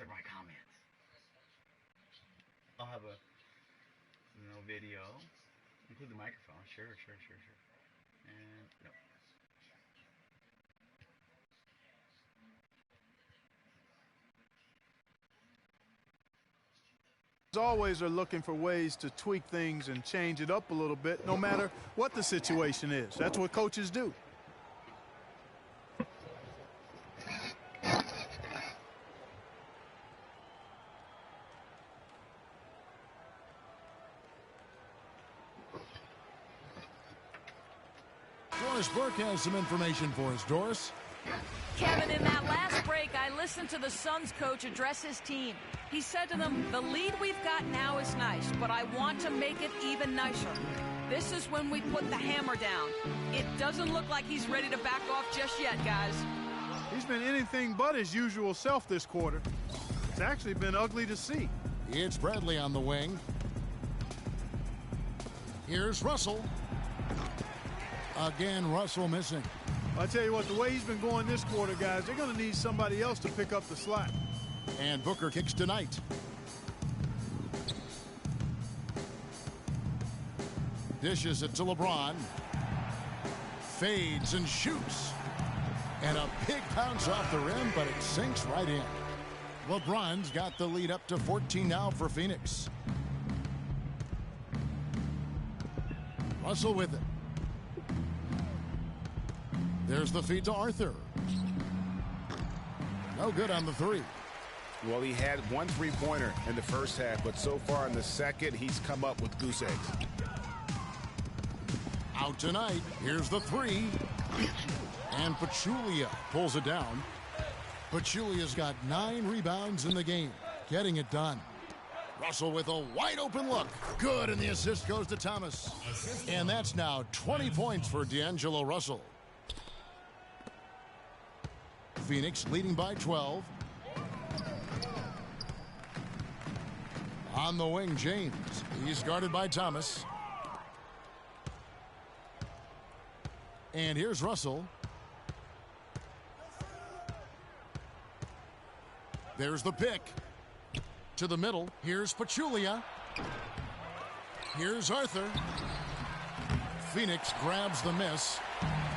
after my comments. I'll have a video. Include the microphone. Sure. And no. Always are looking for ways to tweak things and change it up a little bit, no matter what the situation is. That's what coaches do. Doris Burke has some information for us. Doris? Kevin, in that last break, I listened to the Suns coach address his team. He said to them, the lead we've got now is nice, but I want to make it even nicer. This is when we put the hammer down. It doesn't look like he's ready to back off just yet, guys. He's been anything but his usual self this quarter. It's actually been ugly to see. It's Bradley on the wing. Here's Russell. Again, Russell missing. I tell you what, the way he's been going this quarter, guys, they're going to need somebody else to pick up the slack. And Booker kicks tonight. Dishes it to LeBron. Fades and shoots. And a big bounce off the rim, but it sinks right in. LeBron's got the lead up to 14 now for Phoenix. Russell with it. There's the feed to Arthur. No good on the three. Well, he had one three-pointer in the first half, but so far in the second, he's come up with goose eggs. Out tonight. Here's the three. And Pachulia pulls it down. Pachulia's got 9 rebounds in the game. Getting it done. Russell with a wide open look. Good, and the assist goes to Thomas. And that's now 20 points for D'Angelo Russell. Phoenix leading by 12. On the wing, James. He's guarded by Thomas. And here's Russell. There's the pick. To the middle. Here's Pachulia. Here's Arthur. Phoenix grabs the miss.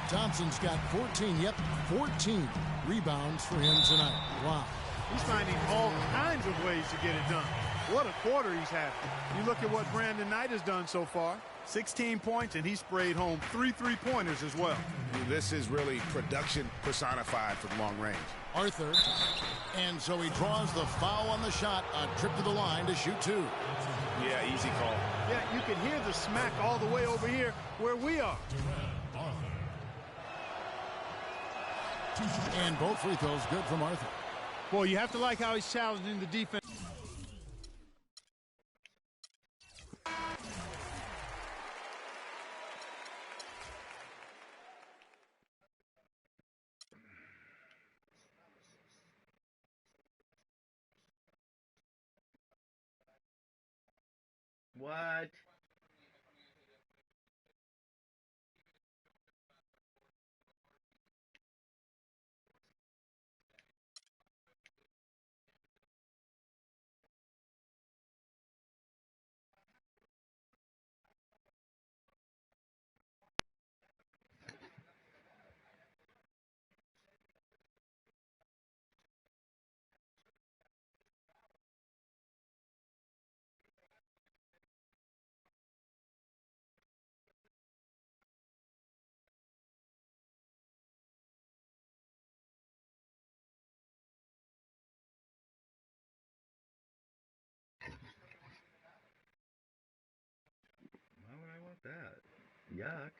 Thompson's got 14. Yep, 14 rebounds for him tonight. Wow. He's finding all kinds of ways to get it done. What a quarter he's having. You look at what Brandon Knight has done so far. 16 points, and he sprayed home 3 3-pointers as well. This is really production personified for the long range. Arthur. And so he draws the foul on the shot. A trip to the line to shoot 2. Yeah, easy call. Yeah, you can hear the smack all the way over here where we are. And both free throws good from Arthur. Well, you have to like how he's challenging the defense. What? Why would I want that? Yuck.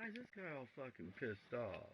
Why is this guy all fucking pissed off?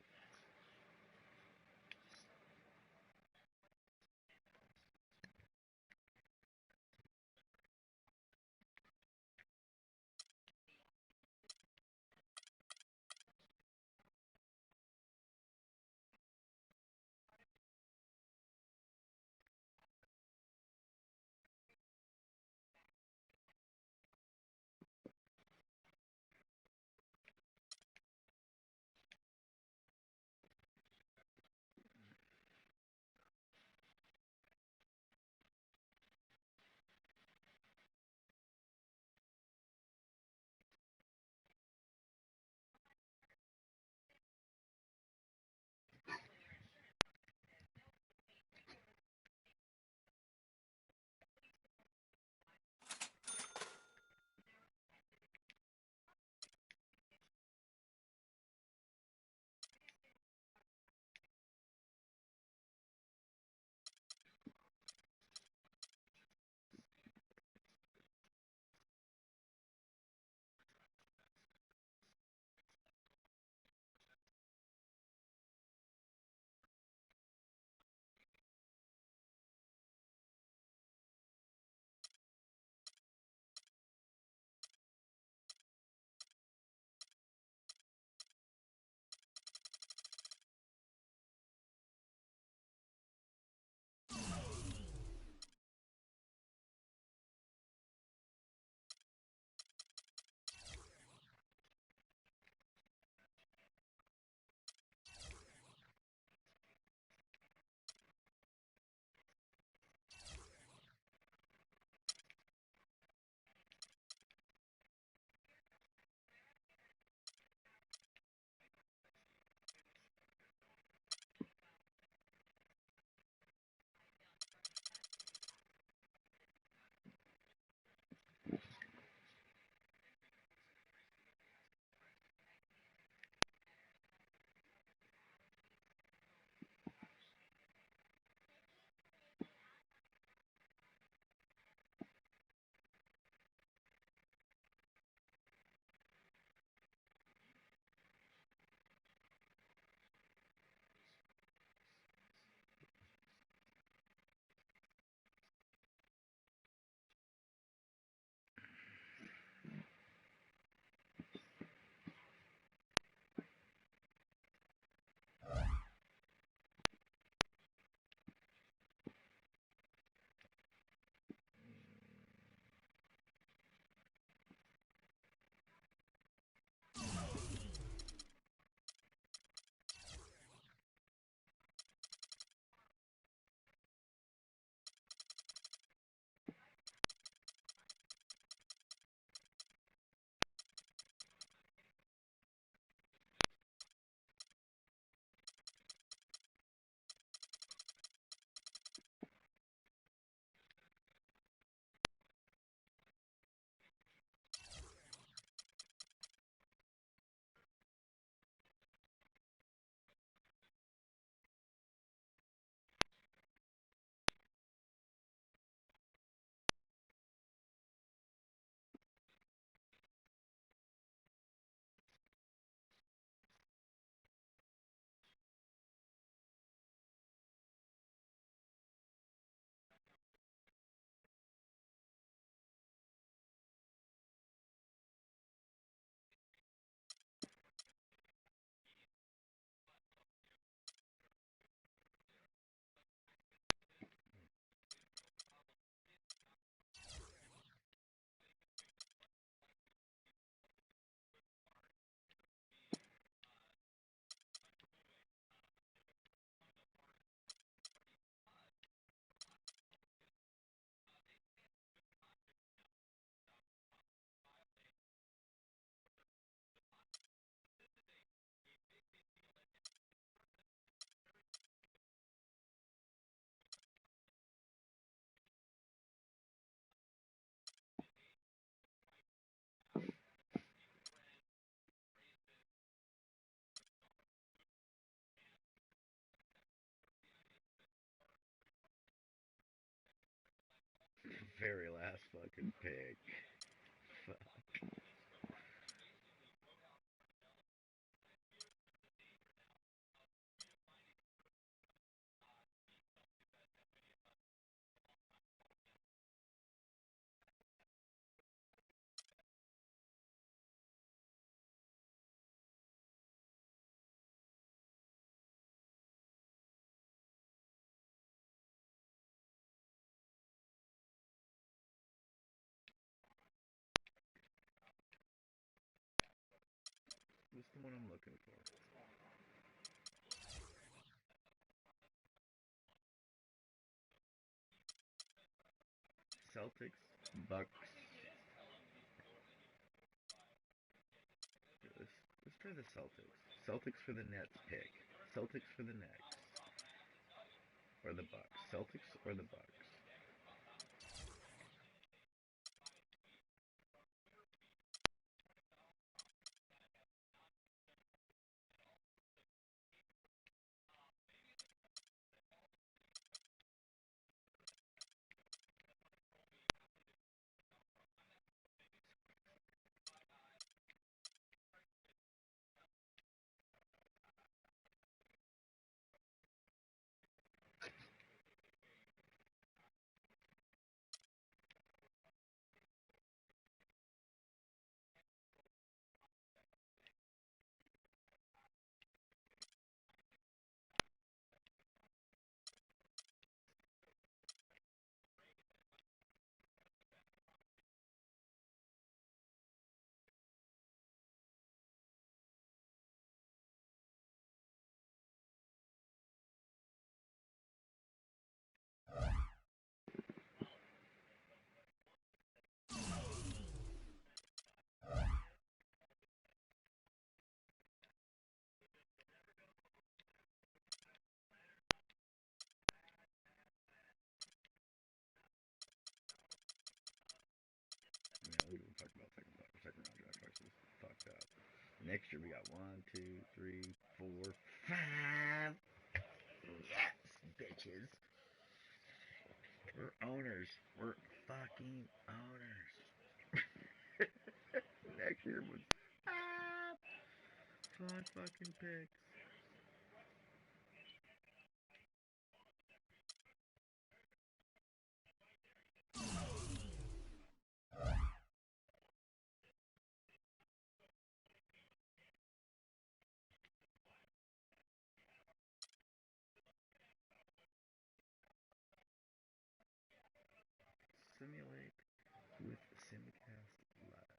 Very last fucking pick. Fuck. I'm looking for. Celtics, Bucks. Let's try the Celtics. Celtics for the Nets pick. Celtics for the Nets. Or the Bucks. Celtics or the Bucks. We didn't talk about second round draft prices. Fucked up. Next year we got 1, 2, 3, 4, 5. Yes, bitches. We're owners. We're fucking owners. Next year was 5 fucking picks. Simulate with Simcast Live.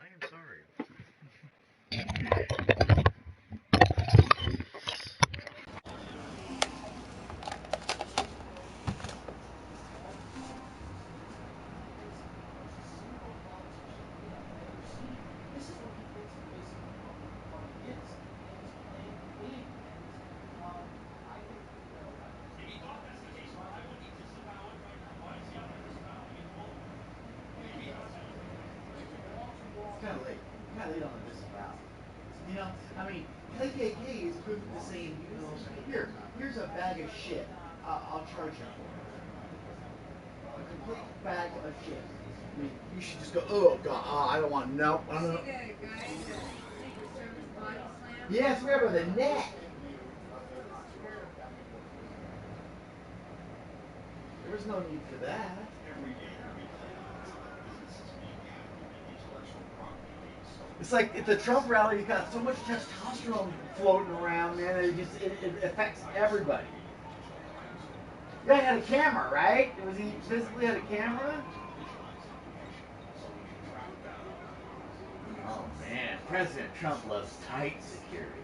I am sorry. Kind of late. Kind of late on the disavow. You know, I mean, KKK is equivalent to saying, you know, here's a bag of shit. I'll charge you for it. A complete bag of shit. I mean, you should just go, oh god, I don't want no. I don't know. See the guy in the Secret Service body slam? Yes, right by the neck. There was no need for that. It's like at the Trump rally, you got so much testosterone floating around, man. It affects everybody. Yeah, he had a camera, right? Was he physically had a camera? Oh man, President Trump loves tight security.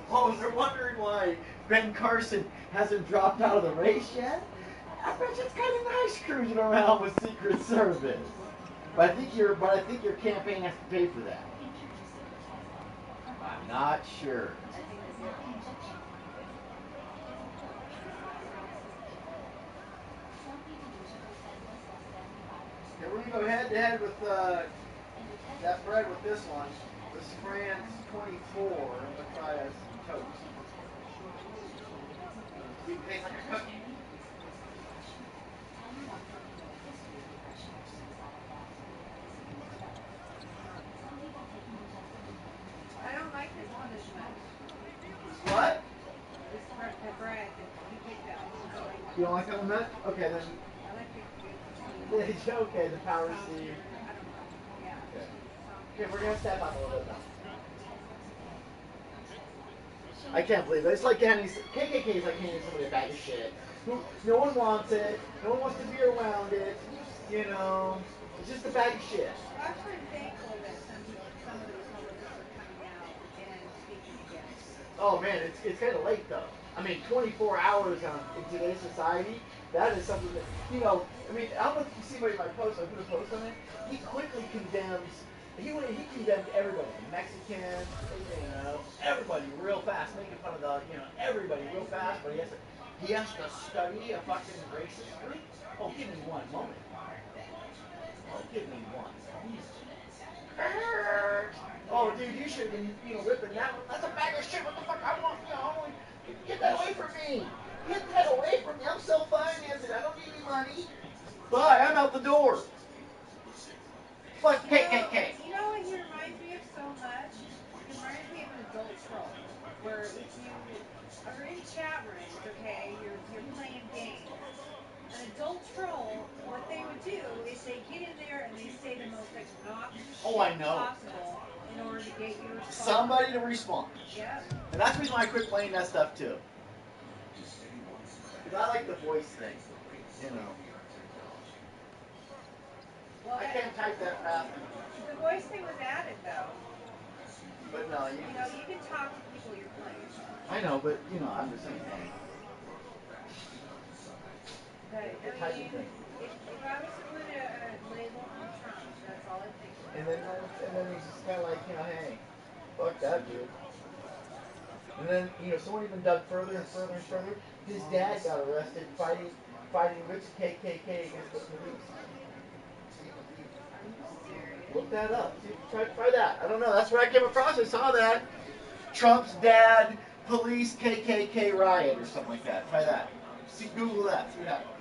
Oh, they're wondering why Ben Carson hasn't dropped out of the race yet? I bet you it's kind of nice cruising around with Secret Service. But I think your campaign has to pay for that. I'm not sure. Okay, we're gonna go head to head with that bread with this one. This is France 24. I'm gonna try some toast. It tastes like a cookie. I don't like this one as much. What? This the bread that you picked out. I don't like You don't like that one much? Okay, then. I like the Okay, the power softer. C. I don't know. Yeah. Okay. Softer. Okay, we're gonna step up a little bit now. I can't believe it. It's like handing KKK is like handing somebody a bag of shit. No one wants it. No one wants to be around it. You know, it's just a bag of shit. Well, actually, I'm thankful that some of the Republicans are coming out and speaking against. Oh man, it's kind of late though. I mean, 24 hours in today's society, that is something that, you know, I mean, I don't know if you see my post, I put a post on it. He quickly condemns, he condemned everybody, the Mexicans, you know, everybody real fast, making fun of everybody real fast, but he has to study a fucking racist group. Oh, give me one moment. Oh, give me one. Oh, dude, you should have been, whipping that one. That's a bag of shit. What the fuck? I want, get that away from me. Get that away from me. I'm self-financing. I don't need any money. Bye. I'm out the door. Fuck KKK. You know what he reminds me of so much? He reminds me of an adult troll, where if you are in chat rooms, okay, you're playing games. An adult troll, what they would do is they get in there and they say the most obnoxious shit possible in order to get you to respond. Somebody to respond. Yep. And that's the reason why I quit playing that stuff too. Because I like the voice thing, you know. Well, I can't type that fast. The voice thing was added though. But no, you can talk to people you're playing. I know, but I'm just saying. But I mean, if I was to put a label on Trump, that's all I think about. And then he's just kind of like, hey, fuck that dude. And then, someone even dug further and further and further. His dad got arrested fighting with the KKK against the police. Look that up. Try that. I don't know. That's what I came across. I saw that. Trump's dad, police, KKK riot or something like that. Try that. Google that. See what happens.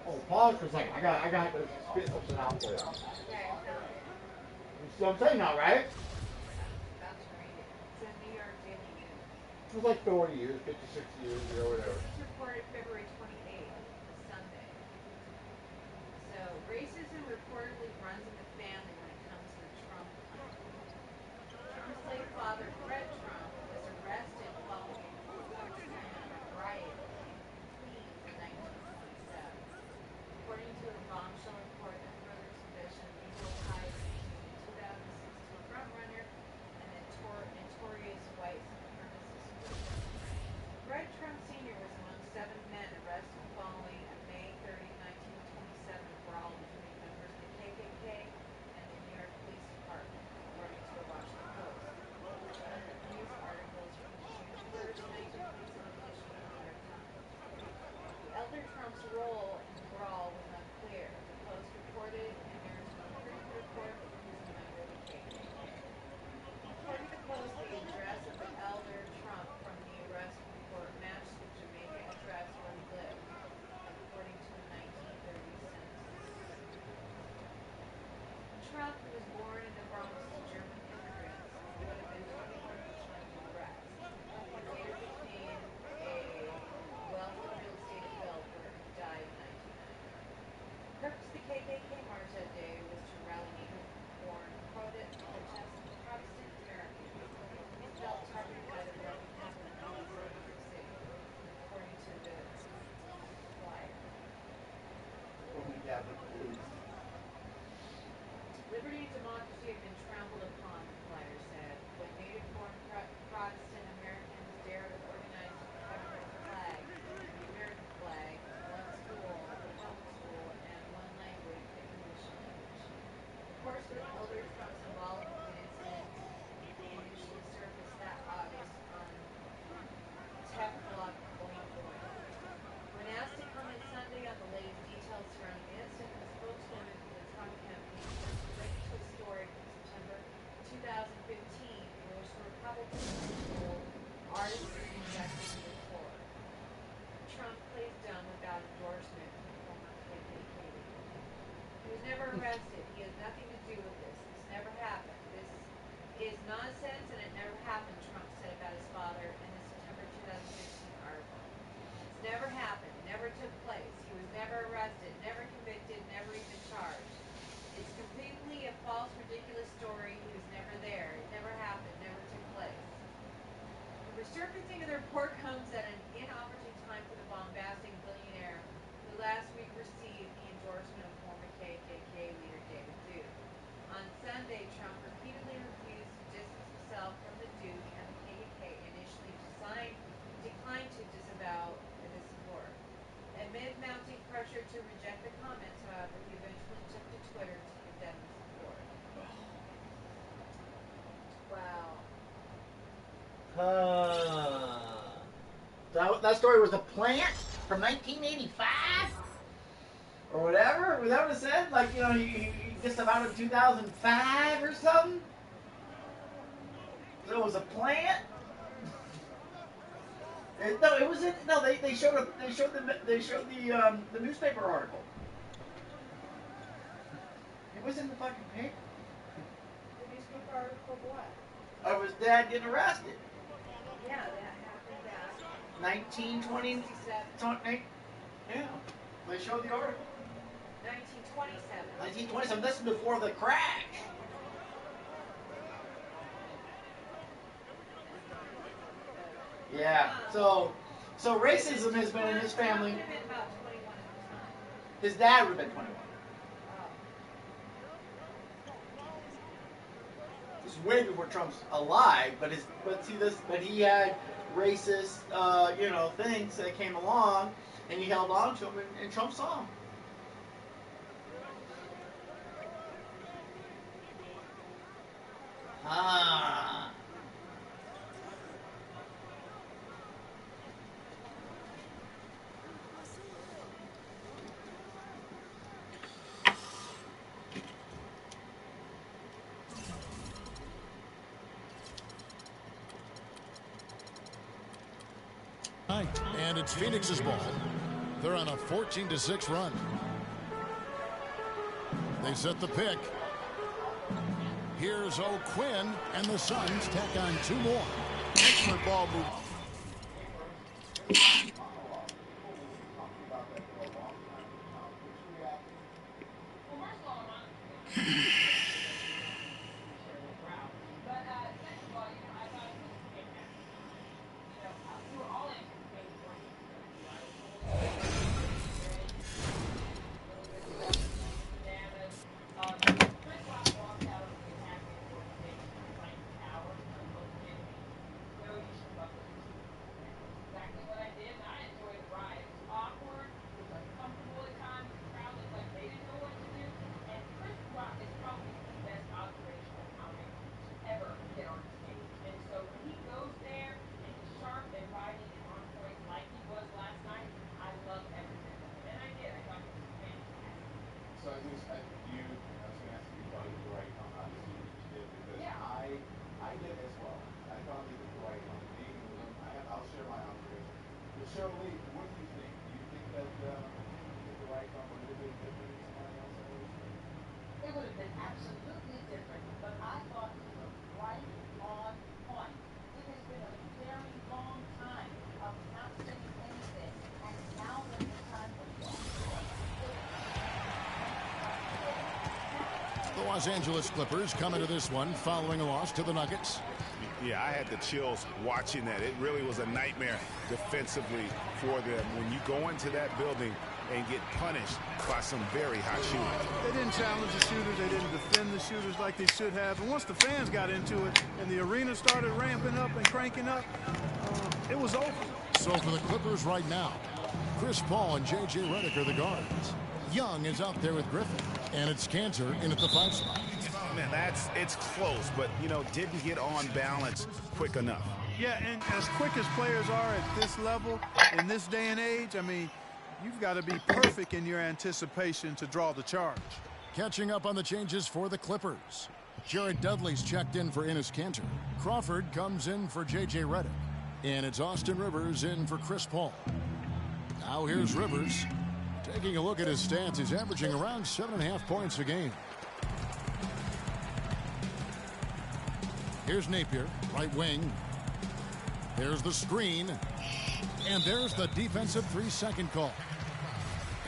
Oh, pause for a second. I got to spit something out for you. Okay. You see what I'm saying now, right? That's great. It's a New York Daily News. It was like 40 years, 56 years, or whatever. This is reported February 28th, Sunday. So, racism reportedly runs in the family when it comes to the Trump clan. Trump's late father, Fred Trump, was arrested following a Ku Klux Klan riot in Queens in 1967. According to a bombshell report that further suspicion of legal ties between the 2016 frontrunner and the notorious white supremacist group. Fred democracy have been trampled upon, the flyer said. When native-born Protestant Americans dare to organize to protect their flag, the American flag, one school, the public school, and one language, the English language. Of course, with Elder Trump's involvement in incidents initially surfaced that August on tech blog Boing Boing. When asked to comment Sunday on the latest details surrounding the incident, the spokeswoman for the Trump campaign first linked to a story from September 2015 in which the Republicans told artists rejected the report. Trump plays dumb without endorsement from former KKK leader. He was never arrested. He has nothing to do with this. This never happened. This is nonsense and it never happened, Trump said about his father in the September 2015 article. It's never happened, never took place. He was never arrested, never convicted, never even charged. It's completely a false, ridiculous story. He was never there. It never happened, never took place. The resurfacing of the report comes at an inopportune time for the bombastic billionaire who last week received the endorsement of former KKK leader David Duke. On Sunday, Trump repeatedly refused to distance himself from the Duke, and the KKK initially declined to disavow the support. Amid mounting pressure to reject the comments, however, he eventually took to Twitter to condemn the support. Wow. That story was a plant from 1985 or whatever. Was that what it said? Like, you know, he just about in 2005 or something. So it was a plant. No, it was in. No, they showed the newspaper article. It was in the fucking paper. The newspaper article of what? Of his dad getting arrested. Yeah, that happened back 1920. Yeah, they showed the article. 1927. 1927. This is before the crash. Yeah. So racism has been in his family. Trump would have been about 21 at the time. His dad would have been 21. This is way before Trump's alive, but he had racist, things that came along, and he held on to them, and Trump saw them. Ah. And it's Phoenix's ball. They're on a 14-6 run. They set the pick. Here's O'Quinn, and the Suns tack on 2 more. Excellent ball move. It would have been absolutely different, but I thought he looked right on point. It has been a very long time of not saying anything, and now that the time was right, The Los Angeles Clippers come into this one following a loss to the Nuggets. Yeah, I had the chills watching that. It really was a nightmare defensively for them when you go into that building and get punished by some very hot shooters. They didn't challenge the shooters. They didn't defend the shooters like they should have. And once the fans got into it and the arena started ramping up and cranking up, it was over. So for the Clippers right now, Chris Paul and J.J. Redick are the guards. Young is out there with Griffin, and it's Cantor in at the 5 spot. Man, it's close, but, didn't get on balance quick enough. Yeah, and as quick as players are at this level, in this day and age, I mean, you've got to be perfect in your anticipation to draw the charge. Catching up on the changes for the Clippers. Jared Dudley's checked in for Enes Kanter. Crawford comes in for J.J. Redick. And it's Austin Rivers in for Chris Paul. Now here's Rivers. Taking a look at his stats, he's averaging around 7.5 points a game. Here's Napier, right wing. There's the screen. And there's the defensive 3-second call.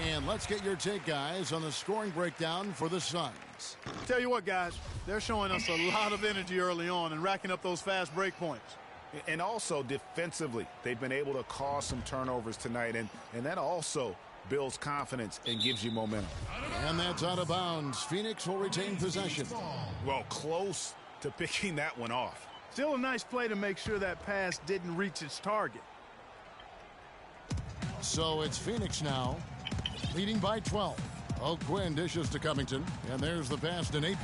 And let's get your take, guys, on the scoring breakdown for the Suns. Tell you what, guys, they're showing us a lot of energy early on and racking up those fast break points. And also defensively, they've been able to cause some turnovers tonight, and that also builds confidence and gives you momentum. And that's out of bounds. Phoenix will retain possession. Well, close to picking that one off. Still a nice play to make sure that pass didn't reach its target. So it's Phoenix now, leading by 12. O'Quinn dishes to Covington, and there's the pass to Napier.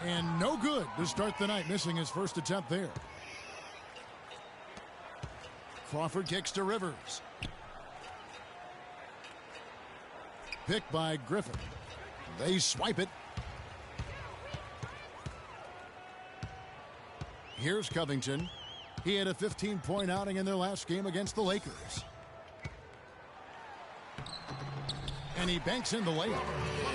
And no good to start the night, missing his first attempt there. Crawford kicks to Rivers. Picked by Griffin. They swipe it. Here's Covington. He had a 15-point outing in their last game against the Lakers. And he banks in the layup.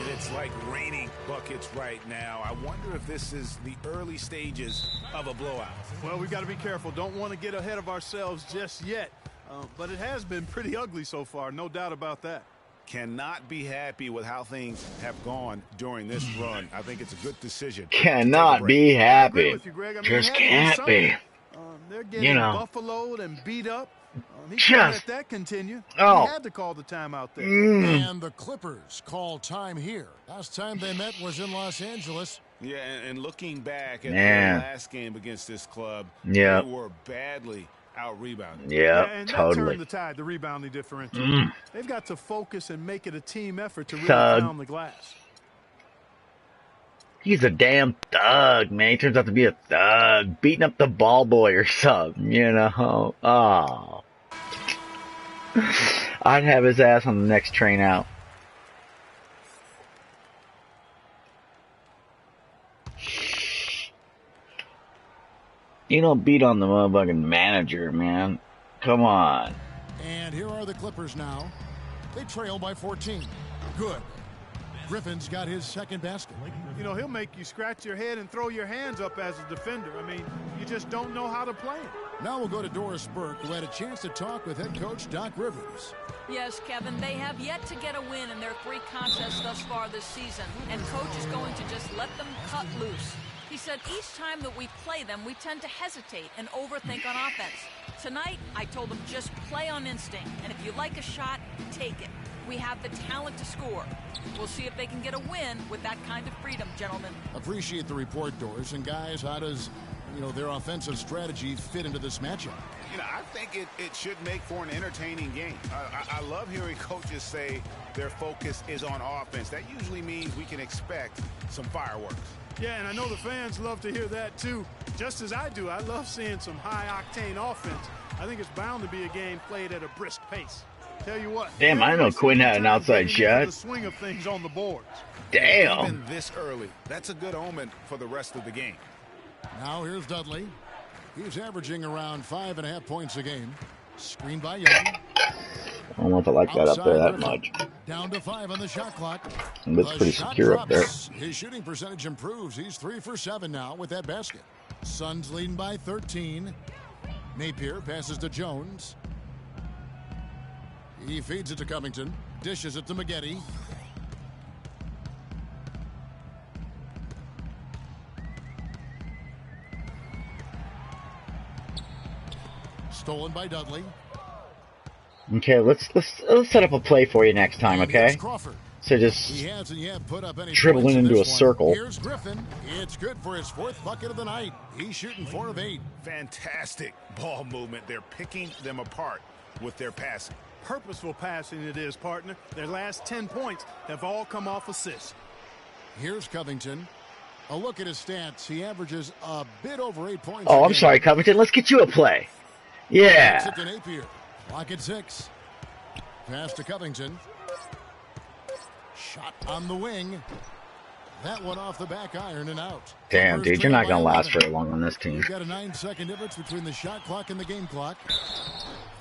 And it's like raining buckets right now. I wonder if this is the early stages of a blowout. Well, we've got to be careful. Don't want to get ahead of ourselves just yet. But it has been pretty ugly so far, no doubt about that. Cannot be happy with how things have gone during this run. I think it's a good decision. Cannot be happy. With you, Greg. I mean, just can't be. They're getting buffaloed and beat up. He can't Just let that continue. Oh. He had to call the timeout there. And the Clippers call time here. Last time they met was in Los Angeles. Yeah, and looking back at the last game against this club, they were badly out-rebounded. Yeah, and that totally. turned the tide, the rebounding differential. They've got to focus and make it a team effort to really pound the glass. He's a damn thug, man. He turns out to be a thug, beating up the ball boy or something, you know. Oh. I'd have his ass on the next train out. You don't beat on the motherfucking manager, man. Come on. And here are the Clippers now. They trail by 14. Good. Griffin's got his second basket. You know, he'll make you scratch your head and throw your hands up as a defender. I mean, you just don't know how to play him. Now we'll go to Doris Burke, who had a chance to talk with head coach Doc Rivers. Yes, Kevin, they have yet to get a win in their 3 contests thus far this season, and coach is going to just let them cut loose. He said each time that we play them, we tend to hesitate and overthink on offense. Tonight, I told them just play on instinct, and if you like a shot, take it. We have the talent to score. We'll see if they can get a win with that kind of freedom, gentlemen. Appreciate the report, Doris. And guys, how does, their offensive strategy fit into this matchup? I think it should make for an entertaining game. I love hearing coaches say their focus is on offense. That usually means we can expect some fireworks. Yeah, and I know the fans love to hear that, too. Just as I do, I love seeing some high-octane offense. I think it's bound to be a game played at a brisk pace. Tell you what. Damn, I know Quinn had an outside shot. The swing of things on the boards. Damn. Even this early, that's a good omen for the rest of the game. Now here's Dudley. He's averaging around 5.5 points a game. Screened by Young. I don't know if I like that up there that much. Down to 5 on the shot clock. It's pretty secure up there. His shooting percentage improves. He's 3 for 7 now with that basket. Suns leading by 13. Napier passes to Jones. He feeds it to Covington. Dishes it to Maggette. Stolen by Dudley. Okay, let's set up a play for you next time, And here's okay? Crawford. So just He hasn't yet put up any dribbling points in into this a one. circle. Here's Griffin. It's good for his 4th bucket of the night. He's shooting 4 of 8. Fantastic ball movement. They're picking them apart with their passing. Purposeful passing it is, partner. Their last 10 points have all come off assists. Here's Covington. A look at his stats. He averages a bit over 8 points. Oh, a I'm game. sorry, Covington. Let's get you a play. It's Yeah. it to Napier. Lock at 6. Pass to Covington. Shot on the wing. That one off the back iron and out. Damn, Clippers dude, you're not lead by gonna last 11. very long on this team. You've got a 9-second difference between the shot clock and the game clock.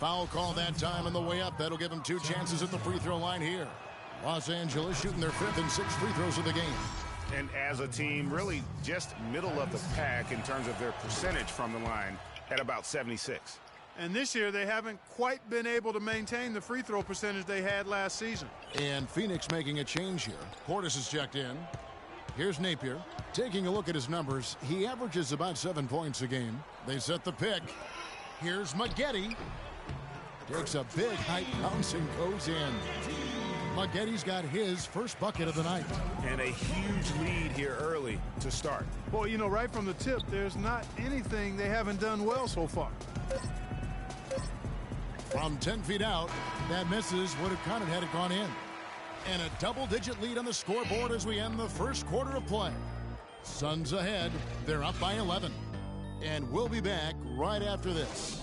Foul call that time on the way up. That'll give them 2 chances at the free throw line here. Los Angeles shooting their 5th and 6th free throws of the game. And as a team, really just middle of the pack in terms of their percentage from the line at about 76. And this year, they haven't quite been able to maintain the free throw percentage they had last season. And Phoenix making a change here. Portis is checked in. Here's Napier. Taking a look at his numbers, he averages about 7 points a game. They set the pick. Here's Maggette. Takes a big height bounce and goes in. Maggetti's got his first bucket of the night. And a huge lead here early to start. Boy, you know, right from the tip, there's not anything they haven't done well so far. From 10 feet out, that misses. Would have counted had it gone in. And a double-digit lead on the scoreboard as we end the first quarter of play. Suns ahead. They're up by 11. And we'll be back right after this.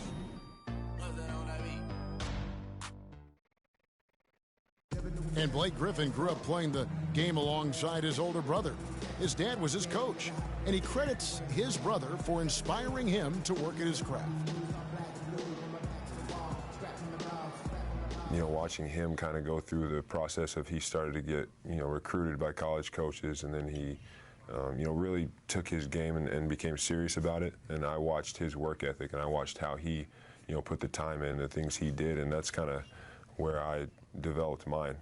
And Blake Griffin grew up playing the game alongside his older brother. His dad was his coach, and he credits his brother for inspiring him to work at his craft. You know, watching him kind of go through the process of he started to get, you know, recruited by college coaches, and then he, you know, really took his game and became serious about it. And I watched his work ethic, and I watched how he, you know, put the time in, the things he did, and that's kind of where I developed mine.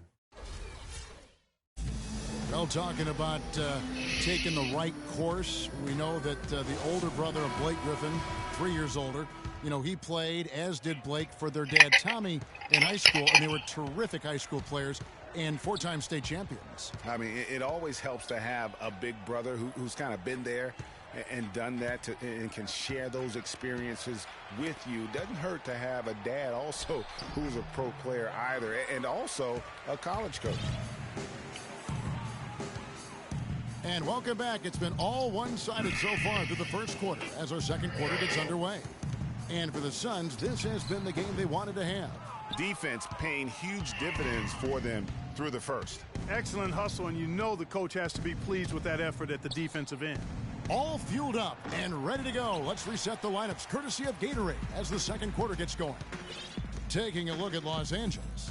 Well, talking about taking the right course, we know that the older brother of Blake Griffin, 3 years older, you know, he played, as did Blake, for their dad, Tommy, in high school, and they were terrific high school players and 4-time state champions. I mean, it always helps to have a big brother who's kind of been there and done that and can share those experiences with you. Doesn't hurt to have a dad also who's a pro player either, and also a college coach. And welcome back. It's been all one-sided so far through the first quarter as our second quarter gets underway. And for the Suns, this has been the game they wanted to have. Defense paying huge dividends for them through the first. Excellent hustle, and you know the coach has to be pleased with that effort at the defensive end. All fueled up and ready to go. Let's reset the lineups courtesy of Gatorade as the second quarter gets going. Taking a look at Los Angeles.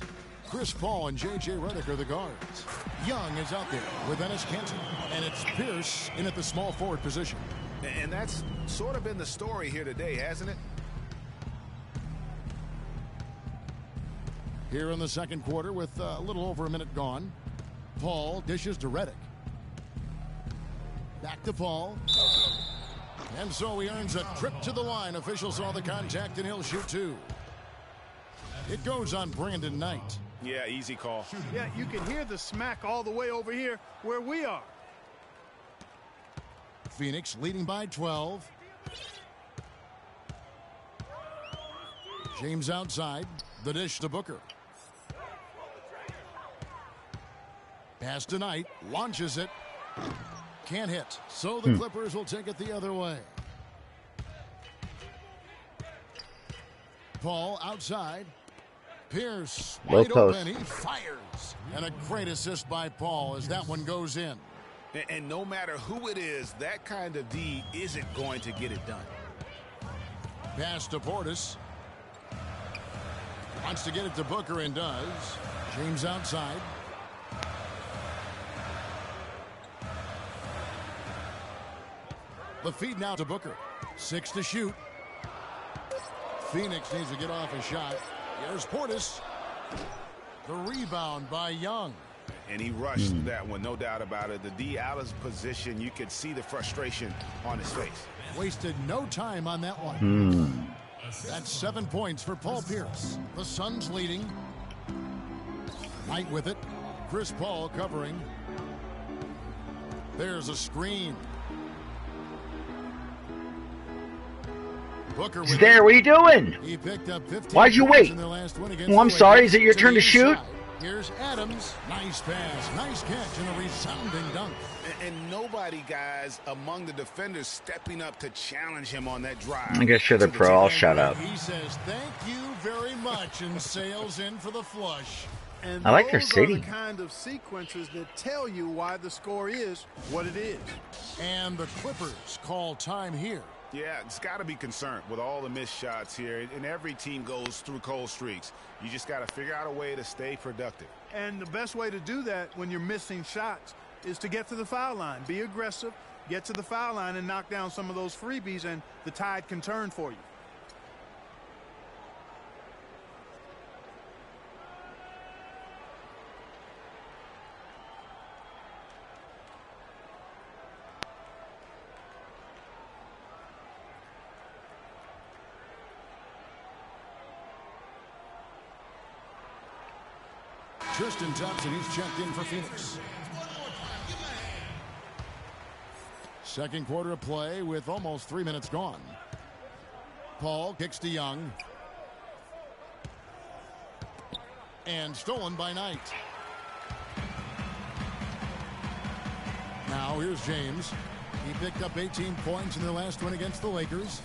Chris Paul and J.J. Redick are the guards. Young is out there with Enes Kanter. And it's Pierce in at the small forward position. And that's sort of been the story here today, hasn't it? Here in the second quarter with a little over a minute gone. Paul dishes to Redick. Back to Paul. And so he earns a trip to the line. Officials saw the contact and he'll shoot 2. It goes on Brandon Knight. Yeah, easy call. Yeah, you can hear the smack all the way over here where we are. Phoenix leading by 12. James outside. The dish to Booker. Pass to Knight. Launches it. Can't hit. So the Clippers will take it the other way. Paul outside. Pierce wide open. He fires. And a great assist by Paul as that one goes in. And no matter who it is, that kind of D isn't going to get it done. Pass to Portis. Wants to get it to Booker and does. James outside. The feed now to Booker. 6 to shoot. Phoenix needs to get off a shot. Here's Portis. The rebound by Young. And he rushed that one, no doubt about it. The D out of position, you could see the frustration on his face. Wasted no time on that one. That's 7 points for Paul Pierce. The Suns leading. Knight with it. Chris Paul covering. There's a screen. Booker with There, what are you doing? He picked up 15 Why'd you points wait? in their last win against Well, I'm the sorry. Lakers. Is it your turn the to shoot? inside. Here's Adams. Nice pass. Nice catch and a resounding dunk. And nobody, guys, among the defenders stepping up to challenge him on that drive. I guess you're the pro. I'll shut up. He says thank you very much and sails in for the flush. And I like their those are the city. kind of sequences that tell you why the score is what it is. And the Clippers call time here. Yeah, it's got to be concerned with all the missed shots here. And every team goes through cold streaks. You just got to figure out a way to stay productive. And the best way to do that when you're missing shots is to get to the foul line. Be aggressive, get to the foul line, and knock down some of those freebies, and the tide can turn for you. Tristan Thompson, he's checked in for Phoenix. Second quarter of play with almost 3 minutes gone. Paul kicks to Young. And stolen by Knight. Now here's James. He picked up 18 points in their last win against the Lakers.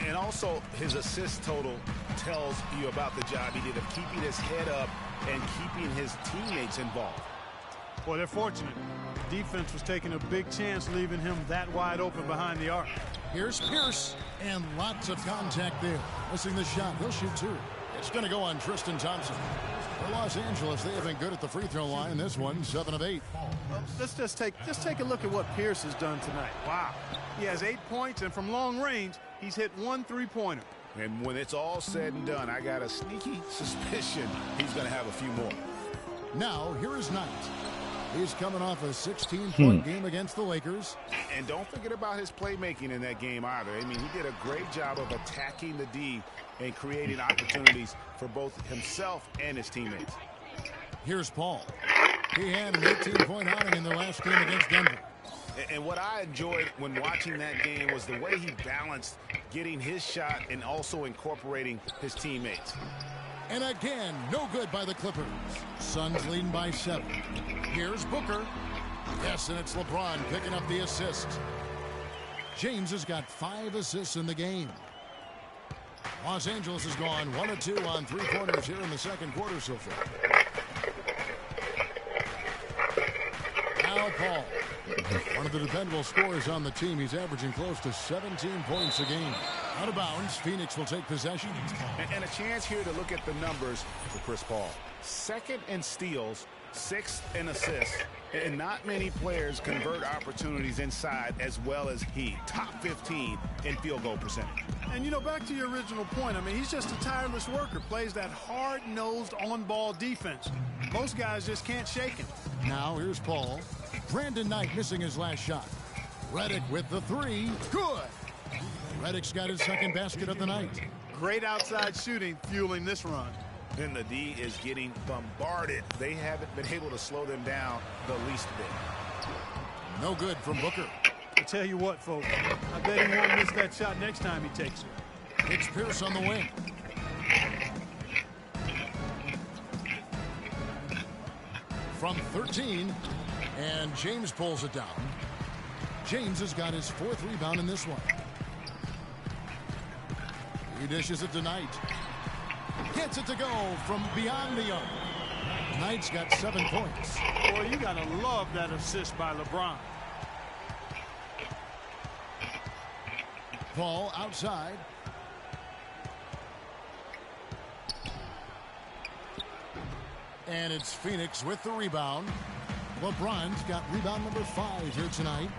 And also his assist total tells you about the job he did of keeping his head up and keeping his teammates involved. Well, they're fortunate. Defense was taking a big chance leaving him that wide open behind the arc. Here's Pierce, and lots of contact there. Missing the shot. He'll shoot two. It's going to go on Tristan Thompson. For Los Angeles, they have been good at the free throw line. This one, 7 of 8. Let's just take a look at what Pierce has done tonight. Wow. He has 8 points, and from long range, he's hit 1 3-pointer. And when it's all said and done, I got a sneaky suspicion he's going to have a few more. Now, here is Knight. He's coming off a 16-point game against the Lakers. And don't forget about his playmaking in that game either. I mean, he did a great job of attacking the D and creating opportunities for both himself and his teammates. Here's Paul. He had an 18-point outing in their last game against Denver. And what I enjoyed when watching that game was the way he balanced getting his shot and also incorporating his teammates. And again, no good by the Clippers. Suns leading by 7. Here's Booker. Yes, and it's LeBron picking up the assist. James has got 5 assists in the game. Los Angeles has gone 1 of 2 on 3-pointers here in the second quarter so far. Now Paul. One of the dependable scorers on the team. He's averaging close to 17 points a game. Out of bounds, Phoenix will take possession. And a chance here to look at the numbers for Chris Paul. 2nd in steals, 6th in assists, and not many players convert opportunities inside as well as he. Top 15 in field goal percentage. And, you know, back to your original point, I mean, he's just a tireless worker, plays that hard-nosed on-ball defense. Most guys just can't shake him. Now here's Paul. Brandon Knight missing his last shot. Redick with the 3. Good. Redick's got his second basket of the night. Great outside shooting fueling this run. And the D is getting bombarded. They haven't been able to slow them down the least bit. No good from Booker. I tell you what, folks, I bet he won't miss that shot next time he takes it. It's Pierce on the wing. From 13, and James pulls it down. James has got his 4th rebound in this one. He dishes it to Knight. Gets it to go from beyond the arc. Knight's got 7 points. Boy, you gotta love that assist by LeBron. Paul outside. And it's Phoenix with the rebound. LeBron's got rebound number 5 here tonight.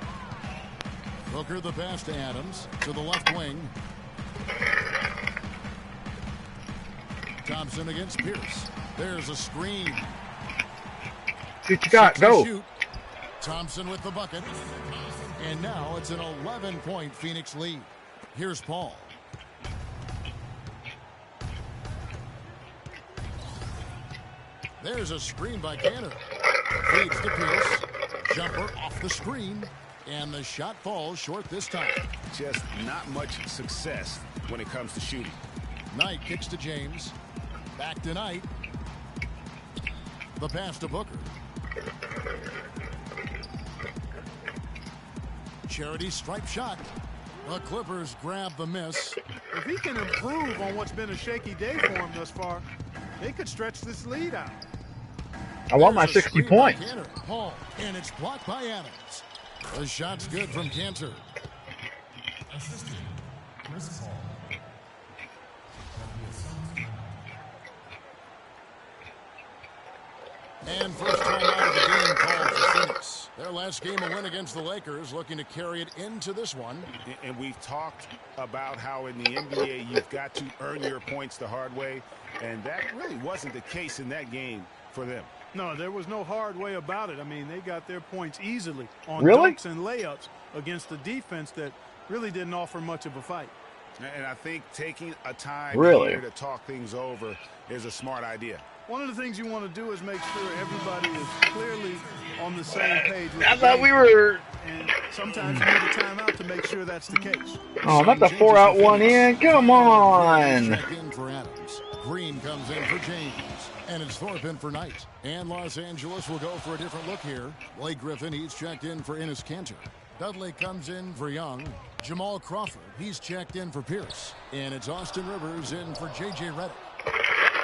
Booker the pass to Adams to the left wing. Thompson against Pierce. There's a screen. Shoot, you got, go. Shoot. Thompson with the bucket. And now it's an 11-point Phoenix lead. Here's Paul. There's a screen by Cantor. Feeds to Pierce. Jumper off the screen. And the shot falls short this time. Just not much success when it comes to shooting. Knight kicks to James. Back to Knight. The pass to Booker. Charity stripe shot. The Clippers grab the miss. If he can improve on what's been a shaky day for him thus far, they could stretch this lead out. I want my There's a 60 screen by points. Cantor. Paul, and it's blocked by Adams. The shot's good from Cantor. Assistant, Chris Paul. And first time out of the game called for Phoenix. Their last game a win against the Lakers, looking to carry it into this one. And we've talked about how in the NBA you've got to earn your points the hard way, and that really wasn't the case in that game for them. No, there was no hard way about it. I mean, they got their points easily on Really? dunks and layups against a defense that really didn't offer much of a fight. And I think taking a time Really? here to talk things over is a smart idea. One of the things you want to do is make sure everybody is clearly on the same page. With I the thought game. we were. And sometimes you need a timeout to make sure that's the case. Oh, not the 4 out, 1 in. Come on. Check in for Adams. Green comes in for James. And it's Thorpe in for Knight. And Los Angeles will go for a different look here. Blake Griffin, he's checked in for Enes Kanter. Dudley comes in for Young. Jamal Crawford, he's checked in for Pierce. And it's Austin Rivers in for J.J. Redick.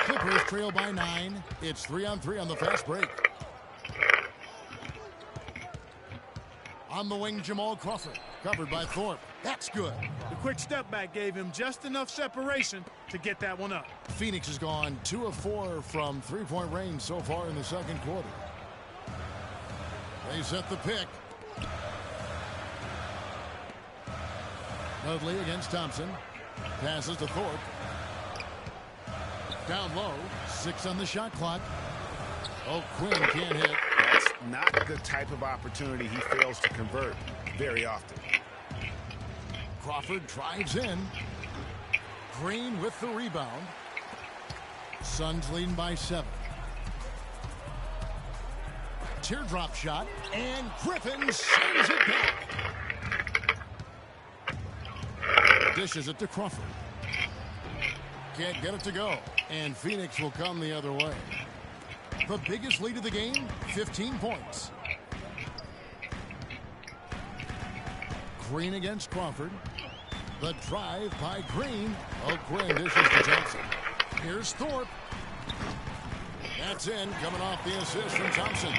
Clippers trail by 9. It's 3-on-3 on the fast break. On the wing, Jamal Crawford. Covered by Thorpe. That's good. The quick step back gave him just enough separation to get that one up. Phoenix has gone 2 of 4 from three-point range so far in the second quarter. They set the pick. Dudley against Thompson. Passes to Thorpe. Down low. 6 on the shot clock. Oh, Quinn can't hit. That's not the type of opportunity he fails to convert very often. Crawford drives in. Green with the rebound. Suns leading by 7. Teardrop shot. And Griffin sends it back. Dishes it to Crawford. Can't get it to go. And Phoenix will come the other way. The biggest lead of the game, 15 points. Green against Crawford. The drive by Green. Oh, Quinn dishes to Johnson. Here's Thorpe. That's in, coming off the assist from Thompson.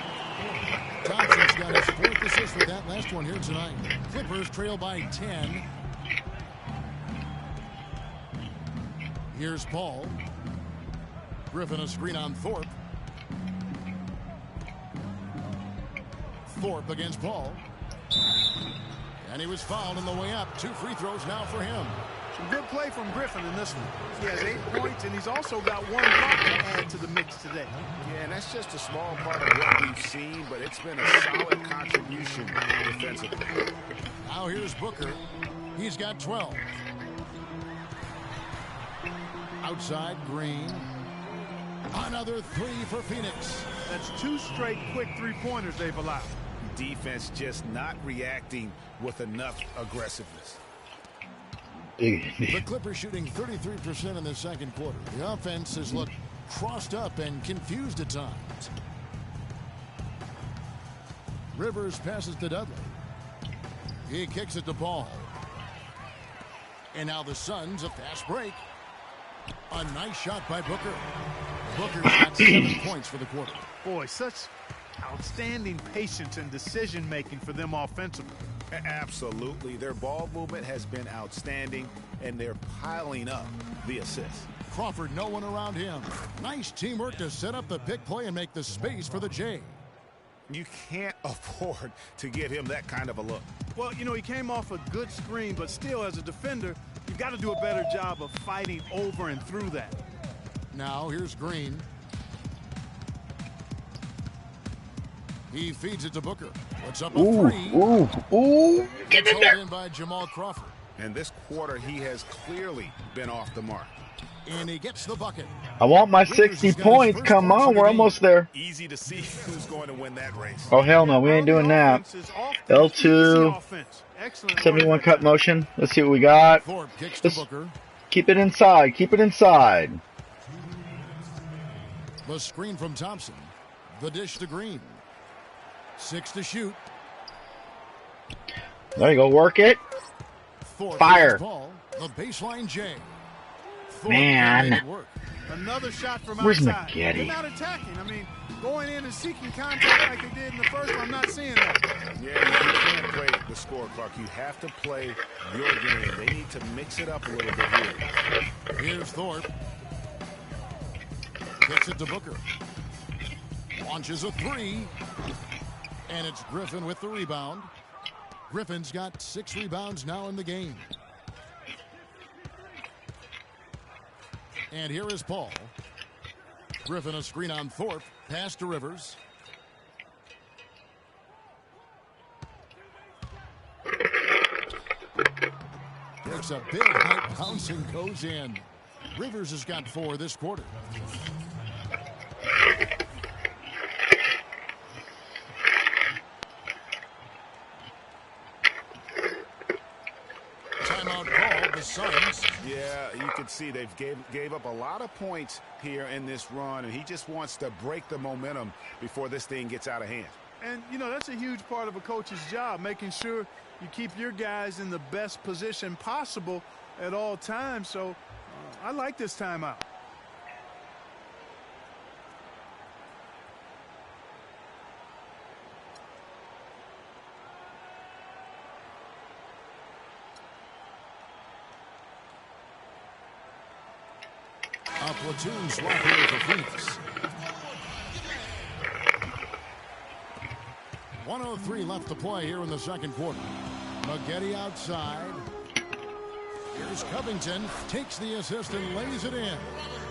Thompson's got his 4th assist with that last one here tonight. Clippers trail by 10. Here's Paul. Griffin a screen on Thorpe. Thorpe against Paul. And he was fouled on the way up. 2 free throws now for him. Some good play from Griffin in this one. He has 8 points, and he's also got 1 block to add to the mix today. Yeah, and that's just a small part of what we've seen, but it's been a solid contribution defensively. Now here's Booker. He's got 12. Outside, Green. Another 3 for Phoenix. That's 2 straight quick 3-pointers they've allowed. Defense just not reacting with enough aggressiveness. The Clippers shooting 33% in the second quarter. The offense has looked crossed up and confused at times. Rivers passes to Dudley. He kicks it to Paul. And now the Suns, a fast break. A nice shot by Booker. Booker's got 7 points for the quarter. Boy, such outstanding patience and decision-making for them offensively. Absolutely. Their ball movement has been outstanding, and they're piling up the assists. Crawford, no one around him. Nice teamwork to set up the pick play and make the space for the J. You can't afford to give him that kind of a look. Well, you know, he came off a good screen, but still, as a defender, you've got to do a better job of fighting over and through that. Now, here's Green. He feeds it to Booker. What's up a 3? Ooh. It's hauled in by Jamal Crawford. And this quarter, he has clearly been off the mark. And he gets the bucket. I want my 60 points. Come on, we're almost there. Easy to see who's going to win that race. Oh, hell no, we ain't doing that. L2, 71 cut motion. Let's see what we got. Let's keep it inside. Keep it inside. The screen from Thompson. The dish to Green. 6 to shoot. There you go. Work it. Fire. Ball, the baseline J. Man. Another shot from Where's outside. McGetty? They're not attacking. I mean, going in and seeking contact like they did in the first, I'm not seeing that. Yeah, you can't play the score, Clark. You have to play your game. They need to mix it up a little bit here. Here's Thorpe. Kicks it to Booker. Launches a 3. And it's Griffin with the rebound. Griffin's got 6 rebounds now in the game. And here is Paul. Griffin a screen on Thorpe. Pass to Rivers. Takes a big high bounce and goes in. Rivers has got 4 this quarter. Timeout called. The Suns. Yeah, you can see they've gave up a lot of points here in this run, and he just wants to break the momentum before this thing gets out of hand. And, you know, that's a huge part of a coach's job, making sure you keep your guys in the best position possible at all times. So I like this timeout. A platoon swap here for Phoenix. 1:03 left to play here in the second quarter. McGetty outside. Here's Covington. Takes the assist and lays it in.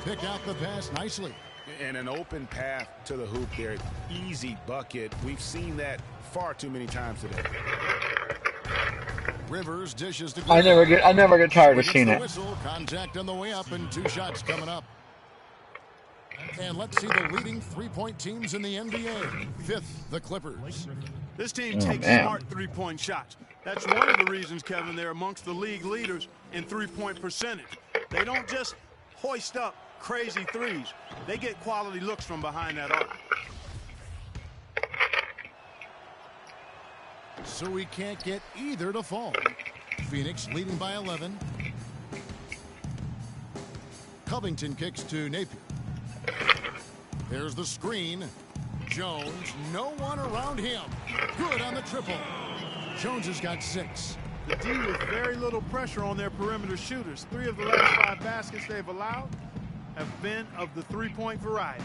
Pick out the pass nicely. And an open path to the hoop there. Easy bucket. We've seen that far too many times today. Rivers dishes to I never get tired of seeing it. Whistle, contact on the way up, and 2 shots coming up. And let's see the leading three-point teams in the NBA. 5th, the Clippers. This team takes smart three-point shots. That's one of the reasons, Kevin, they're amongst the league leaders in three-point percentage. They don't just hoist up crazy threes. They get quality looks from behind that arc. So we can't get either to fall. Phoenix leading by 11. Covington kicks to Napier. There's the screen. Jones, no one around him. Good on the triple. Jones has got 6. The D with very little pressure on their perimeter shooters. 3 of the last 5 baskets they've allowed have been of the three-point variety.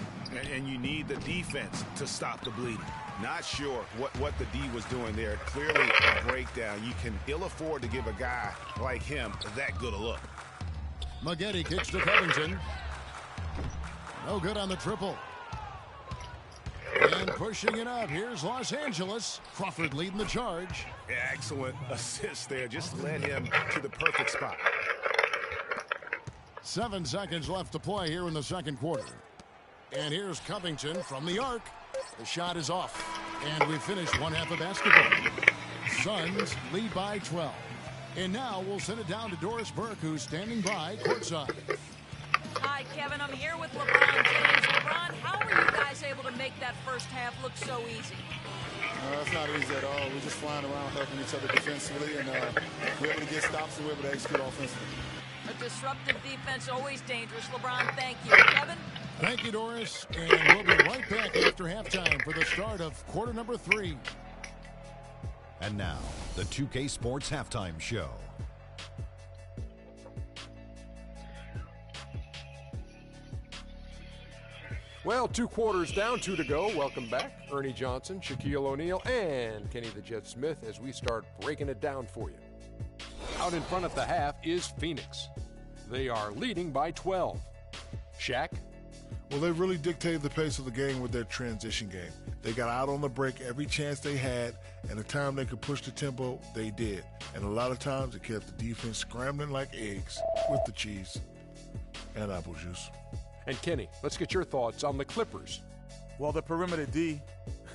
And you need the defense to stop the bleeding. Not sure what the D was doing there. Clearly a breakdown. You can ill afford to give a guy like him that good a look. McGetty kicks to Covington. No good on the triple. And pushing it up, here's Los Angeles. Crawford leading the charge. Excellent assist there. Just led him to the perfect spot. 7 seconds left to play here in the second quarter. And here's Covington from the arc. The shot is off. And we finish one half of basketball. Suns lead by 12. And now we'll send it down to Doris Burke, who's standing by courtside. Hi, Kevin. I'm here with LeBron James. LeBron, how were you guys able to make that first half look so easy? It's not easy at all. We're just flying around helping each other defensively, and we're able to get stops and we're able to execute offensively. A disruptive defense, always dangerous. LeBron, thank you. Kevin? Thank you, Doris. And we'll be right back after halftime for the start of quarter number 3. And now, the 2K Sports Halftime Show. Well, 2 quarters down, 2 to go. Welcome back. Ernie Johnson, Shaquille O'Neal, and Kenny the Jet Smith as we start breaking it down for you. Out in front at the half is Phoenix. They are leading by 12. Shaq? Well, they really dictated the pace of the game with their transition game. They got out on the break every chance they had, and the time they could push the tempo, they did. And a lot of times it kept the defense scrambling like eggs with the cheese. And apple juice. And Kenny, let's get your thoughts on the Clippers. Well, the perimeter D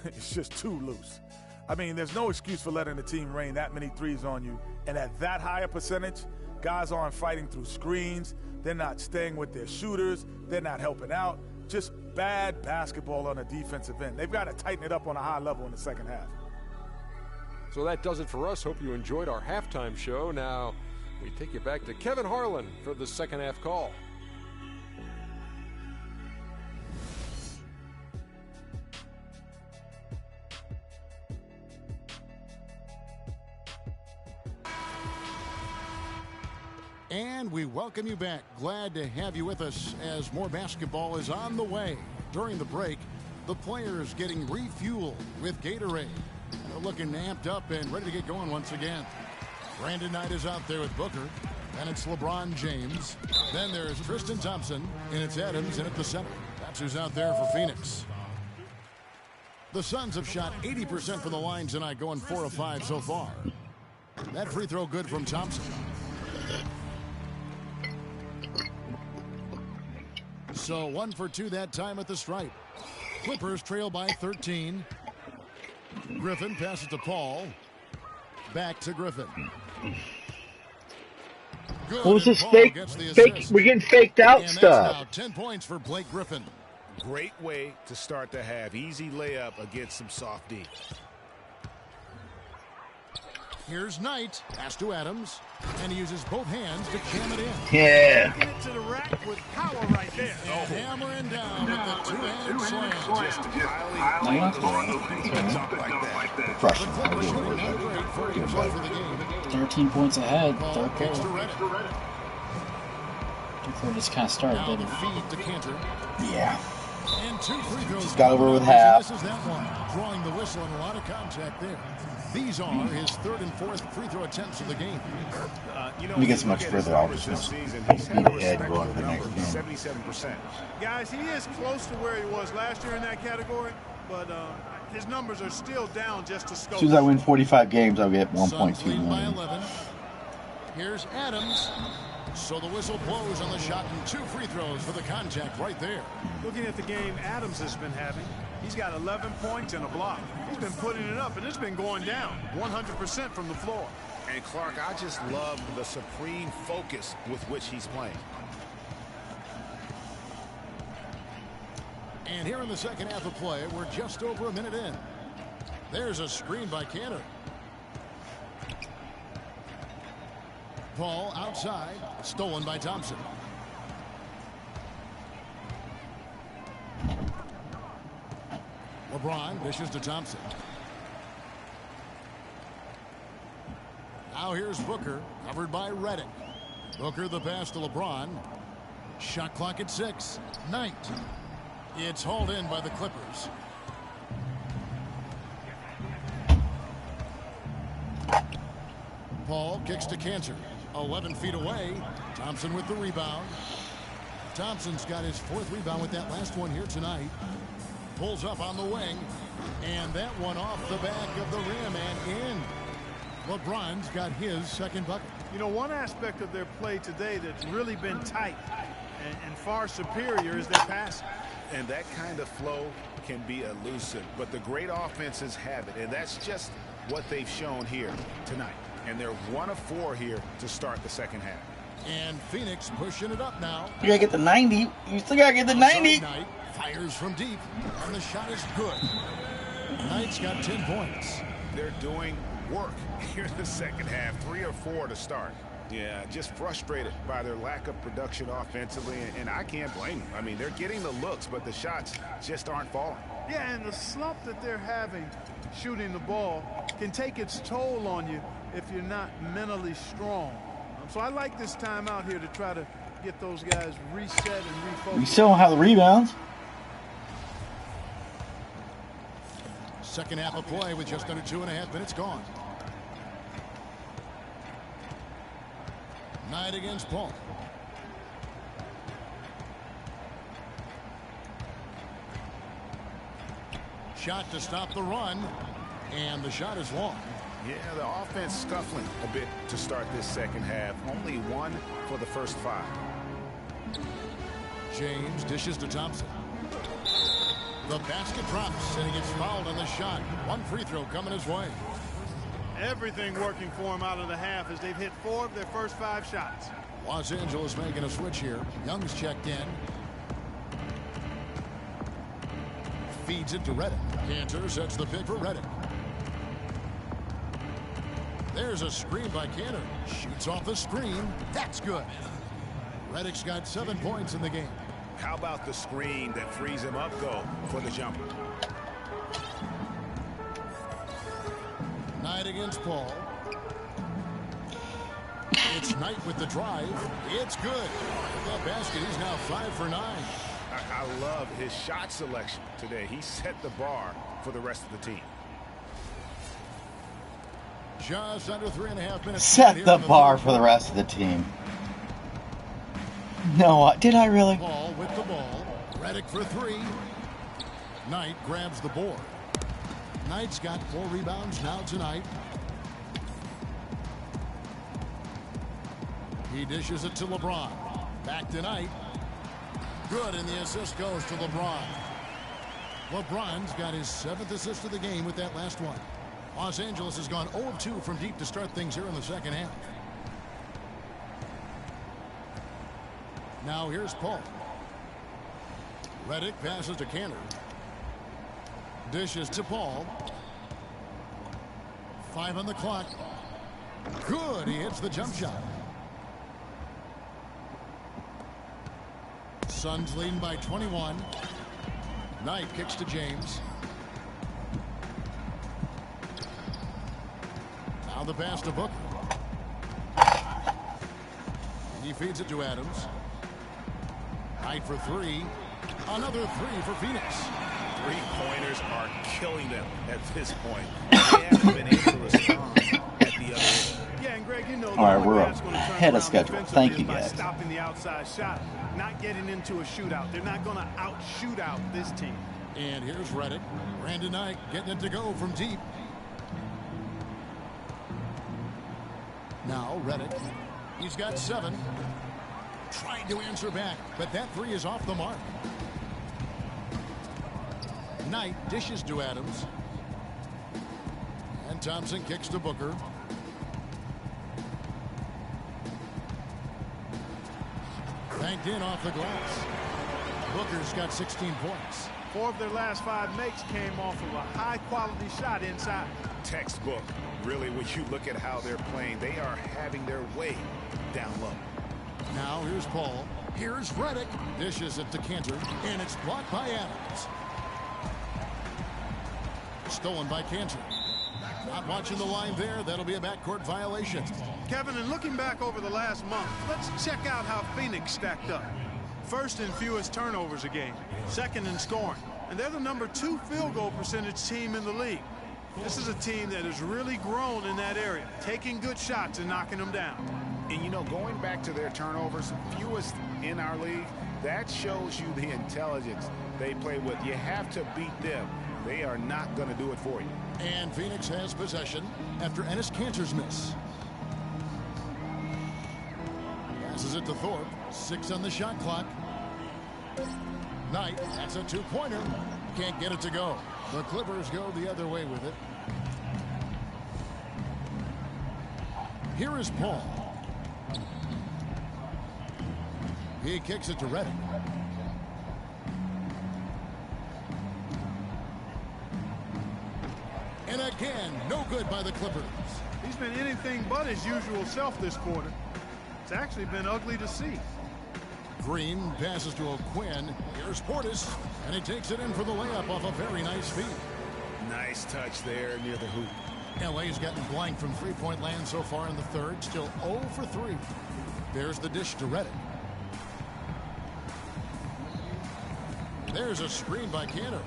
is just too loose. I mean, there's no excuse for letting the team rain that many threes on you. And at that high a percentage, guys aren't fighting through screens. They're not staying with their shooters. They're not helping out. Just bad basketball on a defensive end. They've got to tighten it up on a high level in the second half. So that does it for us. Hope you enjoyed our halftime show. Now we take you back to Kevin Harlan for the second half call. And we welcome you back. Glad to have you with us as more basketball is on the way. During the break, the players getting refueled with Gatorade. They're looking amped up and ready to get going once again. Brandon Knight is out there with Booker. Then it's LeBron James. Then there's Tristan Thompson. And it's Adams in at the center. That's who's out there for Phoenix. The Suns have shot 80% from the line tonight, going 4 of 5 so far. That free throw good from Thompson. So 1 for 2 that time at the stripe. Clippers trail by 13. Griffin passes to Paul. Back to Griffin. Good. What was this fake? We're getting faked out stuff. Now 10 points for Blake Griffin. Great way to start the half. Easy layup against some soft D. Here's Knight. Pass to Adams. And he uses both hands to jam it in. Yeah. Get it to the rack with power right there. And hammering down with the two-hand slam. Just highly Frustrating. 13 points ahead. Third quarter. Third quarter just kind of started, didn't it? Yeah. And 2 free throws. Just got over with half. This is that one. Drawing the whistle and a lot of contact there. These are his 3rd and 4th free throw attempts of the game. When he gets much further, I'll just speed ahead and go on to the next game. 77%. Guys, he is close to where he was last year in that category, but his numbers are still down just a scope. As soon as I win 45 games, I'll get 1.2 million. Here's Adams. So the whistle blows on the shot and 2 free throws for the contact right there. Looking at the game Adams has been having, he's got 11 points and a block. He's been putting it up, and it's been going down 100% from the floor. And Clark, I just love the supreme focus with which he's playing. And here in the second half of play, we're just over a minute in. There's a screen by Cantor. Paul outside, stolen by Thompson. LeBron dishes to Thompson. Now here's Booker, covered by Reddick. Booker the pass to LeBron. Shot clock at 6. Knight. It's hauled in by the Clippers. Paul kicks to Cantor. 11 feet away. Thompson with the rebound. Thompson's got his 4th rebound with that last one here tonight. Pulls up on the wing. And that one off the back of the rim and in. LeBron's got his 2nd bucket. You know, one aspect of their play today that's really been tight and far superior is their passing. And that kind of flow can be elusive, but the great offenses have it, and that's just what they've shown here tonight. And they're 1 of 4 here to start the second half. And Phoenix pushing it up now. You gotta get the 90. You still gotta get the 90. Knight fires from deep, and the shot is good. Knight's got 10 points. They're doing work here in the second half. 3 or 4 to start. Yeah, just frustrated by their lack of production offensively, and I can't blame them. I mean, they're getting the looks, but the shots just aren't falling. Yeah, and the slump that they're having shooting the ball can take its toll on you if you're not mentally strong. So I like this time out here to try to get those guys reset and refocused. We still don't have the rebounds. Second half of play with just under 2.5 minutes gone. Knight against Paul. Shot to stop the run, and the shot is long. Yeah, the offense scuffling a bit to start this second half. Only 1 for the first 5. James dishes to Thompson. The basket drops, and he gets fouled on the shot. One free throw coming his way. Everything working for him out of the half as they've hit 4 of their first 5 shots. Los Angeles making a switch here. Young's checked in. Feeds it to Reddick. Cantor sets the pick for Reddick. There's a screen by Cantor. Shoots off the screen. That's good. Reddick's got 7 points in the game. How about the screen that frees him up, though, for the jumper? Knight against Paul. It's Knight with the drive. It's good. With that basket, he's now 5 for 9. I love his shot selection today. He set the bar for the rest of the team. Just under 3.5 minutes. Set the bar for the rest of the team. No, did I really? Paul with the ball. Reddick for 3. Knight grabs the board. Knight's got 4 rebounds now tonight. He dishes it to LeBron. Back to Knight. Good, and the assist goes to LeBron. LeBron's got his 7th assist of the game with that last one. Los Angeles has gone 0 of 2 from deep to start things here in the second half. Now here's Paul. Reddick passes to Cantor. Dishes to Paul. 5 on the clock. Good, he hits the jump shot. Suns leading by 21. Knight kicks to James. Now the pass to Booker. He feeds it to Adams. Knight for 3. Another 3 for Phoenix. 3-pointers are killing them at this point. They haven't been able to respond at the other end. Yeah, and Greg, you know, all right, we're ahead of schedule. Thank you, guys. Stopping the outside shot, not getting into a shootout. They're not going to out-shoot out this team. And here's Reddick. Brandon Knight getting it to go from deep. Now Reddick. He's got 7. Trying to answer back, but that 3 is off the mark. Knight dishes to Adams. And Thompson kicks to Booker. Banked in off the glass. Booker's got 16 points. 4 of their last 5 makes came off of a high-quality shot inside. Textbook. Really, when you look at how they're playing, they are having their way down low. Now here's Paul. Here's Reddick. Dishes it to Cantor, and it's blocked by Adams. Stolen by Cantor. Not watching the line there. That'll be a backcourt violation. Kevin, and looking back over the last month, let's check out how Phoenix stacked up. First in fewest turnovers a game. Second in scoring. And they're the number 2 field goal percentage team in the league. This is a team that has really grown in that area, taking good shots and knocking them down. And, you know, going back to their turnovers, fewest in our league, that shows you the intelligence they play with. You have to beat them. They are not going to do it for you. And Phoenix has possession after Enes Kanter's miss. Passes it to Thorpe. 6 on the shot clock. Knight, that's a 2-pointer. Can't get it to go. The Clippers go the other way with it. Here is Paul. He kicks it to Reddick. And again, no good by the Clippers. He's been anything but his usual self this quarter. It's actually been ugly to see. Green passes to O'Quinn. Here's Portis, and he takes it in for the layup off a very nice feed. Nice touch there near the hoop. LA's gotten blank from three-point land so far in the third. Still 0 for 3. There's the dish to Reddick. There's a screen by Cantor.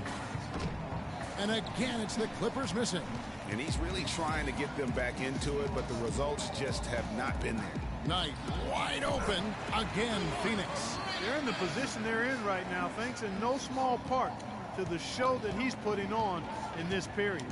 And again, it's the Clippers missing. And he's really trying to get them back into it, but the results just have not been there. Knight wide open. Again, Phoenix. They're in the position they're in right now, thanks in no small part to the show that he's putting on in this period.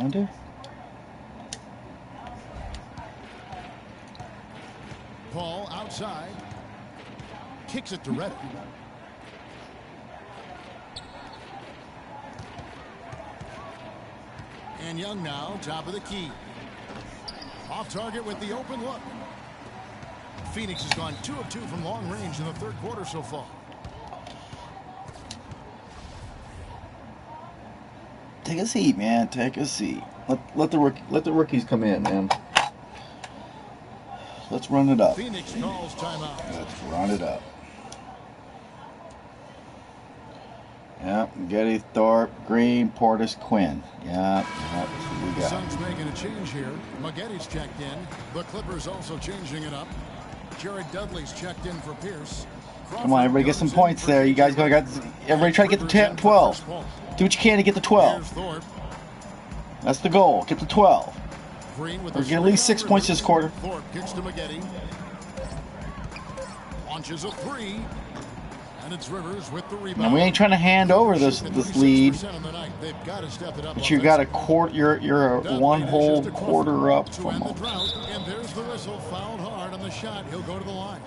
Under? Paul outside. Kicks it to Reddick. And Young now, top of the key. Off target with the open look. Phoenix has gone 2 of 2 from long range in the third quarter so far. Take a seat, man. Take a seat. Let the rookies come in, man. Let's run it up. Phoenix calls timeout. Let's run it up. Yeah, Getty, Thorpe, Green, Portis, Quinn. Yeah, that's what we got. Suns making a change here. Maggotti's checked in. The Clippers also changing it up. Jared Dudley's checked in for Pierce. Come on, everybody get some points there. You guys got everybody try to get the 10, 12. Do what you can to get the 12. That's the goal. Get the 12. Or get at least 6 points this quarter. Thorpe kicks to Maggetti. Launches a 3. And it's Rivers with the rebound. And we ain't trying to hand over this lead. But you got a quarter. You're a one whole quarter up from. And there's the whistle. Fouled hard on the shot. He'll go to the line.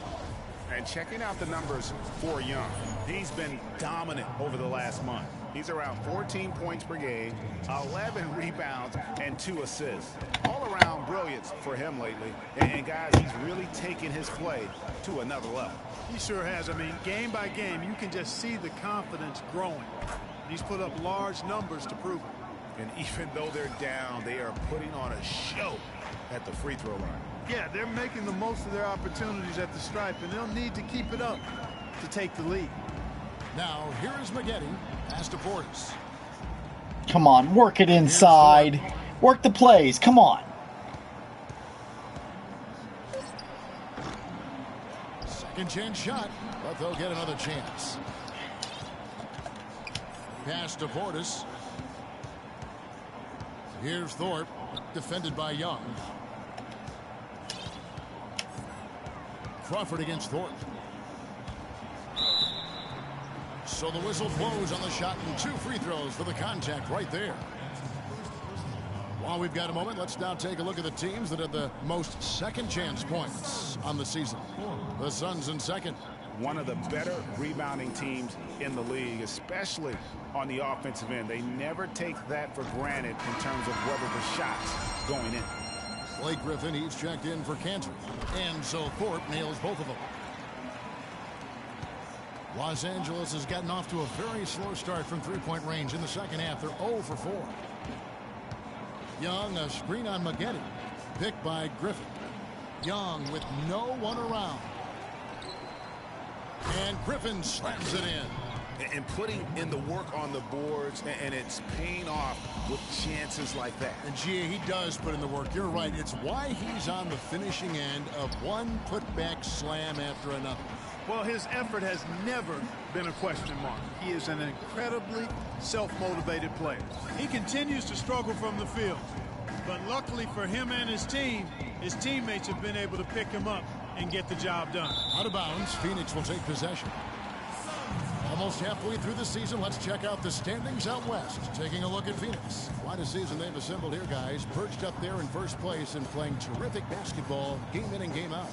And checking out the numbers for Young, he's been dominant over the last month. He's around 14 points per game, 11 rebounds, and 2 assists. All around brilliance for him lately. And guys, he's really taken his play to another level. He sure has. I mean, game by game, you can just see the confidence growing. He's put up large numbers to prove it. And even though they're down, they are putting on a show at the free throw line. Yeah, they're making the most of their opportunities at the stripe, and they'll need to keep it up to take the lead. Now, here is Maggetti. Pass to Portis. Come on, work it inside. Work the plays. Come on. Second chance shot, but they'll get another chance. Pass to Portis. Here's Thorpe, defended by Young. Crawford against Thorpe. So the whistle blows on the shot and 2 free throws for the contact right there. While we've got a moment, let's now take a look at the teams that had the most second chance points on the season. The Suns in second. One of the better rebounding teams in the league, especially on the offensive end. They never take that for granted in terms of whether the shot's going in. Blake Griffin, he's checked in for Cantor. And so Thorpe nails both of them. Los Angeles has gotten off to a very slow start from three-point range in the second half. They're 0 for 4. Young, a screen on Maggetti. Picked by Griffin. Young with no one around. And Griffin slams it in. And putting in the work on the boards, and it's paying off with chances like that. And Gia, he does put in the work. You're right. It's why he's on the finishing end of one putback slam after another. Well, his effort has never been a question mark. He is an incredibly self-motivated player. He continues to struggle from the field. But luckily for him and his team, his teammates have been able to pick him up and get the job done. Out of bounds, Phoenix will take possession. Almost halfway through the season, let's check out the standings out west. Taking a look at Phoenix. Quite a season they've assembled here, guys. Perched up there in first place and playing terrific basketball game in and game out.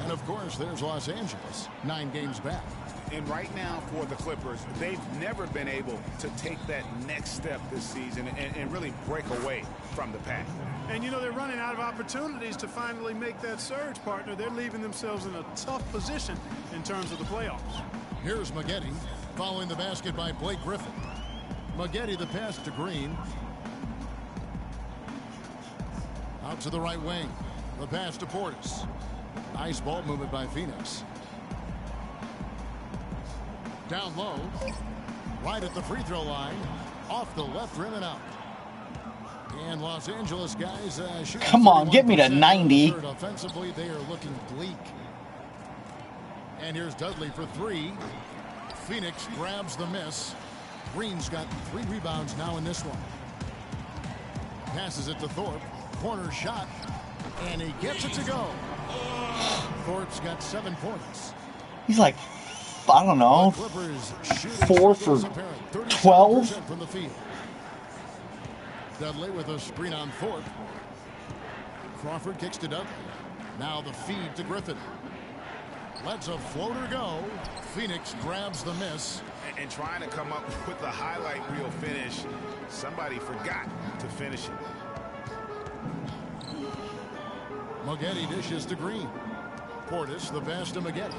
And, of course, there's Los Angeles, 9 games back. And right now for the Clippers, they've never been able to take that next step this season and really break away from the pack. And, you know, they're running out of opportunities to finally make that surge, partner. They're leaving themselves in a tough position in terms of the playoffs. Here's Maggetti, following the basket by Blake Griffin. Maggetti, the pass to Green. Out to the right wing. The pass to Portis. Nice ball movement by Phoenix. Down low. Right at the free throw line. Off the left rim and out. And Los Angeles guys come on, get me to 90. Offensively, they are looking bleak. And here's Dudley for 3. Phoenix grabs the miss. Green's got 3 rebounds now in this one. Passes it to Thorpe. Corner shot. And he gets it to go. Thorpe's got 7 points. He's like, I don't know, 4 for 12. From the field. Dudley with a screen on Thorpe. Crawford kicks to Dudley. Now the feed to Griffin. Lets a floater go. Phoenix grabs the miss. And trying to come up with the highlight reel finish, somebody forgot to finish it. Maggette dishes to Green. Portis the pass to Maggette.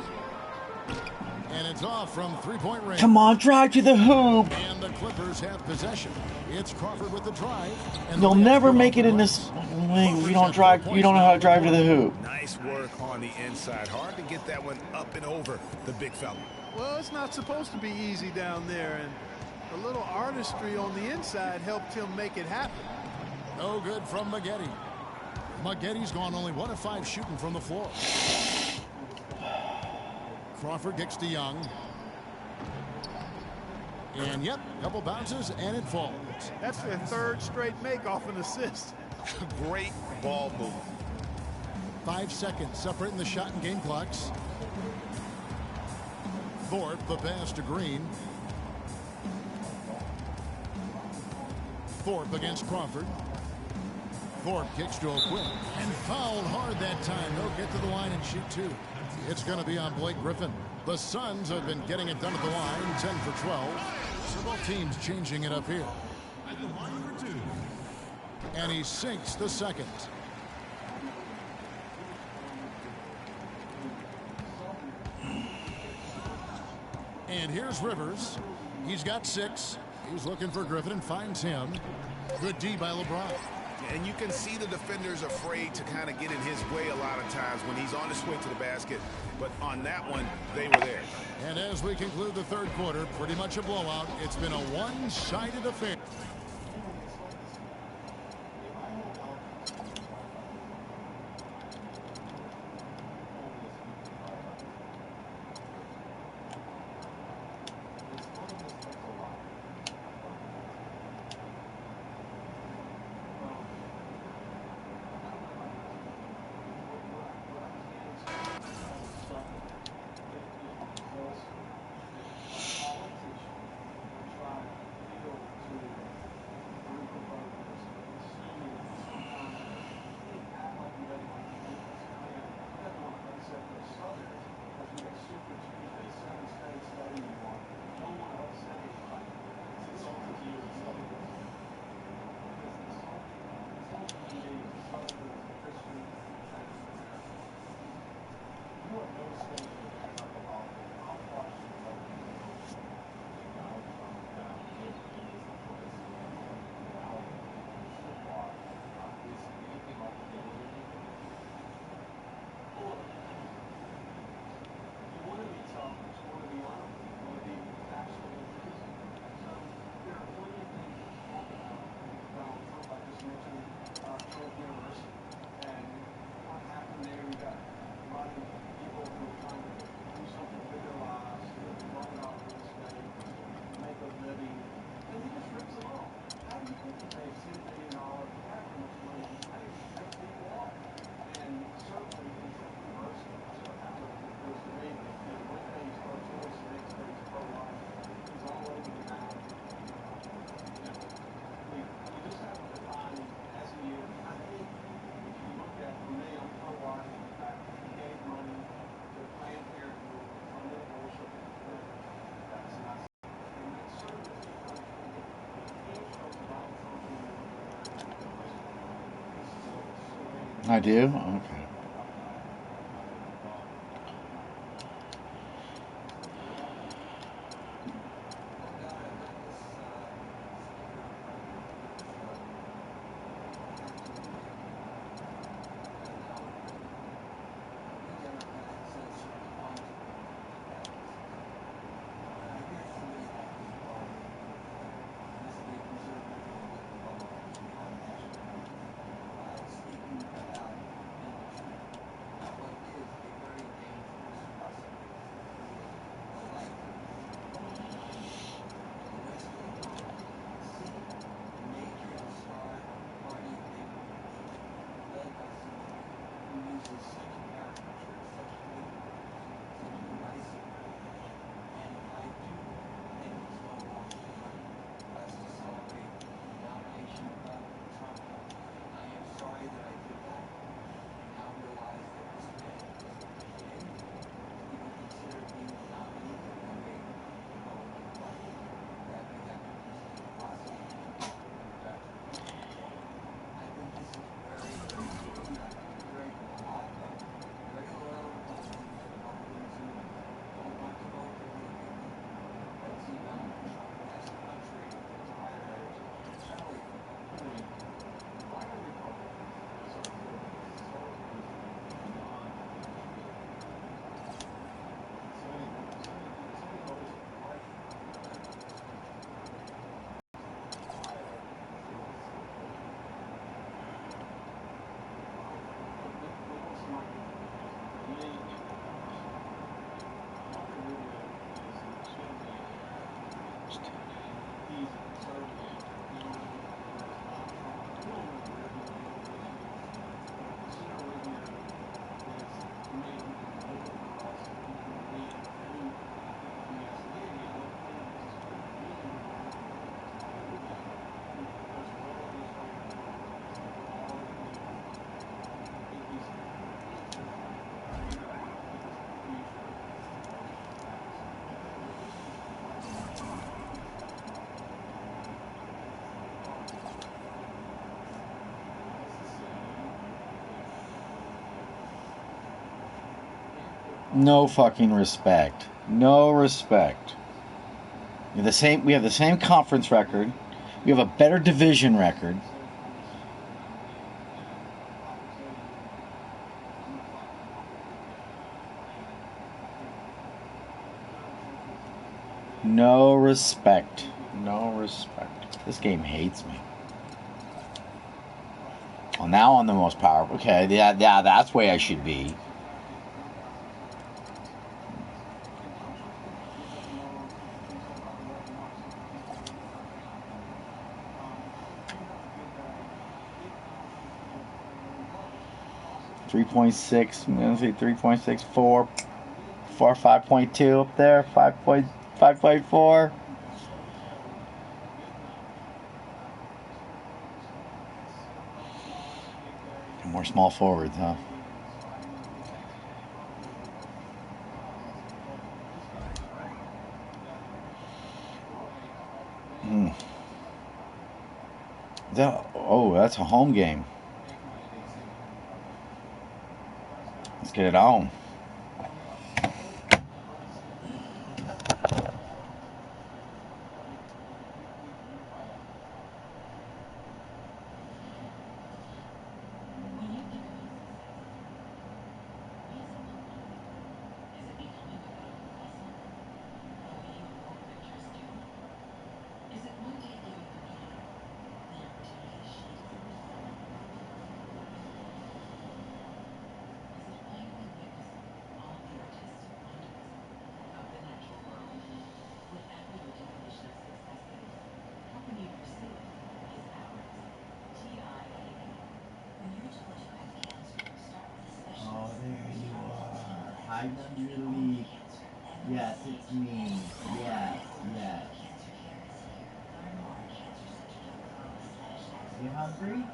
And it's off from three-point range. Come on, drive to the hoop. And the Clippers have possession. It's Crawford with the drive. And you'll never make it in this wing. You don't drive. You don't know how to drive to the hoop. Nice work on the inside. Hard to get that one up and over the big fella. Well, it's not supposed to be easy down there, and a little artistry on the inside helped him make it happen. No good from Maggette. Maggette's gone only 1 of 5 shooting from the floor. Crawford kicks to Young. And yep, couple bounces and it falls. That's their 3rd straight make off an assist. Great ball movement. 5 seconds separating the shot and game clocks. Thorpe the pass to Green. Thorpe against Crawford. Thorpe kicks to O'Quinn and fouled hard that time. They'll get to the line and shoot 2. It's going to be on Blake Griffin. The Suns have been getting it done at the line, 10 for 12. So both teams changing it up here. At the line for 2. And he sinks the second. And here's Rivers. He's got 6. He's looking for Griffin and finds him. Good D by LeBron. And you can see the defenders afraid to kind of get in his way a lot of times when he's on his way to the basket. But on that one, they were there. And as we conclude the 3rd quarter, pretty much a blowout. It's been a one-sided affair. I do? Okay. No fucking respect. No respect. We have the same conference record. We have a better division record. No respect. No respect. This game hates me. Well, now I'm the most powerful. Okay, yeah, that's the way I should be. .6. I'm gonna say 3.64, 5.2 up there, 5.4. More small forwards, huh? That's a home game. Let's get it on. Oh, there you are. Hide under the leaf. Yes, it's me. Yes, yes. You hungry?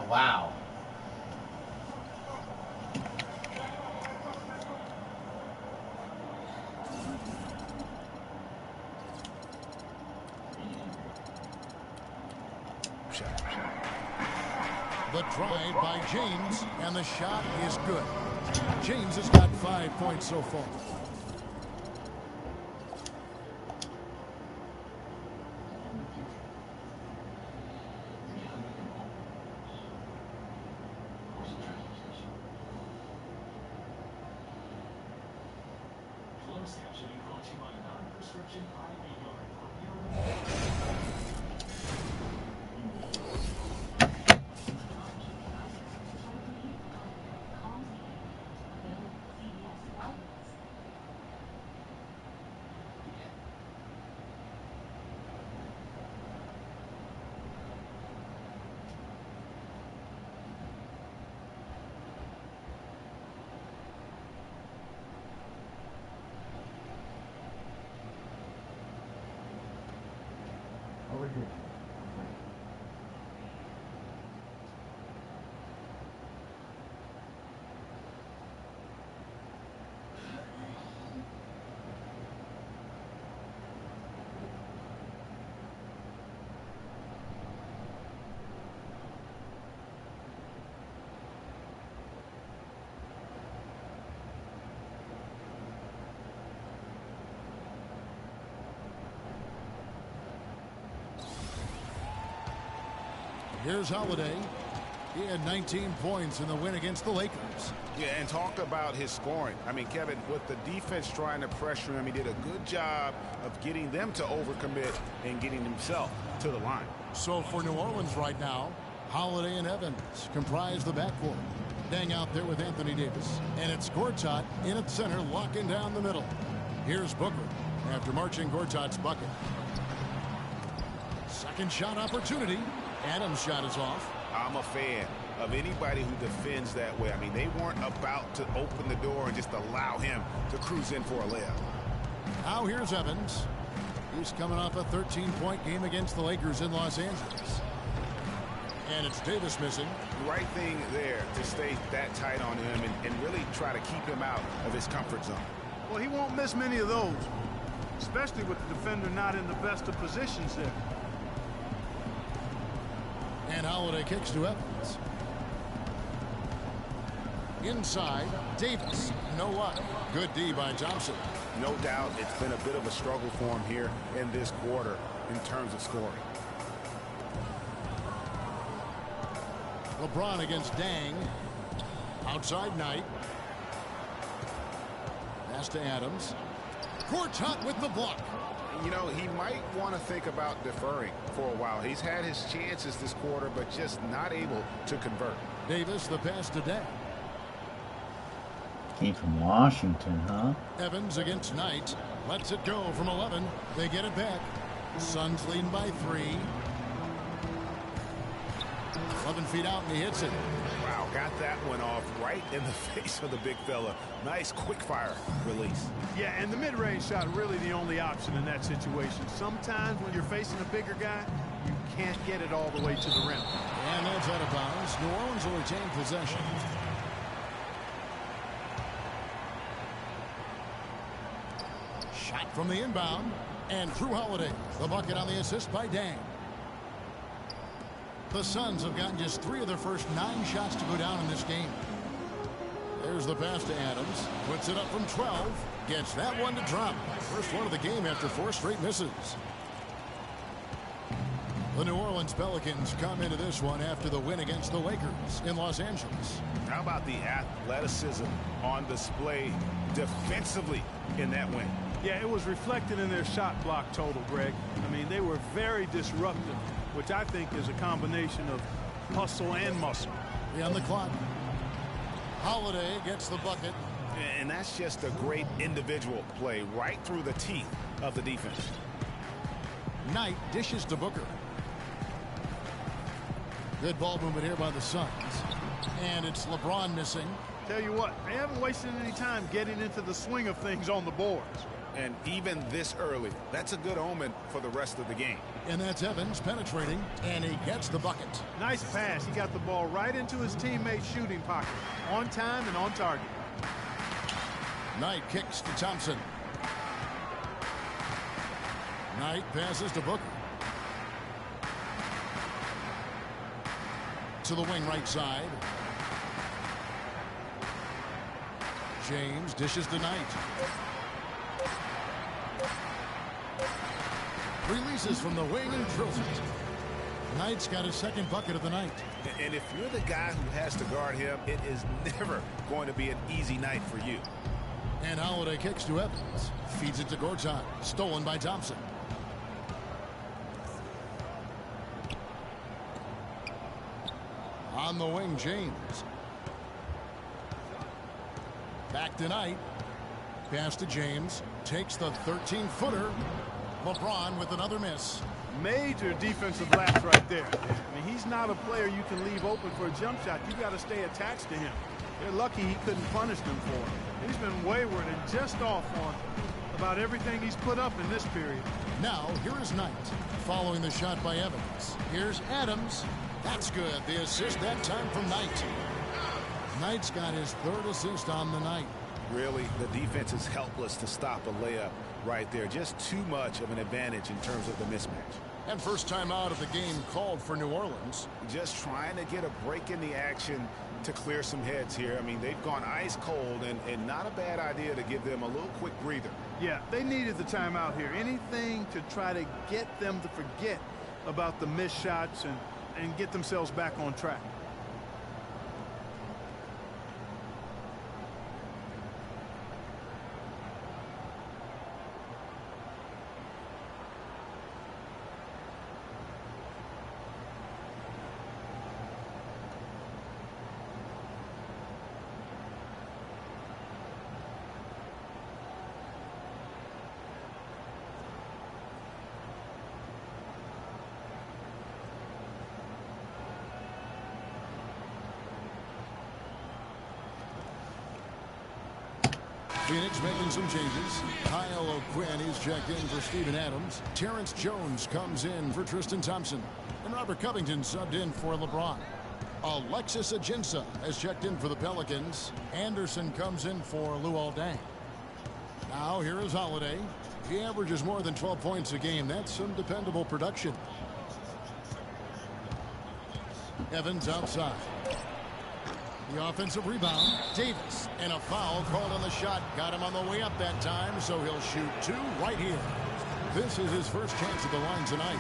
Wow. The drive by James, and the shot is good. James has got 5 points so far. Over here. Here's Holiday. He had 19 points in the win against the Lakers. Yeah, and talk about his scoring. I mean, Kevin, with the defense trying to pressure him, he did a good job of getting them to overcommit and getting himself to the line. So for New Orleans right now, Holiday and Evans comprise the backcourt. Dang out there with Anthony Davis. And it's Gortat in at center, locking down the middle. Here's Booker after marching Gortat's bucket. Second shot opportunity. Adams' shot is off. I'm a fan of anybody who defends that way. I mean, they weren't about to open the door and just allow him to cruise in for a layup. Now here's Evans. He's coming off a 13-point game against the Lakers in Los Angeles. And it's Davis missing. Right thing there to stay that tight on him and really try to keep him out of his comfort zone. Well, he won't miss many of those, especially with the defender not in the best of positions there. And Holiday kicks to Evans. Inside, Davis. No luck. Good D by Thompson. No doubt it's been a bit of a struggle for him here in this quarter in terms of scoring. LeBron against Dang. Outside Knight. Pass to Adams. Gortat with the block. You know, he might want to think about deferring for a while. He's had his chances this quarter, but just not able to convert. Davis, the pass to Dang. Came from Washington, huh? Evans against Knight. Lets it go from 11. They get it back. Suns leading by 3. 11 feet out, and he hits it. Wow, got that one off right in the face of the big fella. Nice quick fire release. Yeah, and the mid-range shot really the only option in that situation. Sometimes when you're facing a bigger guy, you can't get it all the way to the rim. And that's out of bounds. New Orleans will retain possession. Shot from the inbound. And through Holiday. The bucket on the assist by Dang. The Suns have gotten just 3 of their first 9 shots to go down in this game. There's the pass to Adams. Puts it up from 12. Gets that one to drop. First one of the game after 4 straight misses. The New Orleans Pelicans come into this one after the win against the Lakers in Los Angeles. How about the athleticism on display defensively in that win? Yeah, it was reflected in their shot block total, Greg. I mean, they were very disruptive, which I think is a combination of hustle and muscle. On the clock. Holiday gets the bucket. And that's just a great individual play right through the teeth of the defense. Knight dishes to Booker. Good ball movement here by the Suns. And it's LeBron missing. Tell you what, they haven't wasted any time getting into the swing of things on the boards. And even this early, that's a good omen for the rest of the game. And that's Evans penetrating, and he gets the bucket. Nice pass. He got the ball right into his teammate's shooting pocket. On time and on target. Knight kicks to Thompson. Knight passes to Booker. To the wing right side. James dishes to Knight. Releases from the wing and drills it. Knight's got his second bucket of the night. And if you're the guy who has to guard him, it is never going to be an easy night for you. And Holiday kicks to Evans. Feeds it to Gortat. Stolen by Thompson. On the wing, James. Back to Knight. Pass to James. Takes the 13-footer. LeBron with another miss. Major defensive lapse right there. I mean, he's not a player you can leave open for a jump shot. You got to stay attached to him. They're lucky he couldn't punish them for it. He's been wayward and just off on about everything he's put up in this period. Now, here is Knight, following the shot by Evans. Here's Adams. That's good. The assist that time from Knight. Knight's got his 3rd assist on the night. Really, the defense is helpless to stop a layup right there. Just too much of an advantage in terms of the mismatch. And first time out of the game called for New Orleans. Just trying to get a break in the action to clear some heads here. I mean, they've gone ice cold, and not a bad idea to give them a little quick breather. Yeah, they needed the timeout here. Anything to try to get them to forget about the missed shots and get themselves back on track. Phoenix making some changes. Kyle O'Quinn is checked in for Steven Adams. Terrence Jones comes in for Tristan Thompson. And Robert Covington subbed in for LeBron. Alexis Ajinça has checked in for the Pelicans. Anderson comes in for Luol Deng. Now here is Holiday. He averages more than 12 points a game. That's some dependable production. Evans outside. The offensive rebound. Davis. And a foul called on the shot. Got him on the way up that time, so he'll shoot 2 right here. This is his first chance at the line tonight.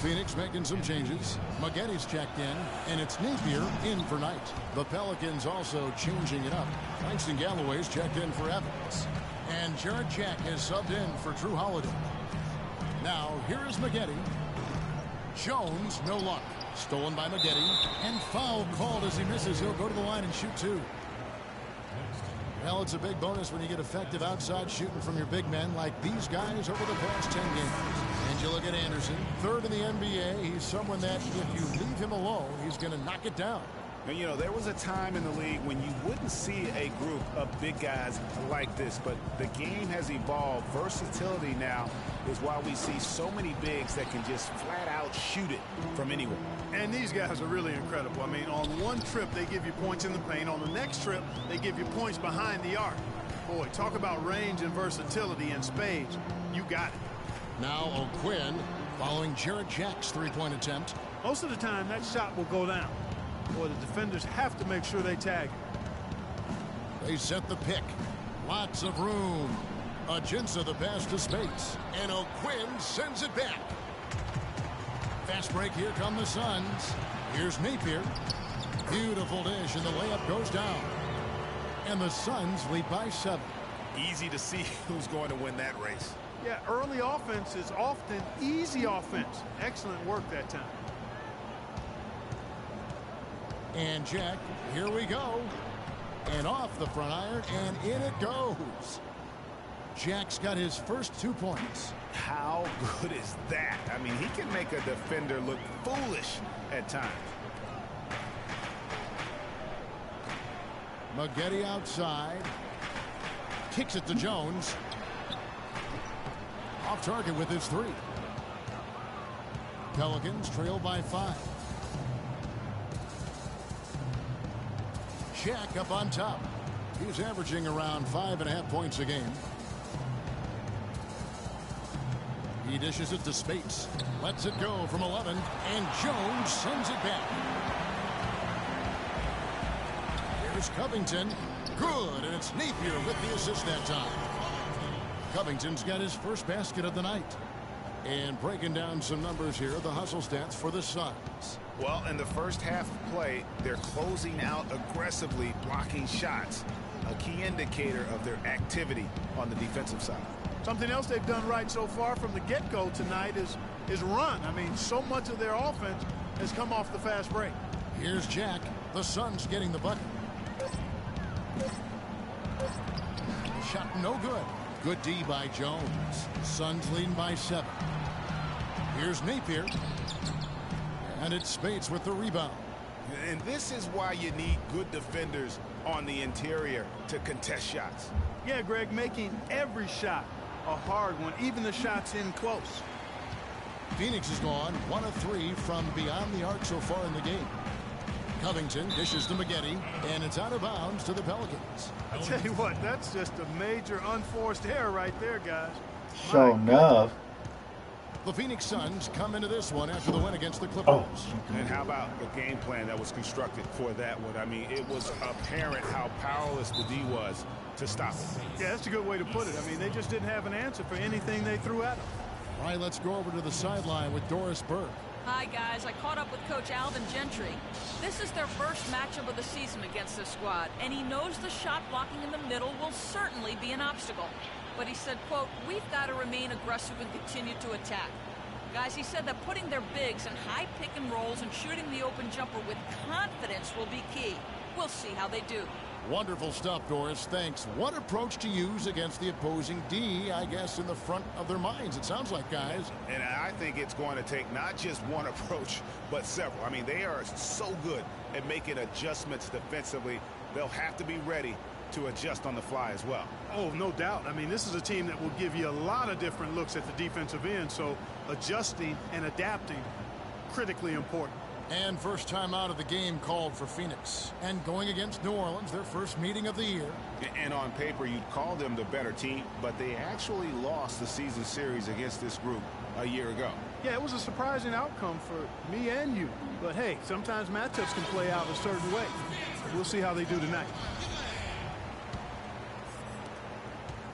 Phoenix making some changes. Maggetti's checked in, and it's Napier in for Knight. The Pelicans also changing it up. Langston Galloway's checked in for Evans. And Jared Jack is subbed in for Drew Holiday. Now, here is Maggetti. Jones, no luck. Stolen by Maggetti. And foul called as he misses. He'll go to the line and shoot 2. Well, it's a big bonus when you get effective outside shooting from your big men like these guys over the past 10 games. And you look at Anderson, 3rd in the NBA. He's someone that if you leave him alone, he's going to knock it down. And, you know, there was a time in the league when you wouldn't see a group of big guys like this, but the game has evolved. Versatility now is why we see so many bigs that can just flat out shoot it from anywhere. And these guys are really incredible. I mean, on one trip, they give you points in the paint. On the next trip, they give you points behind the arc. Boy, talk about range and versatility in spades. You got it. Now O'Quinn following Jared Jack's 3-point attempt. Most of the time, that shot will go down. Boy, the defenders have to make sure they tag. They set the pick. Lots of room. Ajinça the pass to Spates. And O'Quinn sends it back. Fast break. Here come the Suns. Here's Napier. Beautiful dish, and the layup goes down. And the Suns lead by 7. Easy to see who's going to win that race. Yeah, early offense is often easy offense. Excellent work that time. And Jack, here we go. And off the front iron, and in it goes. Jack's got his first 2 points. How good is that? I mean, he can make a defender look foolish at times. Maggetti outside. Kicks it to Jones. Off target with his 3. Pelicans trail by 5. Jack up on top. He's averaging around 5.5 points a game. He dishes it to Spates. Lets it go from 11. And Jones sends it back. Here's Covington. Good. And it's Napier with the assist that time. Covington's got his first basket of the night. And breaking down some numbers here, the hustle stats for the Suns. Well, in the first half of play, they're closing out aggressively, blocking shots. A key indicator of their activity on the defensive side. Something else they've done right so far from the get-go tonight is run. I mean, so much of their offense has come off the fast break. Here's Jack. The Suns getting the bucket. Shot no good. Good D by Jones. Suns leading by 7. Here's Napier. And it's Spates with the rebound. And this is why you need good defenders on the interior to contest shots. Yeah, Greg, making every shot a hard one, even the shots in close. Phoenix has gone 1 of 3 from beyond the arc so far in the game. Covington dishes to Maggette, and it's out of bounds to the Pelicans. I tell you what, that's just a major unforced error right there, guys. Show enough. The Phoenix Suns come into this one after the win against the Clippers. And how about the game plan that was constructed for that one? I mean, it was apparent how powerless the D was to stop it. Yeah, that's a good way to put it. I mean, they just didn't have an answer for anything they threw at them. All right, let's go over to the sideline with Doris Burke. Hi, guys. I caught up with Coach Alvin Gentry. This is their first matchup of the season against this squad, and he knows the shot blocking in the middle will certainly be an obstacle. But he said, quote, we've got to remain aggressive and continue to attack. Guys, he said that putting their bigs in high pick and rolls and shooting the open jumper with confidence will be key. We'll see how they do. Wonderful stuff, Doris. Thanks. What approach to use against the opposing D, I guess, in the front of their minds, it sounds like, guys. And I think it's going to take not just one approach, but several. I mean, they are so good at making adjustments defensively. They'll have to be ready to adjust on the fly as well. Oh, no doubt. I mean, this is a team that will give you a lot of different looks at the defensive end, so adjusting and adapting, critically important. And first time out of the game called for Phoenix. And going against New Orleans, their first meeting of the year. And on paper, you'd call them the better team, but they actually lost the season series against this group a year ago. Yeah, it was a surprising outcome for me and you. But, hey, sometimes matchups can play out a certain way. We'll see how they do tonight.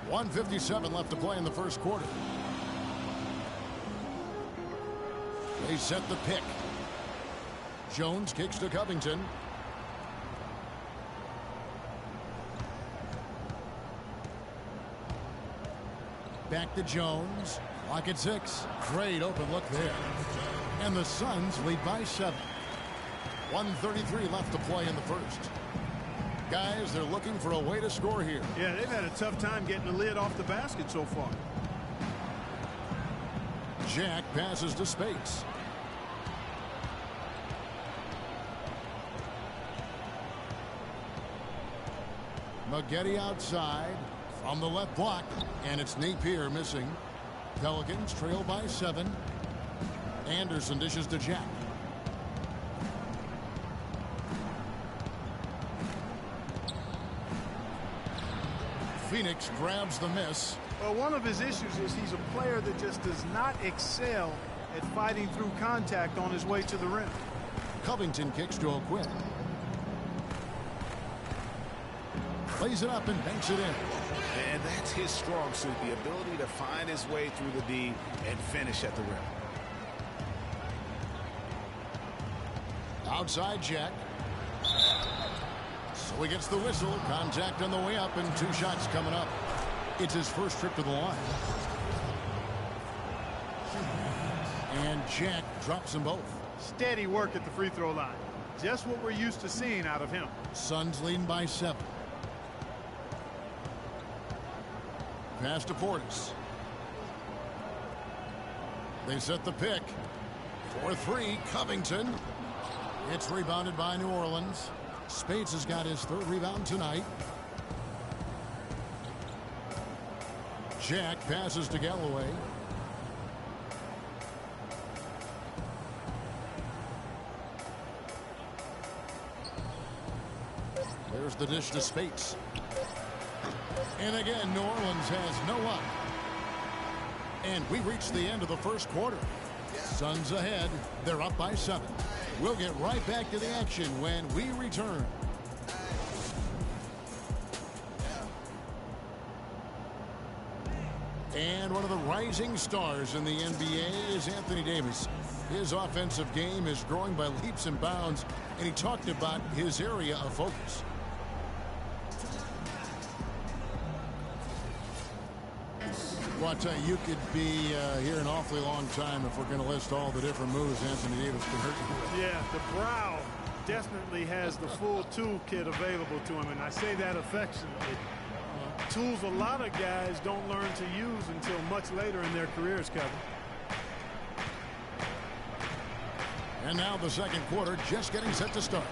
1:57 left to play in the first quarter. They set the pick. Jones kicks to Covington. Back to Jones. Clock at 6. Great open look there. And the Suns lead by 7. 1:33 left to play in the first. Guys, they're looking for a way to score here. Yeah, they've had a tough time getting the lid off the basket so far. Jack passes to Spates. Maggette outside from the left block, and it's Napier missing. Pelicans trail by 7. Anderson dishes to Jack. Phoenix grabs the miss. Well, one of his issues is he's a player that just does not excel at fighting through contact on his way to the rim. Covington kicks to O'Quinn. Plays it up and banks it in. And that's his strong suit, the ability to find his way through the D and finish at the rim. Outside Jack. So he gets the whistle. Contact on the way up and 2 shots coming up. It's his first trip to the line. And Jack drops them both. Steady work at the free throw line. Just what we're used to seeing out of him. Suns leading by 7. Pass to Portis. They set the pick. 4-3, Covington. It's rebounded by New Orleans. Spates has got his 3rd rebound tonight. Jack passes to Galloway. There's the dish to Spates. And again, New Orleans has no luck. And we reach the end of the first quarter. Suns ahead. They're up by 7. We'll get right back to the action when we return. And one of the rising stars in the NBA is Anthony Davis. His offensive game is growing by leaps and bounds, and he talked about his area of focus. Well, I tell you could be here an awfully long time if we're going to list all the different moves Anthony Davis can hurt you with. Yeah, the brow definitely has the full toolkit available to him, and I say that affectionately. Tools a lot of guys don't learn to use until much later in their careers, Kevin. And now the second quarter just getting set to start.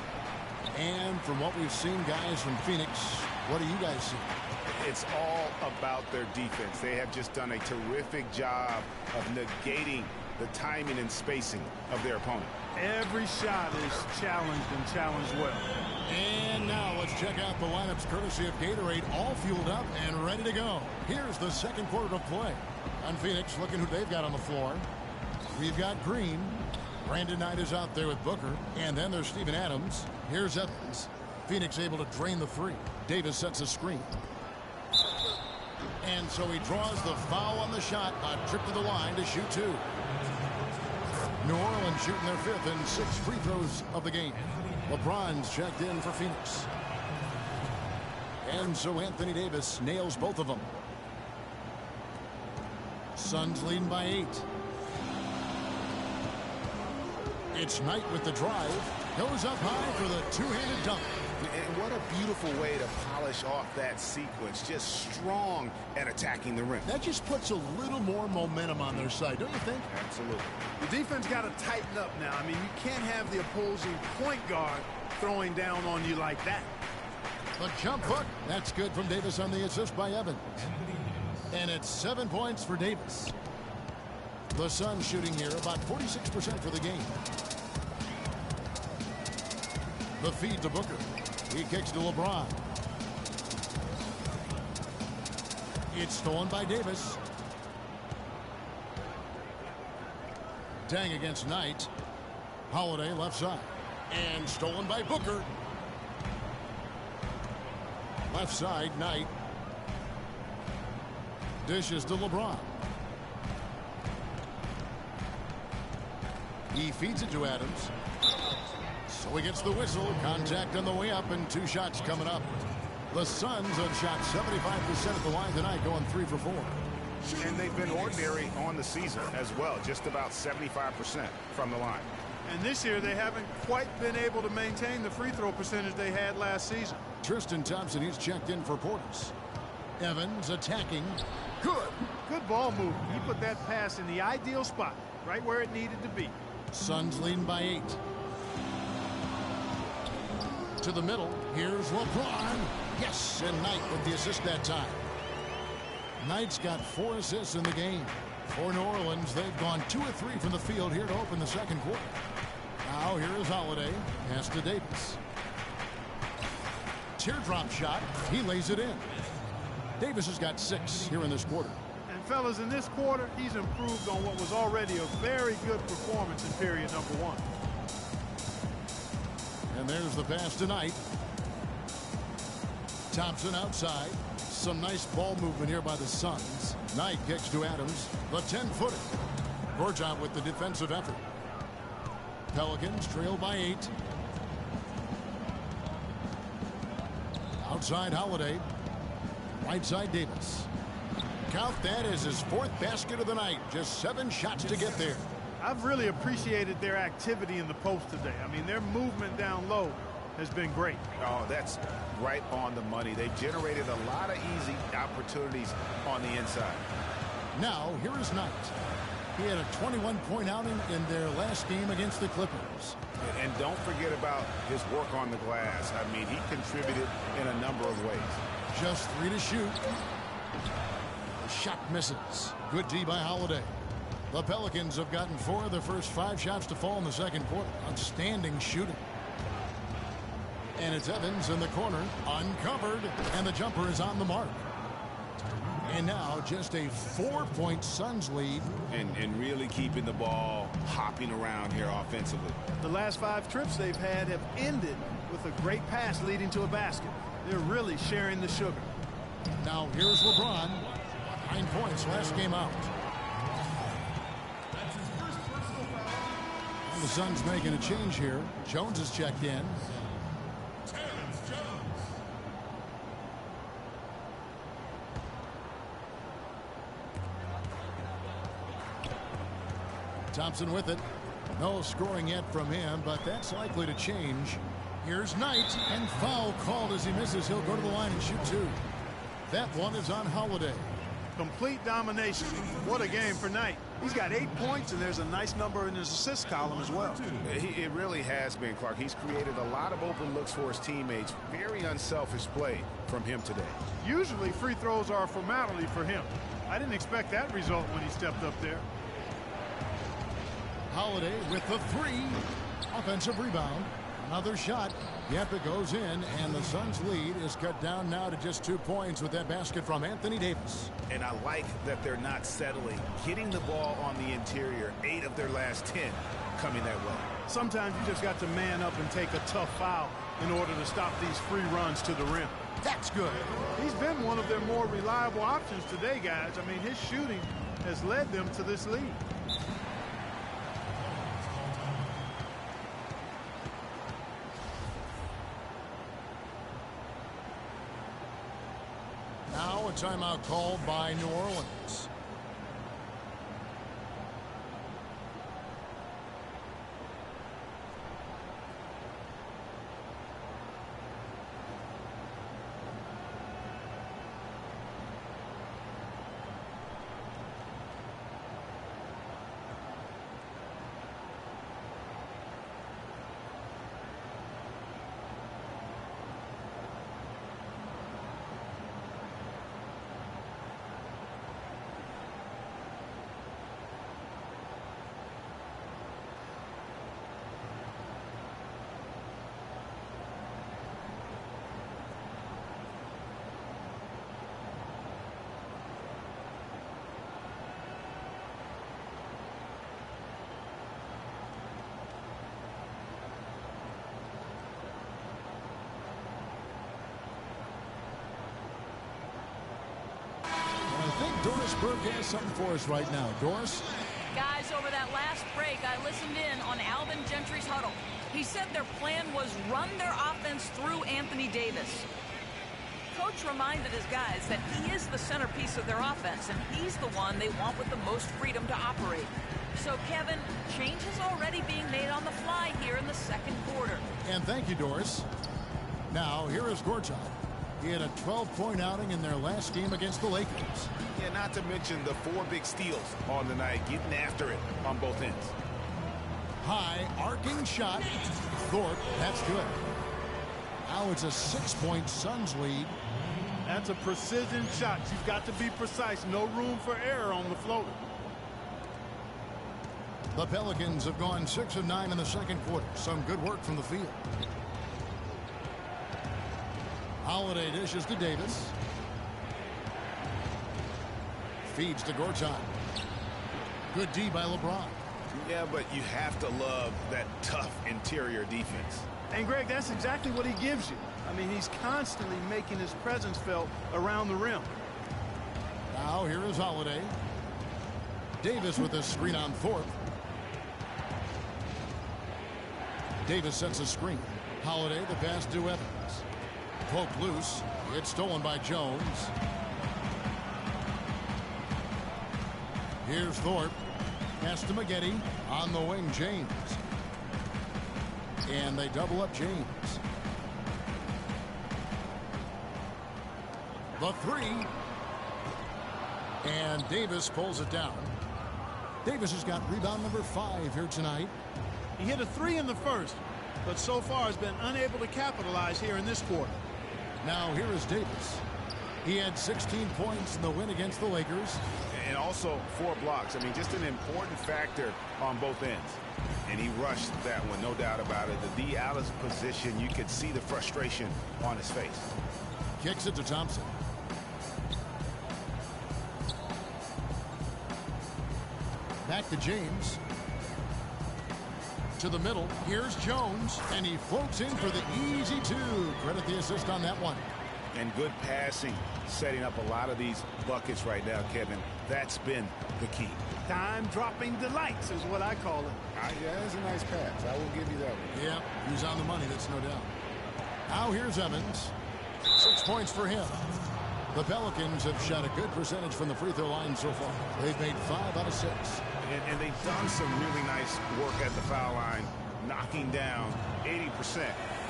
And from what we've seen, guys, from Phoenix, what do you guys see? It's all about their defense. They have just done a terrific job of negating the timing and spacing of their opponent. Every shot is challenged and challenged well. And now let's check out the lineups courtesy of Gatorade, all fueled up and ready to go. Here's the second quarter of play. On Phoenix, looking who they've got on the floor. We've got Green. Brandon Knight is out there with Booker. And then there's Steven Adams. Here's Evans. Phoenix able to drain the three. Davis sets a screen. And so he draws the foul on the shot. A trip to the line to shoot two. New Orleans shooting their fifth and 6 free throws of the game. LeBron's checked in for Phoenix. And so Anthony Davis nails both of them. Suns leading by 8. It's Knight with the drive. Goes up high for the two-handed dunk. And what a beautiful way to polish off that sequence. Just strong at attacking the rim. That just puts a little more momentum on their side, don't you think? Absolutely. The defense got to tighten up now. I mean, you can't have the opposing point guard throwing down on you like that. The jump hook. That's good from Davis on the assist by Evans. And it's 7 points for Davis. The Suns shooting here about 46% for the game. The feed to Booker. He kicks to LeBron. It's stolen by Davis. Dang against Knight. Holiday left side. And stolen by Booker. Left side, Knight. Dishes to LeBron. He feeds it to Adams. So he gets the whistle. Contact on the way up and 2 shots coming up. The Suns have shot 75% at the line tonight, going 3 for 4. And they've been ordinary on the season as well, just about 75% from the line. And this year they haven't quite been able to maintain the free throw percentage they had last season. Tristan Thompson, he's checked in for Portis. Evans attacking. Good ball movement. He put that pass in the ideal spot, right where it needed to be. Suns leading by 8. To the middle. Here's LeBron. Yes, and Knight with the assist that time. Knight's got 4 assists in the game. For New Orleans, they've gone 2 of 3 from the field here to open the second quarter. Now here is Holiday. Pass to Davis. Teardrop shot. He lays it in. Davis has got 6 here in this quarter. And fellas, in this quarter, he's improved on what was already a very good performance in period number 1. And there's the pass tonight. Thompson outside. Some nice ball movement here by the Suns. Knight kicks to Adams. The 10-footer. Gorjob with the defensive effort. Pelicans trail by 8. Outside Holiday. Right side Davis. Count that as his 4th basket of the night. Just 7 shots to get there. I've really appreciated their activity in the post today. I mean, their movement down low has been great. Oh, that's right on the money. They've generated a lot of easy opportunities on the inside. Now, here is Knight. He had a 21-point outing in their last game against the Clippers. And don't forget about his work on the glass. I mean, he contributed in a number of ways. Just 3 to shoot. The shot misses. Good D by Holiday. The Pelicans have gotten 4 of their first 5 shots to fall in the second quarter. Outstanding shooting. And it's Evans in the corner, uncovered, and the jumper is on the mark. And now just a 4-point Suns lead. And really keeping the ball hopping around here offensively. The last 5 trips they've had have ended with a great pass leading to a basket. They're really sharing the sugar. Now here's LeBron. 9 points last game out. The Suns making a change here. Jones is checked in. Thompson with it. No scoring yet from him, but that's likely to change. Here's Knight, and foul called as he misses. He'll go to the line and shoot 2. That one is on Holiday. Complete domination. What a game for Knight. He's got 8 points, and there's a nice number in his assist column as well. It really has been, Clark. He's created a lot of open looks for his teammates. Very unselfish play from him today. Usually free throws are a formality for him. I didn't expect that result when he stepped up there. Holiday with the 3. Offensive rebound. Another shot. Yep, it goes in, and the Suns' lead is cut down now to just 2 points with that basket from Anthony Davis. And I like that they're not settling. Getting the ball on the interior, 8 of their last 10 coming that way. Sometimes you just got to man up and take a tough foul in order to stop these free runs to the rim. That's good. He's been one of their more reliable options today, guys. I mean, his shooting has led them to this lead. Now a timeout called by New Orleans. I think Doris Burke has something for us right now. Doris? Guys, over that last break, I listened in on Alvin Gentry's huddle. He said their plan was run their offense through Anthony Davis. Coach reminded his guys that he is the centerpiece of their offense, and he's the one they want with the most freedom to operate. So, Kevin, change is already being made on the fly here in the second quarter. And thank you, Doris. Now, here is Gortat. He had a 12-point outing in their last game against the Lakers. Yeah, not to mention the 4 big steals on the night, getting after it on both ends. High arcing shot. Thorpe, that's good. Now it's a 6-point Suns lead. That's a precision shot. You've got to be precise. No room for error on the floater. The Pelicans have gone 6 of 9 in the second quarter. Some good work from the field. Holiday dishes to Davis. Feeds to Gortat. Good D by LeBron. Yeah, but you have to love that tough interior defense. And, Greg, that's exactly what he gives you. I mean, he's constantly making his presence felt around the rim. Now here is Holiday. Davis with a screen on Thorpe. Davis sets a screen. Holiday, the pass to Evans. Poked loose. It's stolen by Jones. Here's Thorpe. Pass to Maggette. On the wing, James. And they double up James. The 3. And Davis pulls it down. Davis has got rebound number 5 here tonight. He hit a 3 in the first, but so far has been unable to capitalize here in this quarter. Now here is Davis. He had 16 points in the win against the Lakers. And also 4 blocks. I mean, just an important factor on both ends. And he rushed that one, no doubt about it. The D out of position, you could see the frustration on his face. Kicks it to Thompson. Back to James. To the middle. Here's Jones. And he floats in for the easy 2. Credit the assist on that one. And good passing, setting up a lot of these buckets right now, Kevin. That's been the key. Time-dropping delights is what I call it. Yeah, that's a nice pass. I will give you that one. Yeah, he's on the money, that's no doubt. Now here's Evans. 6 points for him. The Pelicans have shot a good percentage from the free throw line so far. They've made 5 out of 6. And they've done some really nice work at the foul line, knocking down 80%.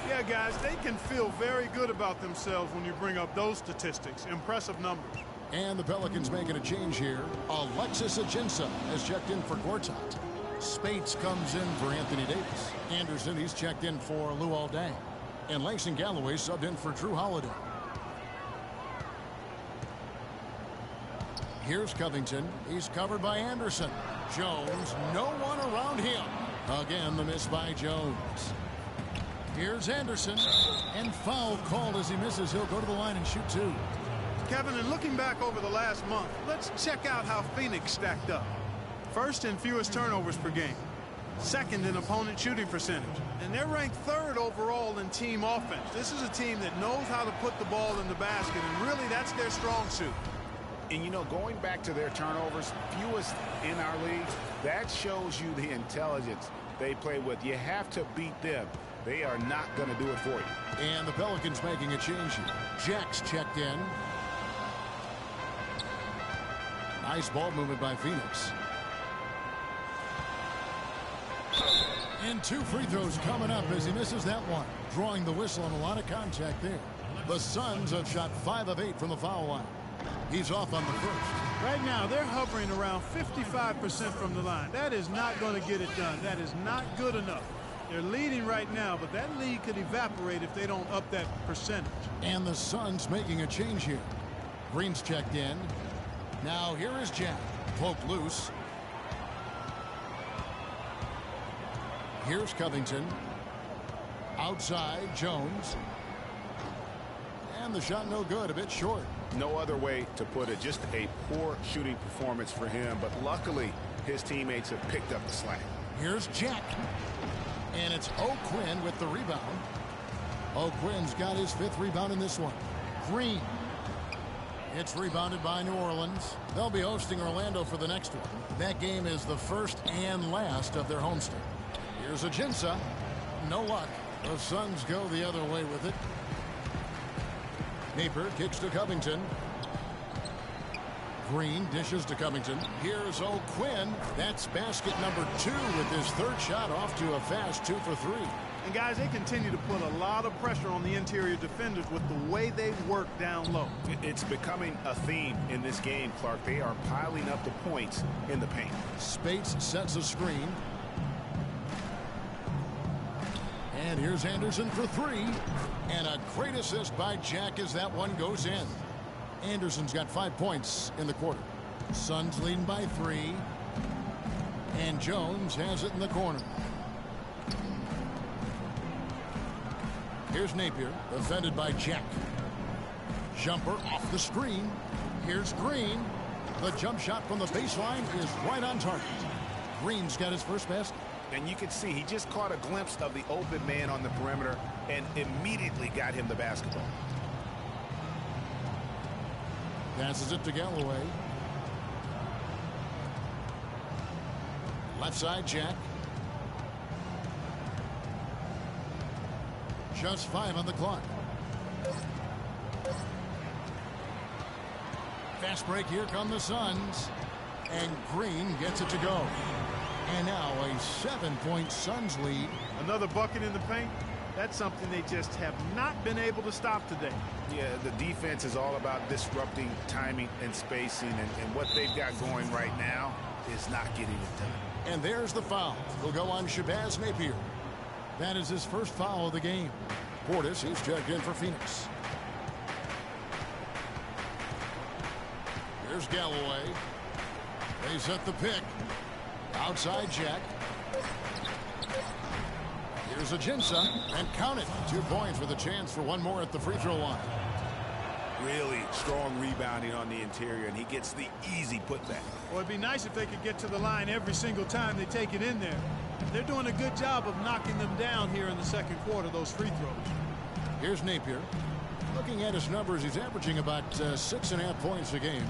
Yeah, guys, they can feel very good about themselves when you bring up those statistics. Impressive numbers. And the Pelicans making a change here. Alexis Ajinça has checked in for Gortat. Spates comes in for Anthony Davis. Anderson, he's checked in for Luol Deng. And Langston Galloway subbed in for Drew Holiday. Here's Covington. He's covered by Anderson. Jones, no one around him. Again, the miss by Jones. Here's Anderson. And foul called as he misses. He'll go to the line and shoot two. Kevin, and looking back over the last month, let's check out how Phoenix stacked up. First in fewest turnovers per game. Second in opponent shooting percentage. And they're ranked third overall in team offense. This is a team that knows how to put the ball in the basket, and really that's their strong suit. And, you know, going back to their turnovers, fewest in our league, that shows you the intelligence they play with. You have to beat them. They are not going to do it for you. And the Pelicans making a change here. Jack's checked in. Nice ball movement by Phoenix. And two free throws coming up as he misses that one. Drawing the whistle on a lot of contact there. The Suns have shot 5 of 8 from the foul line. He's off on the first. Right now, they're hovering around 55% from the line. That is not going to get it done. That is not good enough. They're leading right now, but that lead could evaporate if they don't up that percentage. And the Suns making a change here. Green's checked in. Now here is Jack. Cloak loose. Here's Covington. Outside, Jones. And the shot no good, a bit short. No other way to put it. Just a poor shooting performance for him, but luckily his teammates have picked up the slack. Here's Jack. And it's O'Quinn with the rebound. O'Quinn's got his 5th rebound in this one. Green. It's rebounded by New Orleans. They'll be hosting Orlando for the next one. That game is the first and last of their homestand. Here's Ajinça. No luck. The Suns go the other way with it. Napier kicks to Covington. Green dishes to Covington. Here's O'Quinn. That's basket number 2 with his 3rd shot, off to a fast 2 for 3. And guys, they continue to put a lot of pressure on the interior defenders with the way they work down low. It's becoming a theme in this game, Clark. They are piling up the points in the paint. Spates sets a screen. And here's Anderson for 3. And a great assist by Jack as that one goes in. Anderson's got 5 points in the quarter. Suns leading by 3. And Jones has it in the corner. Here's Napier, defended by Jack. Jumper off the screen. Here's Green. The jump shot from the baseline is right on target. Green's got his first basket. And you can see he just caught a glimpse of the open man on the perimeter and immediately got him the basketball. Passes it to Galloway. Left side, Jack. Just 5 on the clock. Fast break. Here come the Suns. And Green gets it to go. And now a 7-point Suns lead. Another bucket in the paint. That's something they just have not been able to stop today. Yeah, the defense is all about disrupting timing and spacing, and what they've got going right now is not getting it done. And there's the foul. Will go on Shabazz Napier. That is his first foul of the game. Portis, he's checked in for Phoenix. Here's Galloway. They set the pick. Outside Jack. Here's Ajinça, and count it. 2 points with a chance for one more at the free throw line. Really strong rebounding on the interior, and he gets the easy putback. Well, it'd be nice if they could get to the line every single time they take it in there. They're doing a good job of knocking them down here in the second quarter, those free throws. Here's Napier. Looking at his numbers, he's averaging about 6.5 points a game.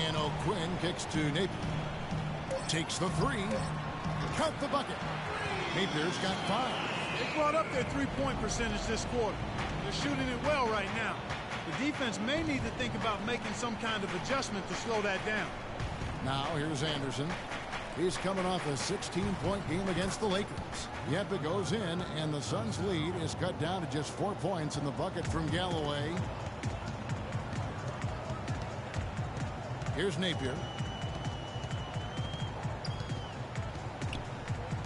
And O'Quinn kicks to Napier. Takes the 3. Count the bucket. Napier's got 5. They brought up their three-point percentage this quarter. They're shooting it well right now. The defense may need to think about making some kind of adjustment to slow that down. Now here's Anderson. He's coming off a 16-point game against the Lakers. Yep, it goes in, and the Suns' lead is cut down to just 4 points in the bucket from Galloway. Here's Napier.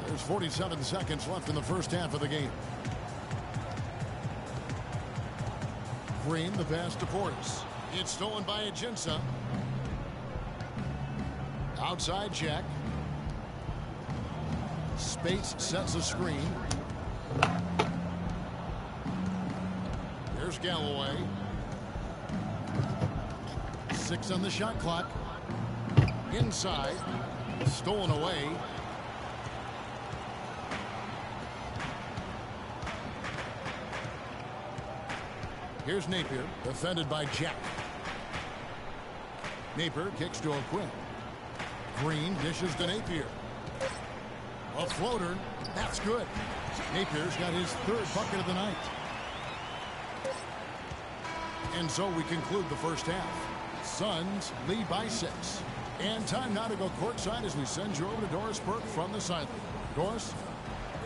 There's 47 seconds left in the first half of the game. Green, the pass to Portis. It's stolen by Ajinça. Outside check. Space sets a screen. Here's Galloway. 6 on the shot clock. Inside. Stolen away. Here's Napier, defended by Jack. Napier kicks to O'Quinn. Green dishes to Napier. A floater. That's good. Napier's got his 3rd bucket of the night. And so we conclude the first half. Suns lead by 6. And time now to go courtside as we send you over to Doris Burke from the sideline. Doris?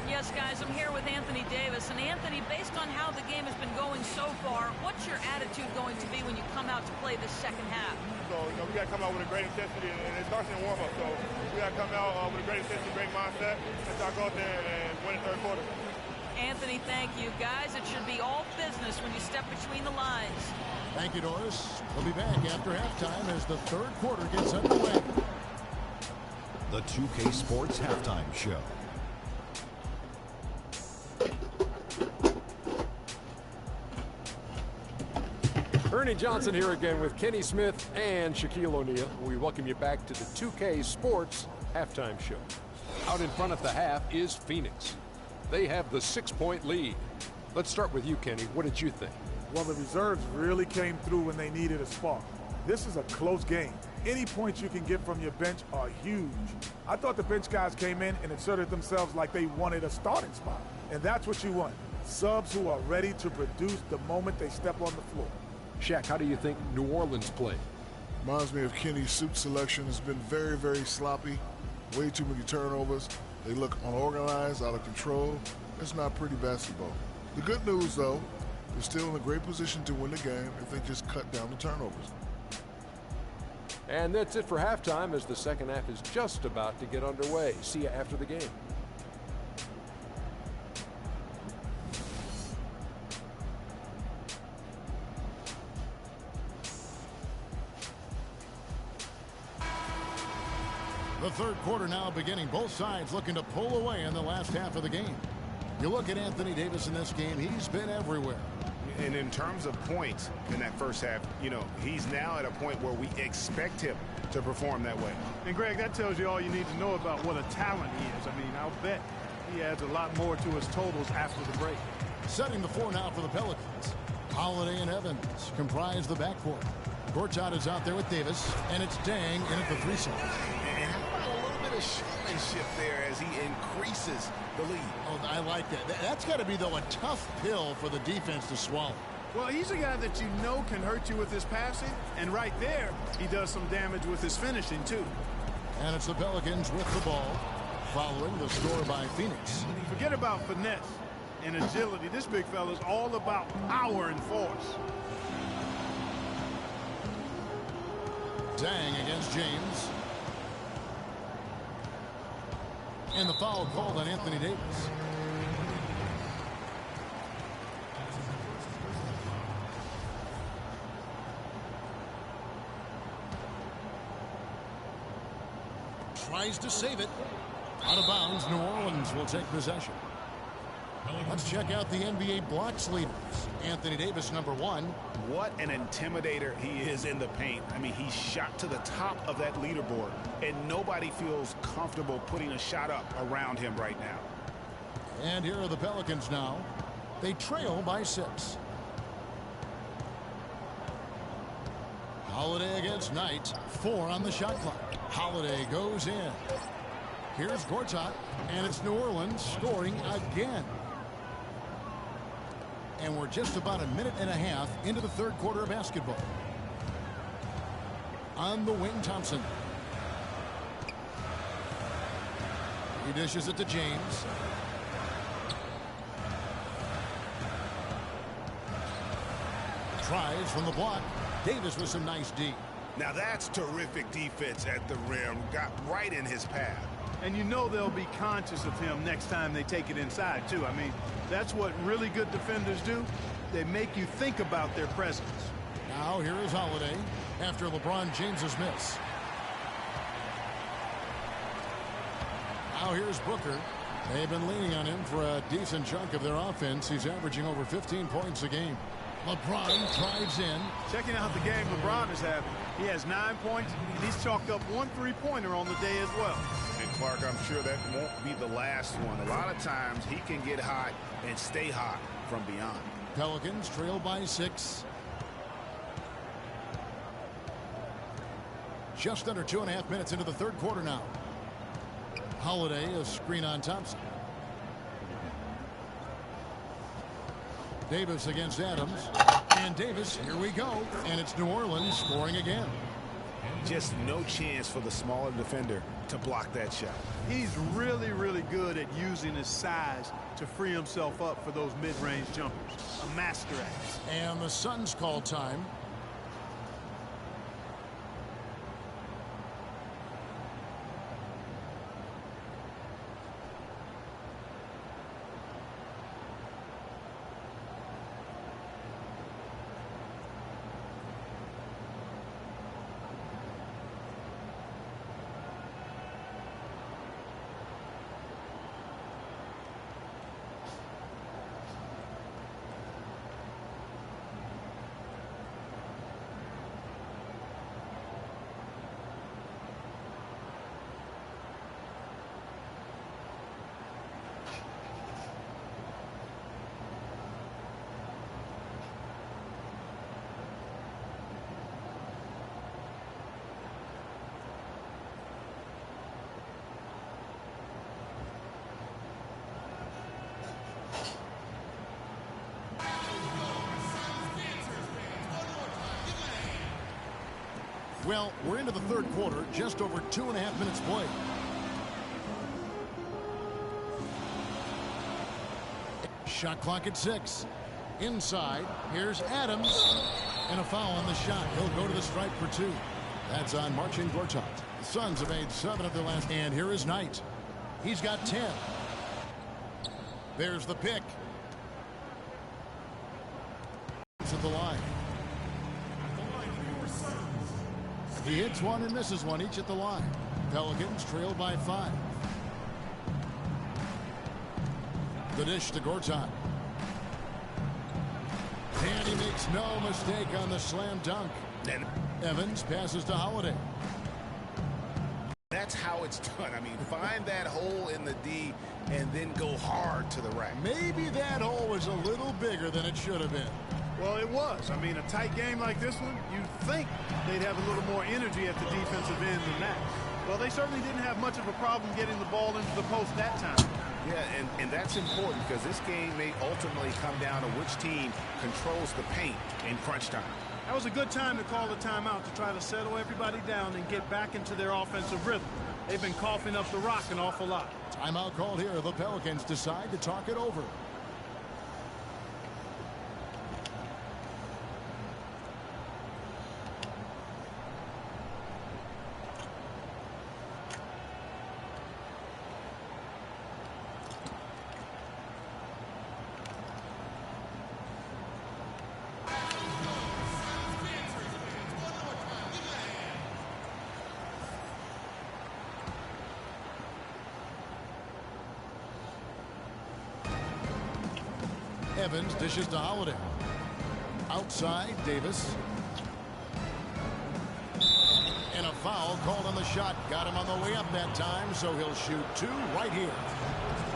Yes, guys, I'm here with Anthony Davis. And Anthony, based on how the game has been going so far, what's your attitude going to be when you come out to play this second half? So, we got to come out with a great intensity, and it starts in the warm-up. So, we got to come out with a great intensity, great mindset, and try to go out there and win the third quarter. Anthony, thank you. Guys, it should be all business when you step between the lines. Thank you, Doris. We'll be back after halftime as the third quarter gets underway. The 2K Sports Halftime Show. Ernie Johnson here again with Kenny Smith and Shaquille O'Neal. We welcome you back to the 2K Sports Halftime Show. Out in front at the half is Phoenix. They have the 6-point lead. Let's start with you, Kenny. What did you think? Well, the reserves really came through when they needed a spark. This is a close game. Any points you can get from your bench are huge. I thought the bench guys came in and inserted themselves like they wanted a starting spot. And that's what you want. Subs who are ready to produce the moment they step on the floor. Shaq, how do you think New Orleans played? Reminds me of Kenny's suit selection. Has been very, very sloppy. Way too many turnovers. They look unorganized, out of control. It's not pretty basketball. The good news, though, they're still in a great position to win the game if they just cut down the turnovers. And that's it for halftime as the second half is just about to get underway. See you after the game. The third quarter now beginning. Both sides looking to pull away in the last half of the game. You look at Anthony Davis in this game, he's been everywhere. And in terms of points in that first half, he's now at a point where we expect him to perform that way. And, Greg, that tells you all you need to know about what a talent he is. I mean, I'll bet he adds a lot more to his totals after the break. Setting the floor now for the Pelicans. Holiday and Evans comprise the backcourt. Gortat is out there with Davis, and it's Dang in at the 3 side. And how about a little bit of showmanship there as he increases the lead? Oh, I like that. That's got to be, though, a tough pill for the defense to swallow. Well, he's a guy that you know can hurt you with his passing, and right there, he does some damage with his finishing, too. And it's the Pelicans with the ball, following the score by Phoenix. Forget about finesse and agility. This big fella's all about power and force. Dang against James. And the foul called on Anthony Davis. Tries to save it. Out of bounds, New Orleans will take possession. Let's check out the NBA blocks leaders. Anthony Davis, number 1. What an intimidator he is in the paint. I mean, he's shot to the top of that leaderboard, and nobody feels comfortable putting a shot up around him right now. And here are the Pelicans now. They trail by 6. Holiday against Knight. 4 on the shot clock. Holiday goes in. Here's Gortat, and it's New Orleans scoring again. And we're just about a minute and a half into the third quarter of basketball. On the wing, Thompson. He dishes it to James. Tries from the block. Davis with some nice D. Now that's terrific defense at the rim. Got right in his path. And you know they'll be conscious of him next time they take it inside, too. I mean, that's what really good defenders do. They make you think about their presence. Now here is Holiday after LeBron James's miss. Now here's Booker. They've been leaning on him for a decent chunk of their offense. He's averaging over 15 points a game. LeBron drives in. Checking out the game LeBron is having. He has 9 points, and he's chalked up 1 3-pointer on the day as well. And Clark, I'm sure that won't be the last one. A lot of times he can get hot and stay hot from beyond. Pelicans trail by 6. Just under 2.5 minutes into the third quarter now. Holiday, a screen on Thompson. Davis against Adams. And Davis, here we go. And it's New Orleans scoring again. Just no chance for the smaller defender to block that shot. He's really, really good at using his size to free himself up for those mid-range jumpers. A master at it. And the Suns call time. Well, we're into the third quarter, just over 2.5 minutes played. Shot clock at 6. Inside, here's Adams. And a foul on the shot. He'll go to the stripe for 2. That's on Marcin Gortat. The Suns have made 7 of their last. And here is Knight. He's got 10. There's the pick. It's at the line. He hits one and misses one, each at the line. Pelicans trail by 5. The dish to Gortat. And he makes no mistake on the slam dunk. Evans passes to Holiday. That's how it's done. I mean, find that hole in the D and then go hard to the rack. Maybe that hole was a little bigger than it should have been. Well, it was. I mean, a tight game like this one, you'd think they'd have a little more energy at the defensive end than that. Well, they certainly didn't have much of a problem getting the ball into the post that time. Yeah, and that's important because this game may ultimately come down to which team controls the paint in crunch time. That was a good time to call the timeout to try to settle everybody down and get back into their offensive rhythm. They've been coughing up the rock an awful lot. Timeout called here. The Pelicans decide to talk it over. Evans dishes to Holiday. Outside, Davis. And a foul called on the shot. Got him on the way up that time, so he'll shoot 2 right here.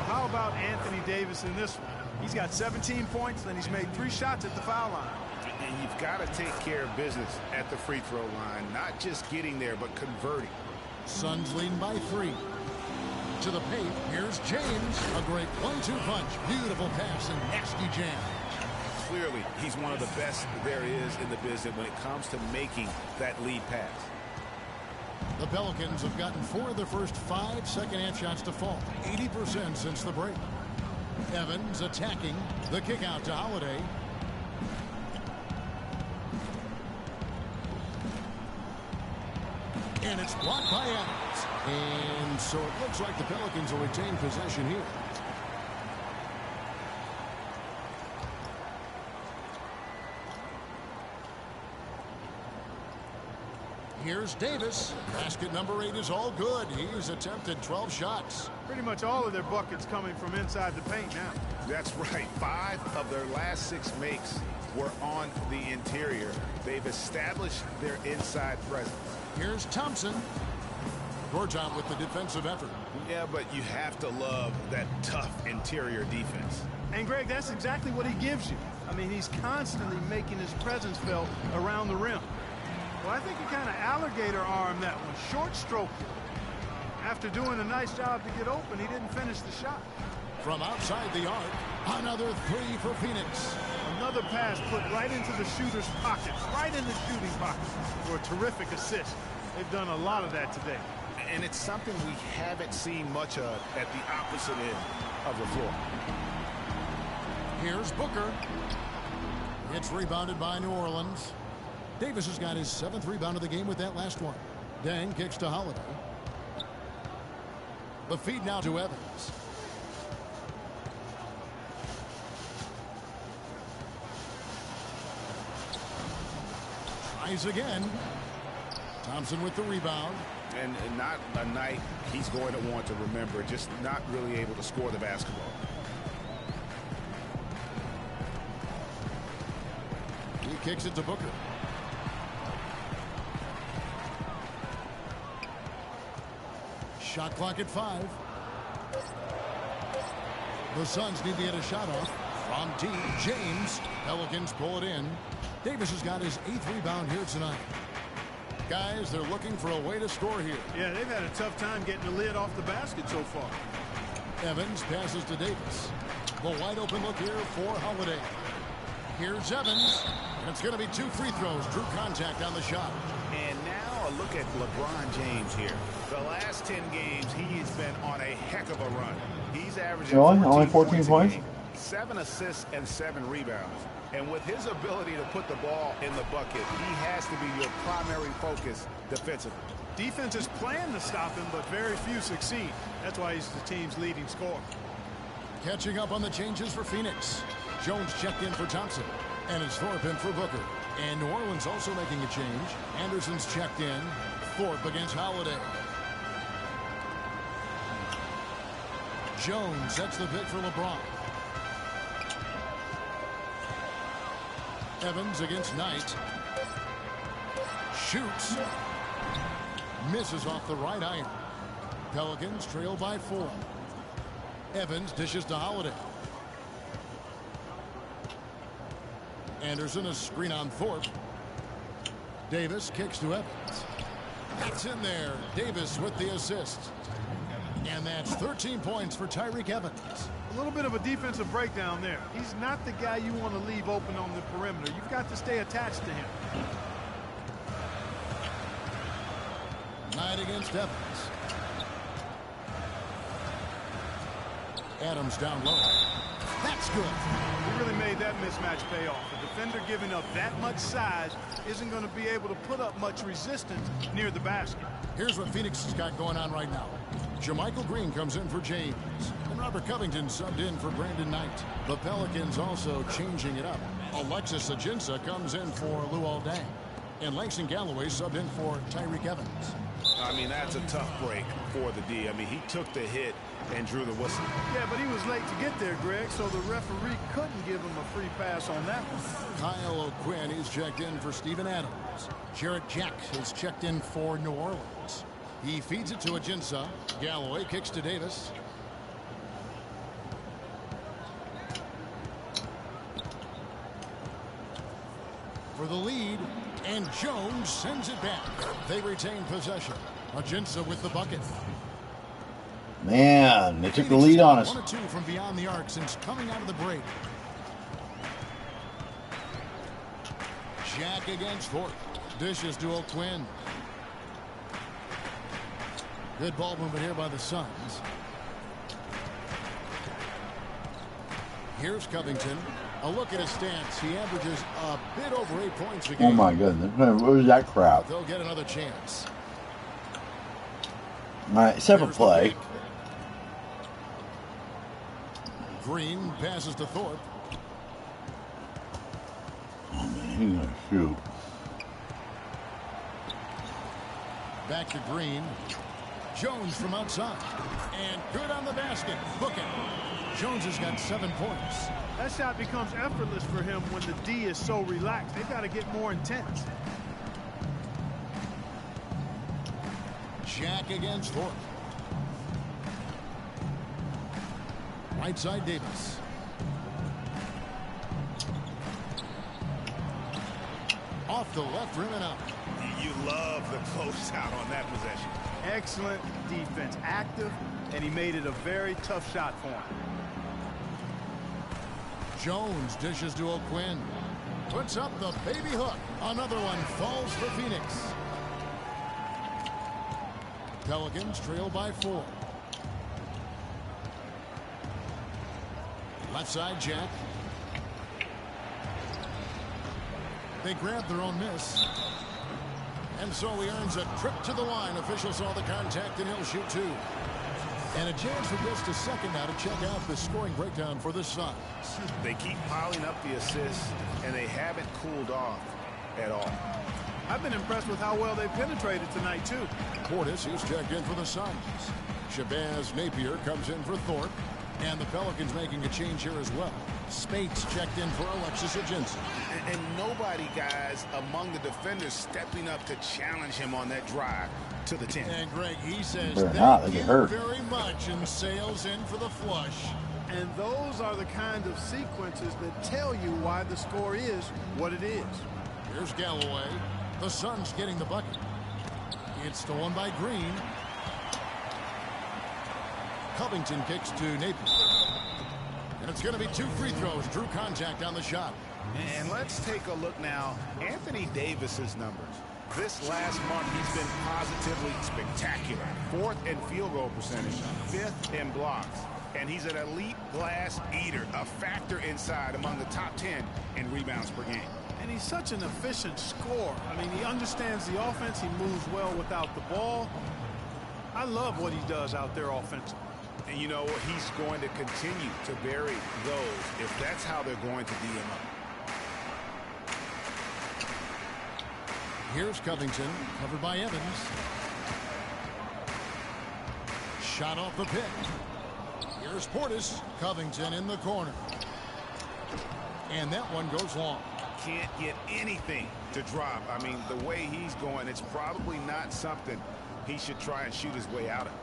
How about Anthony Davis in this one? He's got 17 points, and he's made 3 shots at the foul line. And you've got to take care of business at the free throw line. Not just getting there, but converting. Suns leading by 3. To the paint, here's James. A great 1-2 punch. Beautiful pass and nasty jam. Clearly, he's one of the best there is in the business when it comes to making that lead pass. The Pelicans have gotten 4 of their first 5 second-half shots to fall. 80% since the break. Evans attacking. The kick out to Holiday. And it's blocked by Adams. And inbounds, so it looks like the Pelicans will retain possession here. Here's Davis. Basket number 8 is all good. He's attempted 12 shots. Pretty much all of their buckets coming from inside the paint now. That's right. 5 of their last 6 makes were on the interior. They've established their inside presence. Here's Thompson. Gortat with the defensive effort. Yeah, but you have to love that tough interior defense. And, Greg, that's exactly what he gives you. I mean, he's constantly making his presence felt around the rim. Well, I think he kind of alligator armed that one, short stroke. After doing a nice job to get open, he didn't finish the shot. From outside the arc, another 3 for Phoenix. Another pass put right into the shooter's pocket, right in the shooting pocket for a terrific assist. They've done a lot of that today. And it's something we haven't seen much of at the opposite end of the floor. Here's Booker. It's rebounded by New Orleans. Davis has got his 7th rebound of the game with that last one. Dang kicks to Holiday. The feed now to Evans. Tries again. Thompson with the rebound. And not a night he's going to want to remember, just not really able to score the basketball. He kicks it to Booker. Shot clock at 5. The Suns need to get a shot off. From D. James. Pelicans pull it in. Davis has got his 8th rebound here tonight. Guys, they're looking for a way to score here. Yeah, they've had a tough time getting the lid off the basket so far. Evans passes to Davis. The wide open look here for Holiday. Here's Evans. And it's going to be 2 free throws. Drew contact on the shot. And now a look at LeBron James here. The last 10 games, he has been on a heck of a run. He's averaging only 14 points? 7 assists and 7 rebounds. And with his ability to put the ball in the bucket, he has to be your primary focus defensively. Defenses plan to stop him, but very few succeed. That's why he's the team's leading scorer. Catching up on the changes for Phoenix. Jones checked in for Thompson. And it's Thorpe in for Booker. And New Orleans also making a change. Anderson's checked in. Thorpe against Holiday. Jones sets the pick for LeBron. Evans against Knight. Shoots. Misses off the right iron. Pelicans trail by 4. Evans dishes to Holiday. Anderson a screen on Thorpe. Davis kicks to Evans. That's in there. Davis with the assist. And that's 13 points for Tyreke Evans. A little bit of a defensive breakdown there. He's not the guy you want to leave open on the perimeter. You've got to stay attached to him. Knight against Evans. Adams down low. That's good. He really made that mismatch pay off. A defender giving up that much size isn't going to be able to put up much resistance near the basket. Here's what Phoenix has got going on right now. Jermichael Green comes in for James. And Robert Covington subbed in for Brandon Knight. The Pelicans also changing it up. Alexis Ajinça comes in for Luol Deng. And Langston Galloway subbed in for Tyreke Evans. I mean, that's a tough break for the D. I mean, he took the hit and drew the whistle. Yeah, but he was late to get there, Greg, so the referee couldn't give him a free pass on that one. Kyle O'Quinn, he's checked in for Steven Adams. Jarrett Jack is checked in for New Orleans. He feeds it to Ajinça. Galloway kicks to Davis. For the lead, and Jones sends it back. They retain possession. Ajinça with the bucket. Man, they took the lead on us. 1 or 2 from beyond the arc since coming out of the break. Jack against Thorpe. Dishes to O'Quinn. Good ball movement here by the Suns. Here's Covington. A look at his stats. He averages a bit over 8 points a game. Oh my goodness. What was that crap? They'll get another chance. All right, separate play. Green passes to Thorpe. Oh, man, he's going to shoot. Back to Green. Jones from outside. And good on the basket. Book it. Jones has got 7 points. That shot becomes effortless for him when the D is so relaxed. They've got to get more intense. Jack against Thorpe. Right side Davis. Off the left rim and out. You love the closeout on that possession. Excellent defense. Active, and he made it a very tough shot for him. Jones dishes to O'Quinn. Puts up the baby hook. Another one falls for Phoenix. Pelicans trail by 4. Left side, Jack. They grab their own miss. And so he earns a trip to the line. Official saw the contact and he'll shoot 2. And a chance for just a second now to check out the scoring breakdown for the Suns. They keep piling up the assists, and they haven't cooled off at all. I've been impressed with how well they penetrated tonight, too. Portis is checked in for the Suns. Shabazz Napier comes in for Thorpe. And the Pelicans making a change here as well. Spates checked in for Alexis Agency. And nobody, guys, among the defenders stepping up to challenge him on that drive to the 10. And Greg, he says thank you very much and sails in for the flush. And those are the kind of sequences that tell you why the score is what it is. Here's Galloway. The Suns getting the bucket. It's stolen by Green. Covington kicks to Napier. And it's going to be 2 free throws. Drew contact on the shot. And let's take a look now. Anthony Davis's numbers. This last month, he's been positively spectacular. 4th in field goal percentage, 5th in blocks. And he's an elite glass eater, a factor inside among the top 10 in rebounds per game. And he's such an efficient scorer. I mean, he understands the offense. He moves well without the ball. I love what he does out there offensively. And you know what? He's going to continue to bury those if that's how they're going to D him up. Here's Covington, covered by Evans. Shot off the pick. Here's Portis. Covington in the corner. And that one goes long. Can't get anything to drop. I mean, the way he's going, it's probably not something he should try and shoot his way out of.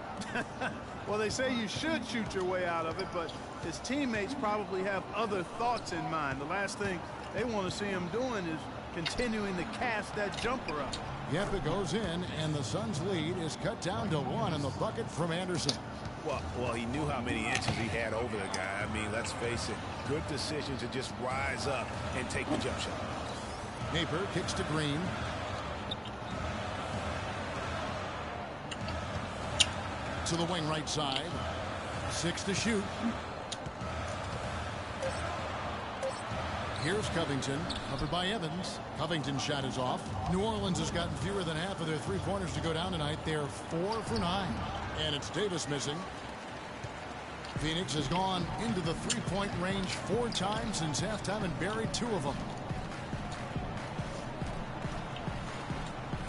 Well, they say you should shoot your way out of it, but his teammates probably have other thoughts in mind. The last thing they want to see him doing is continuing to cast that jumper up. Yep, it goes in, and the Suns' lead is cut down to 1 on the bucket from Anderson. Well, he knew how many inches he had over the guy. I mean, let's face it, good decision to just rise up and take the jump shot. Napier kicks to Green. To the wing right side. 6 to shoot. Here's Covington, covered by Evans. Covington's shot is off. New Orleans has gotten fewer than half of their 3-pointers to go down tonight. They're 4 for 9. And it's Davis missing. Phoenix has gone into the 3-point range 4 times since halftime and buried 2 of them.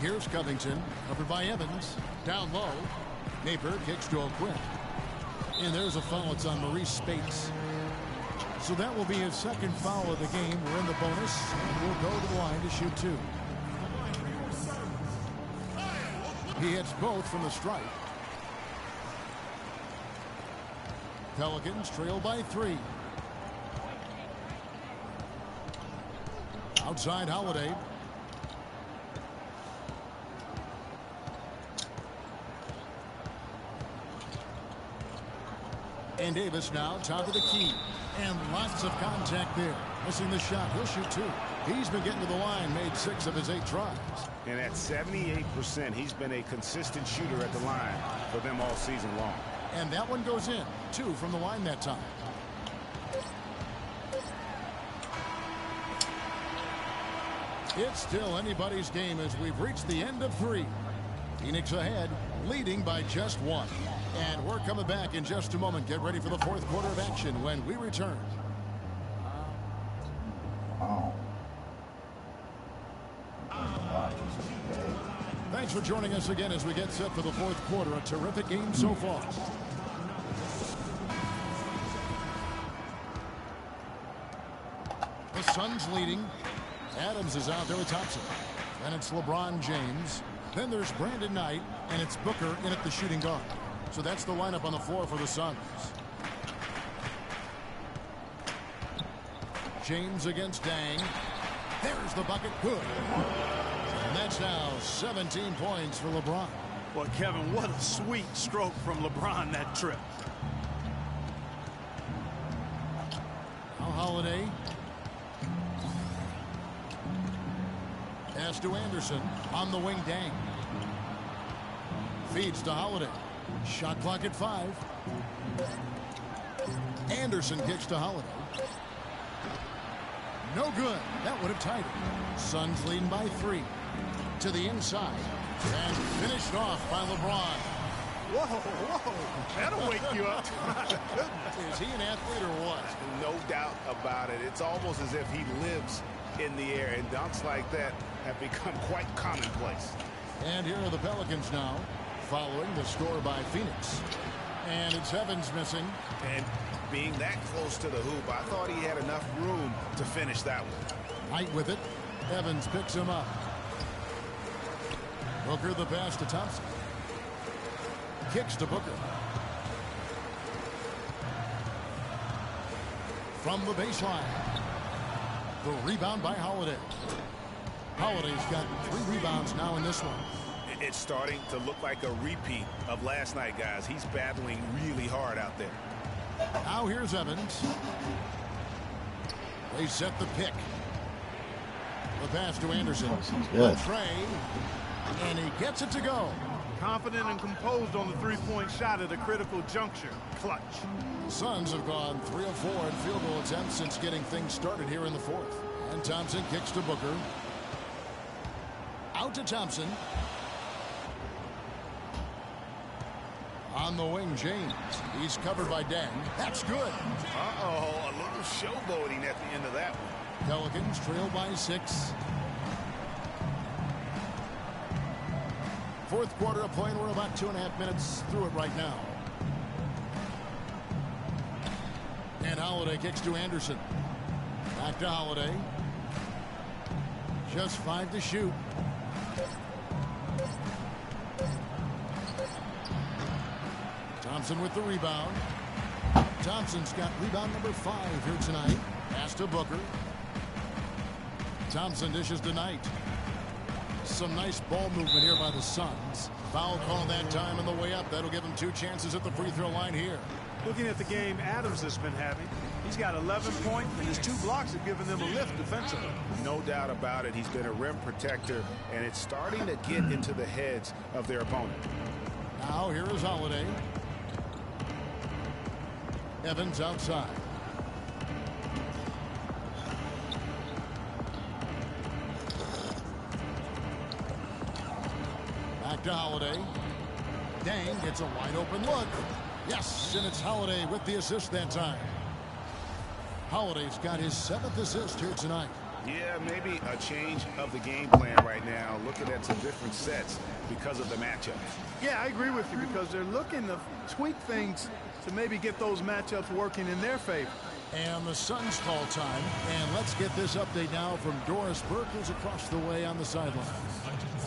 Here's Covington, covered by Evans. Down low. Napier kicks to O'Quinn. And there's a foul. It's on Maurice Spates. So that will be his 2nd foul of the game. We're in the bonus, and we'll go to the line to shoot 2. He hits both from the stripe. Pelicans trail by 3. Outside Holiday. And Davis now top of the key. And lots of contact there. Missing the shot. He'll shoot 2. He's been getting to the line, made 6 of his 8 tries. And at 78%, he's been a consistent shooter at the line for them all season long. And that one goes in. 2 from the line that time. It's still anybody's game as we've reached the end of 3. Phoenix ahead, leading by just 1. And we're coming back in just a moment. Get ready for the fourth quarter of action when we return. Oh. Thanks for joining us again as we get set for the fourth quarter. A terrific game so far. The Suns leading. Adams is out there with Thompson. Then it's LeBron James. Then there's Brandon Knight, and it's Booker in at the shooting guard. So that's the lineup on the floor for the Suns. James against Dang. There's the bucket. Good. And that's now 17 points for LeBron. Well, Kevin, what a sweet stroke from LeBron that trip. Now Holiday. Pass to Anderson. On the wing, Dang. Feeds to Holiday. Shot clock at 5. Anderson kicks to Holiday. No good. That would have tied it. Suns leading by 3. To the inside. And finished off by LeBron. Whoa. That'll wake you up. Is he an athlete or what? No doubt about it. It's almost as if he lives in the air, and dunks like that have become quite commonplace. And here are the Pelicans now, following the score by Phoenix. And it's Evans missing. And being that close to the hoop, I thought he had enough room to finish that one. Knight with it. Evans picks him up. Booker the pass to Thompson. Kicks to Booker. From the baseline. The rebound by Holiday. Holiday's got 3 rebounds now in this one. It's starting to look like a repeat of last night, guys. He's battling really hard out there. Now here's Evans. They set the pick. The pass to Anderson. Good. Trey. And he gets it to go. Confident and composed on the three-point shot at a critical juncture. Clutch. Suns have gone 3 of 4 in field goal attempts since getting things started here in the fourth. And Thompson kicks to Booker. Out to Thompson. On the wing, James. He's covered by Dang. That's good. Uh-oh, a little showboating at the end of that one. Pelicans trail by 6. Fourth quarter of play, and we're about 2.5 minutes through it right now. And Holiday kicks to Anderson. Back to Holiday. Just 5 to shoot. Thompson with the rebound. Thompson's got rebound number 5 here tonight. Pass to Booker. Thompson dishes to Knight. Some nice ball movement here by the Suns. Foul call that time on the way up. That'll give him 2 chances at the free throw line here. Looking at the game Adams has been having, he's got 11 points, and his 2 blocks have given them a lift defensively. No doubt about it. He's been a rim protector, and it's starting to get into the heads of their opponent. Now here is Holiday. Evans outside. Back to Holiday. Dang gets a wide open look. Yes, and it's Holiday with the assist that time. Holiday's got his 7th assist here tonight. Yeah, maybe a change of the game plan right now, looking at some different sets because of the matchup. Yeah, I agree with you because they're looking to tweak things to maybe get those matchups working in their favor. And the Suns call time. And let's get this update now from Doris Burke, who's across the way on the sideline.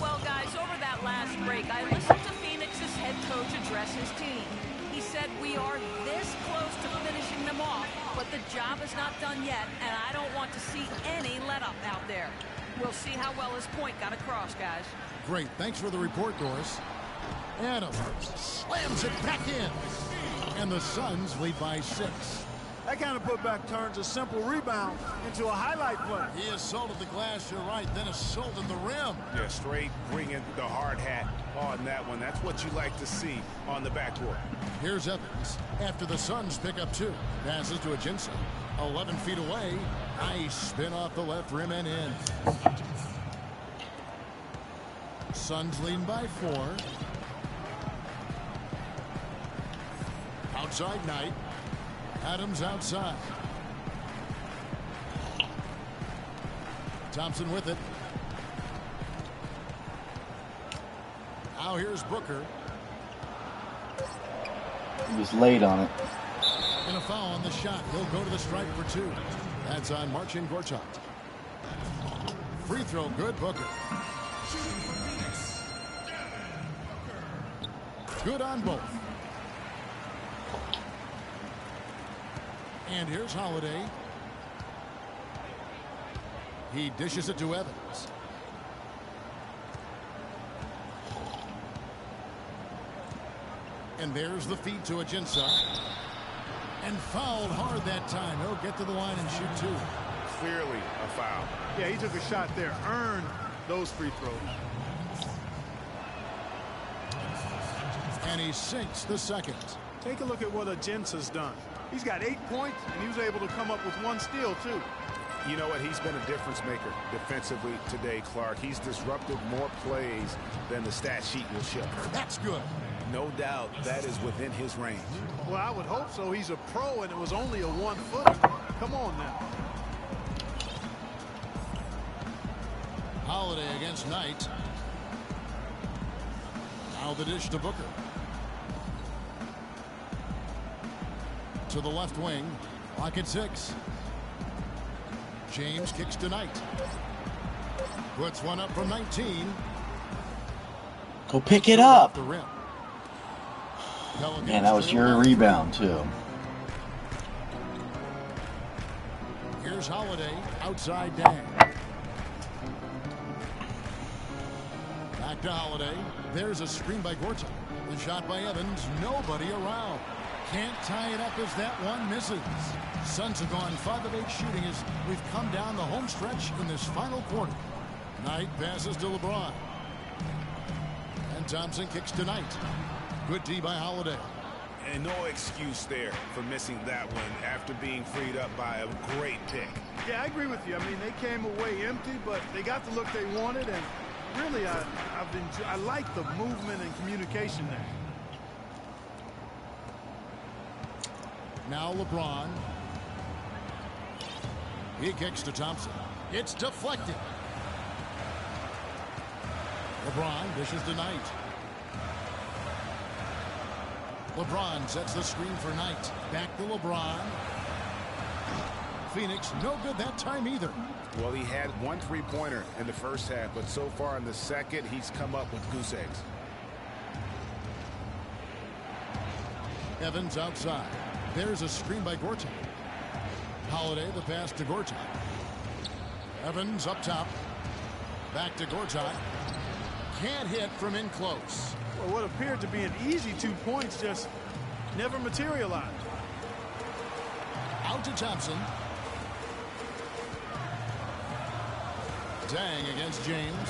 Well, guys, over that last break, I listened to Phoenix's head coach address his team. He said we are this close to finishing them off, but the job is not done yet, and I don't want to see any let-up out there. We'll see how well his point got across, guys. Great. Thanks for the report, Doris. Adams slams it back in. And the Suns lead by 6. That kind of putback turns a simple rebound into a highlight play. He assaulted the glass, you're right, then assaulted the rim. Yeah, straight bringing the hard hat on that one. That's what you like to see on the backcourt. Here's Evans after the Suns pick up 2. Passes to Ajinça. 11 feet away. Nice spin off the left rim and in. Suns leading by 4. Outside Knight. Adams outside. Thompson with it. Now here's Booker. He was late on it. And a foul on the shot. He'll go to the strike for 2. That's on Marcin Gortat. Free throw good, Booker. Good on both. And here's Holiday. He dishes it to Evans. And there's the feed to Ajinça. And fouled hard that time. He'll get to the line and shoot 2. Clearly a foul. Yeah, he took a shot there. Earned those free throws. And he sinks the second. Take a look at what Ajinça's done. He's got 8 points, and he was able to come up with 1 steal, too. You know what? He's been a difference maker defensively today, Clark. He's disrupted more plays than the stat sheet will show. That's good. No doubt that is within his range. Well, I would hope so. He's a pro, and it was only a 1-footer. Come on now. Holiday against Knight. Now the dish to Booker. To the left wing. Clock at 6. James kicks to Knight. Puts one up from 19. Go pick it up. The rim. Man, that was your rebound, too. Here's Holiday. Outside Dang. Back to Holiday. There's a screen by Gortat. The shot by Evans. Nobody around. Can't tie it up as that one misses. Suns have gone 5 of 8 shooting as we've come down the home stretch in this final quarter. Knight passes to LeBron. And Thompson kicks to Knight. Good D by Holiday. And no excuse there for missing that one after being freed up by a great pick. Yeah, I agree with you. I mean, they came away empty, but they got the look they wanted, and really, I like the movement and communication there. Now LeBron. He kicks to Thompson. It's deflected. LeBron dishes to Knight. LeBron sets the screen for Knight. Back to LeBron. Phoenix no good that time either. Well, he had 1 3-pointer in the first half, but so far in the second, he's come up with goose eggs. Evans outside. There's a screen by Gortat. Holiday, the pass to Gortat. Evans up top. Back to Gortat. Can't hit from in close. Well, what appeared to be an easy 2 points just never materialized. Out to Thompson. Dang against James.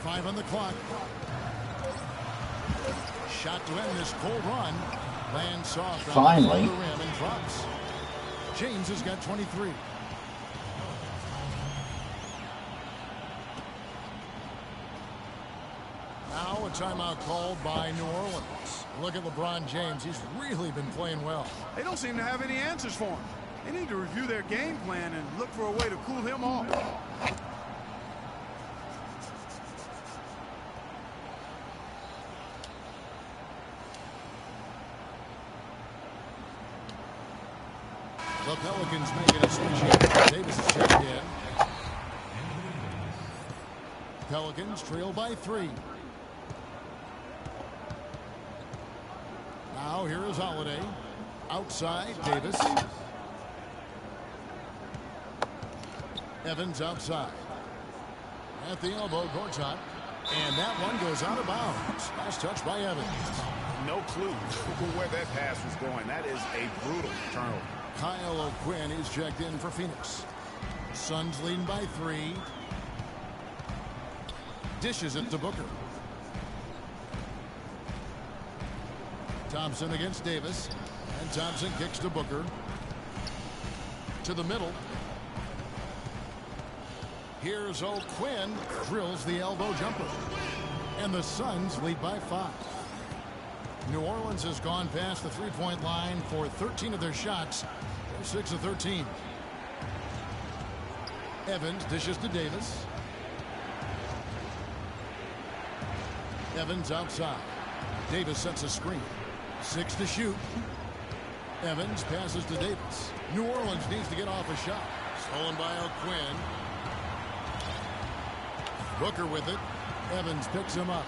5 on the clock. Shot to end this cold run. Lands soft on Finally. the rim and drops. James has got 23. Now a timeout called by New Orleans. Look at LeBron James. He's really been playing well. They don't seem to have any answers for him. They need to review their game plan and look for a way to cool him off. The Pelicans making a switch here. Davis is checked in. Pelicans trail by 3. Now here is Holiday. Outside, Davis. Evans outside. At the elbow, Gortat. And that one goes out of bounds. Last touch by Evans. No clue where that pass was going. That is a brutal turnover. Kyle O'Quinn is checked in for Phoenix. Suns leading by 3. Dishes it to Booker. Thompson against Davis. And Thompson kicks to Booker. To the middle. Here's O'Quinn. Drills the elbow jumper. And the Suns lead by 5. New Orleans has gone past the three-point line for 13 of their shots. They're 6 of 13. Evans dishes to Davis. Evans outside. Davis sets a screen. 6 to shoot. Evans passes to Davis. New Orleans needs to get off a shot. Stolen by O'Quinn. Booker with it. Evans picks him up.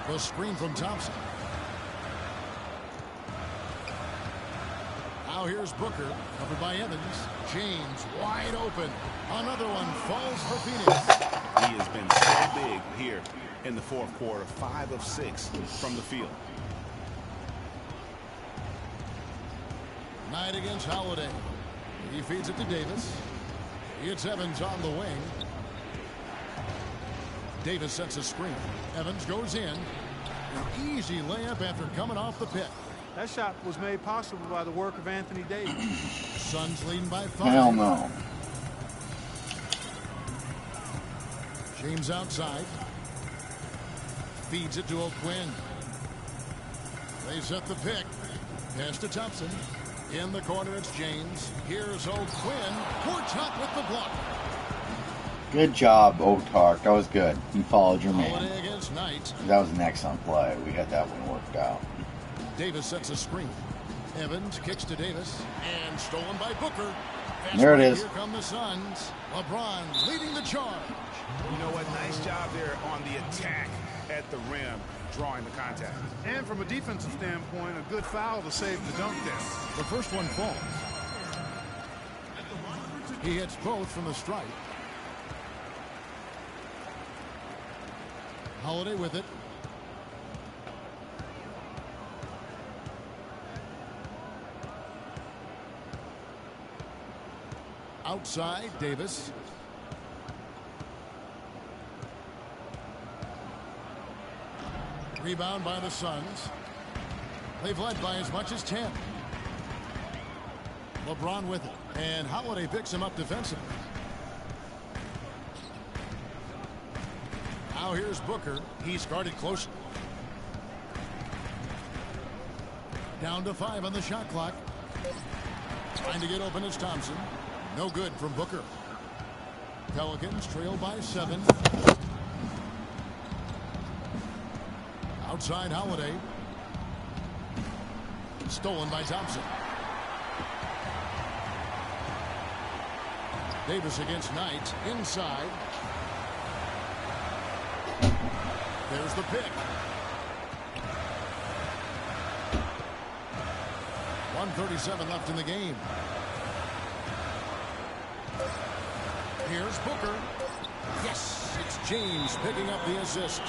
The screen from Thompson. Now here's Booker, covered by Evans. James wide open. Another one falls for Phoenix. He has been so big here in the fourth quarter. 5 of 6 from the field. Knight against Holiday. He feeds it to Davis. It's Evans on the wing. Davis sets a screen. Evans goes in. An easy layup after coming off the pick. That shot was made possible by the work of Anthony Davis. Suns leading by 5. Hell no. James outside. Feeds it to O'Quinn. They set the pick. Pass to Thompson. In the corner, it's James. Here's O'Quinn. Quartet with the block. Good job, Otark. That was good. You followed your man. Holiday against Knight. That was an excellent play. We had that one worked out. Davis sets a screen. Evans kicks to Davis. And stolen by Booker. There it is. Here come the Suns. LeBron leading the charge. You know what? Nice job there on the attack at the rim, drawing the contact. And from a defensive standpoint, a good foul to save the dunk there. The first one falls. He hits both from the stripe. Holiday with it. Outside, Davis. Rebound by the Suns. They've led by as much as 10. LeBron with it. And Holiday picks him up defensively. Now here's Booker. He's guarded closely. Down to 5 on the shot clock. Trying to get open is Thompson. No good from Booker. Pelicans trail by 7. Outside Holiday. Stolen by Thompson. Davis against Knight. Inside. There's the pick. 1:37 left in the game. Here's Booker. Yes, it's James picking up the assist.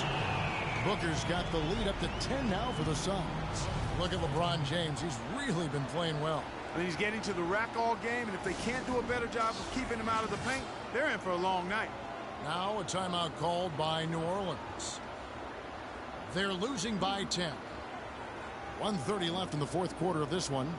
Booker's got the lead up to 10 now for the Suns. Look at LeBron James. He's really been playing well. And he's getting to the rack all game, and if they can't do a better job of keeping him out of the paint, they're in for a long night. Now a timeout called by New Orleans. They're losing by 10. 1:30 left in the fourth quarter of this one.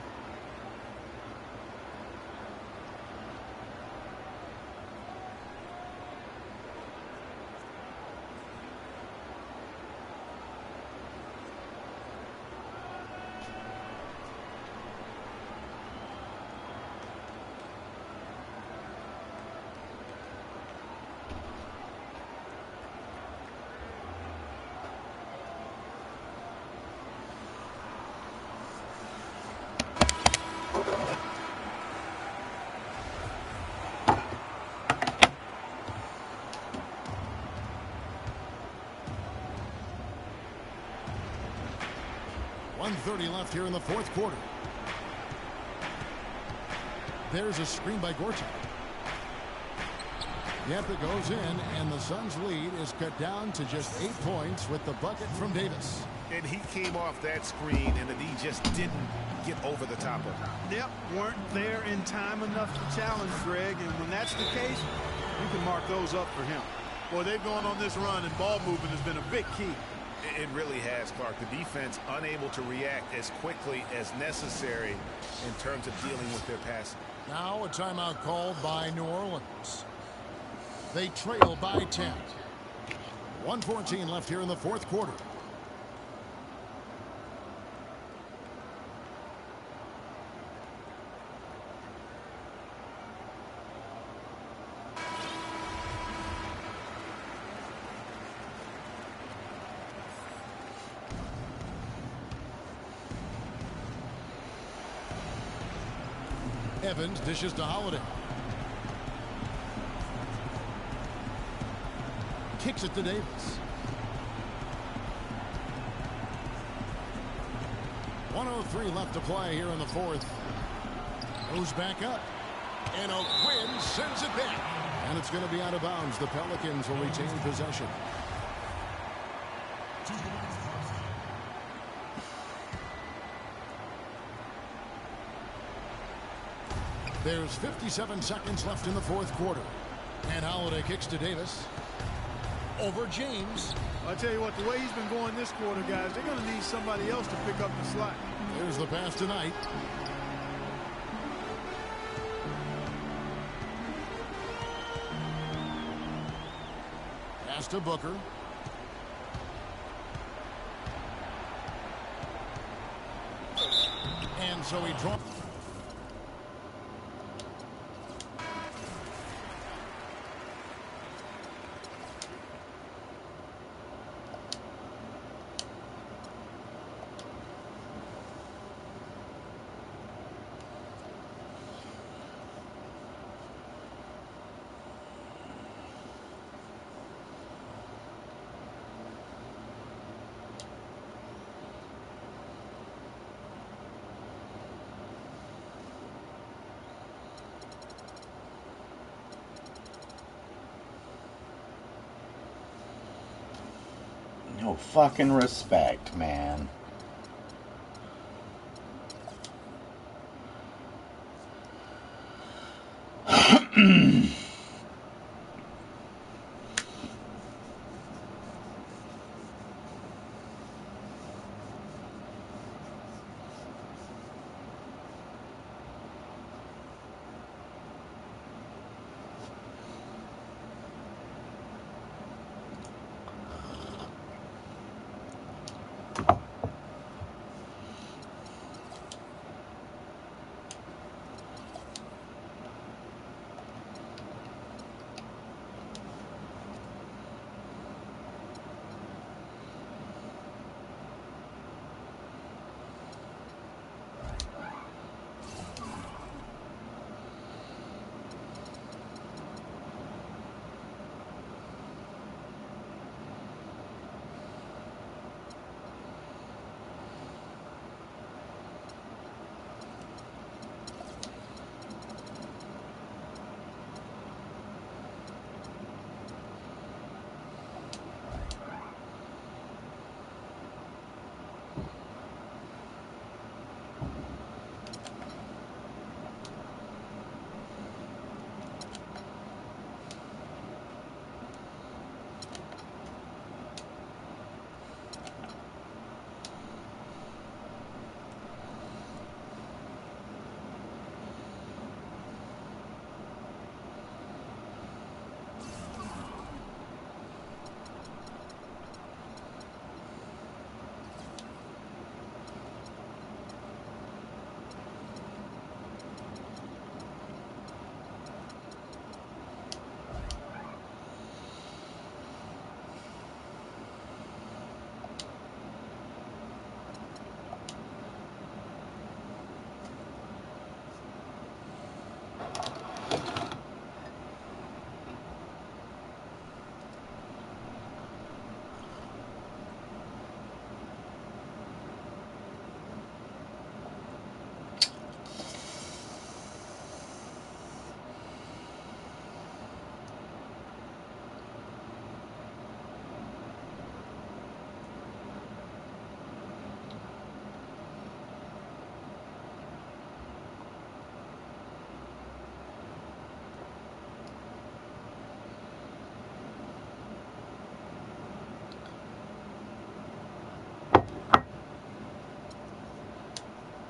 .130 left here in the fourth quarter. There's a screen by Gortat. Yep, it goes in, and the Suns' lead is cut down to just 8 points with the bucket from Davis. And he came off that screen, and the D just didn't get over the top of him. Yep, weren't there in time enough to challenge Greg, and when that's the case, you can mark those up for him. Boy, they've gone on this run, and ball movement has been a big key. It really has, Clark. The defense unable to react as quickly as necessary in terms of dealing with their passing. Now a timeout called by New Orleans. They trail by 10. 1:14 left here in the fourth quarter. Evans dishes to Holiday. Kicks it to Davis. 1:03 left to play here in the fourth. Goes back up. And O'Quinn sends it back. And it's going to be out of bounds. The Pelicans will retain possession. There's 57 seconds left in the fourth quarter. And Holiday kicks to Davis. Over James. I tell you what, the way he's been going this quarter, guys, they're going to need somebody else to pick up the slack. There's the pass tonight. Pass to Booker. And so he dropped. No fucking respect, man.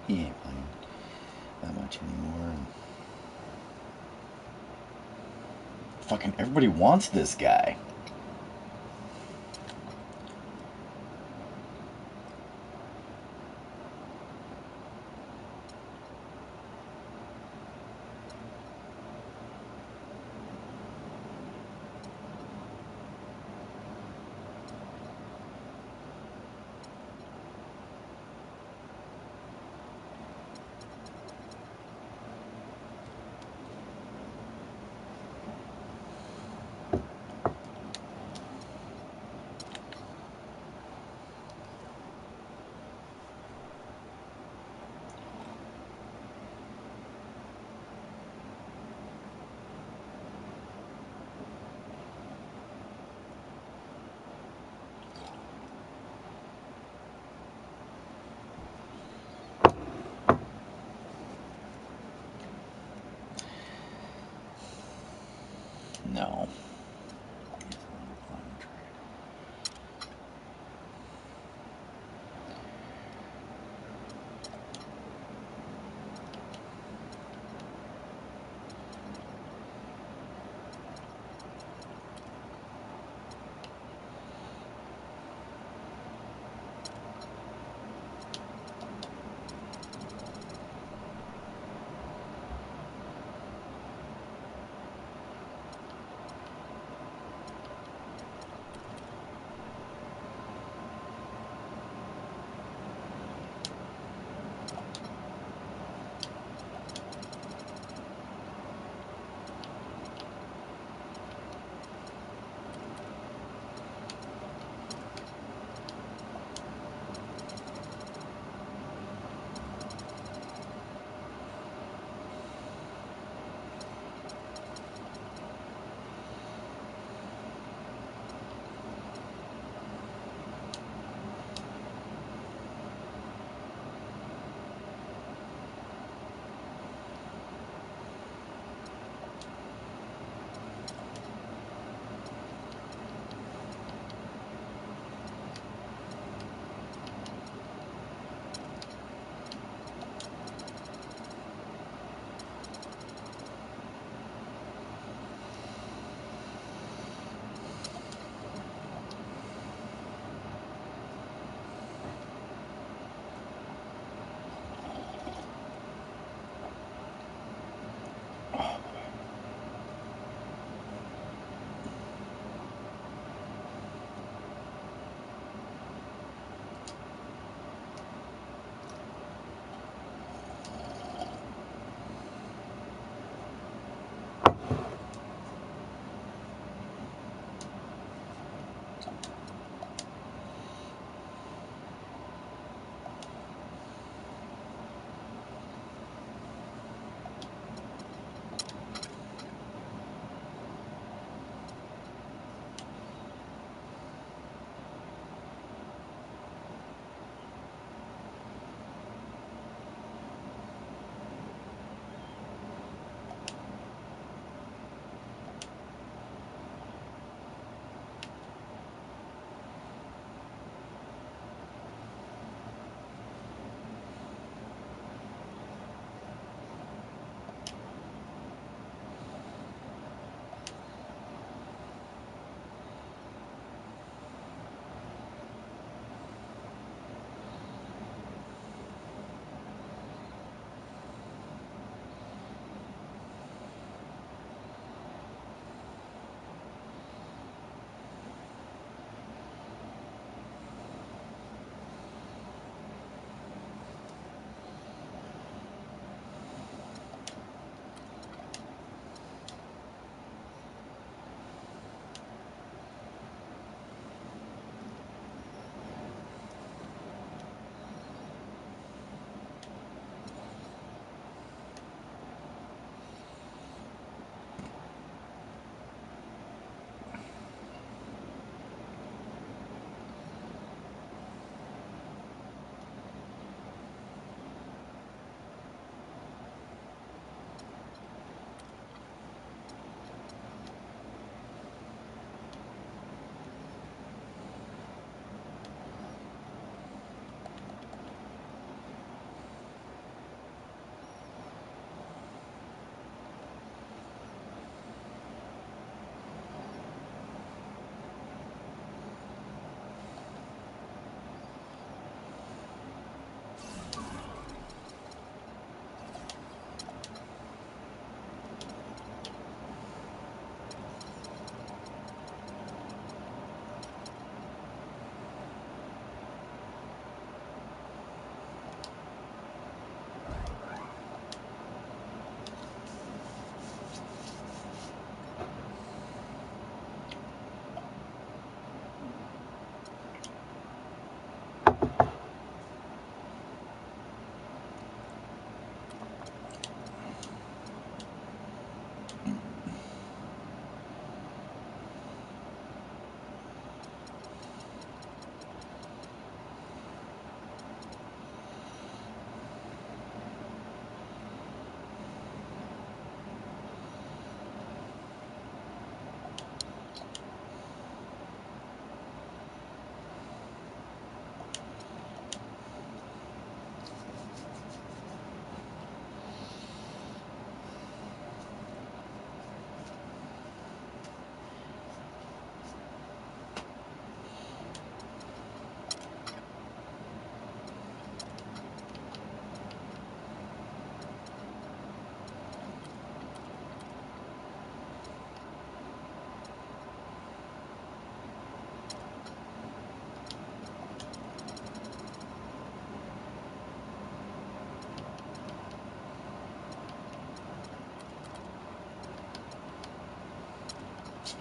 He ain't playing that much anymore. And fucking everybody wants this guy.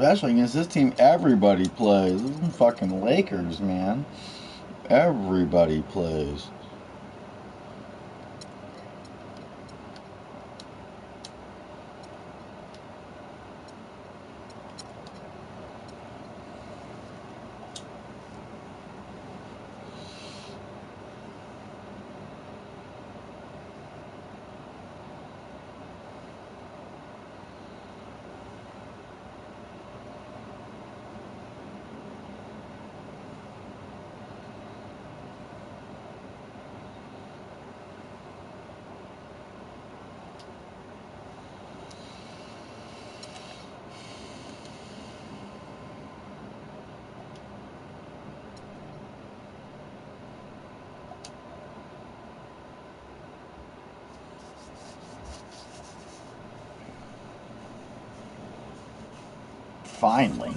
Especially against this team, everybody plays. This is fucking Lakers, man. Everybody plays. Finally.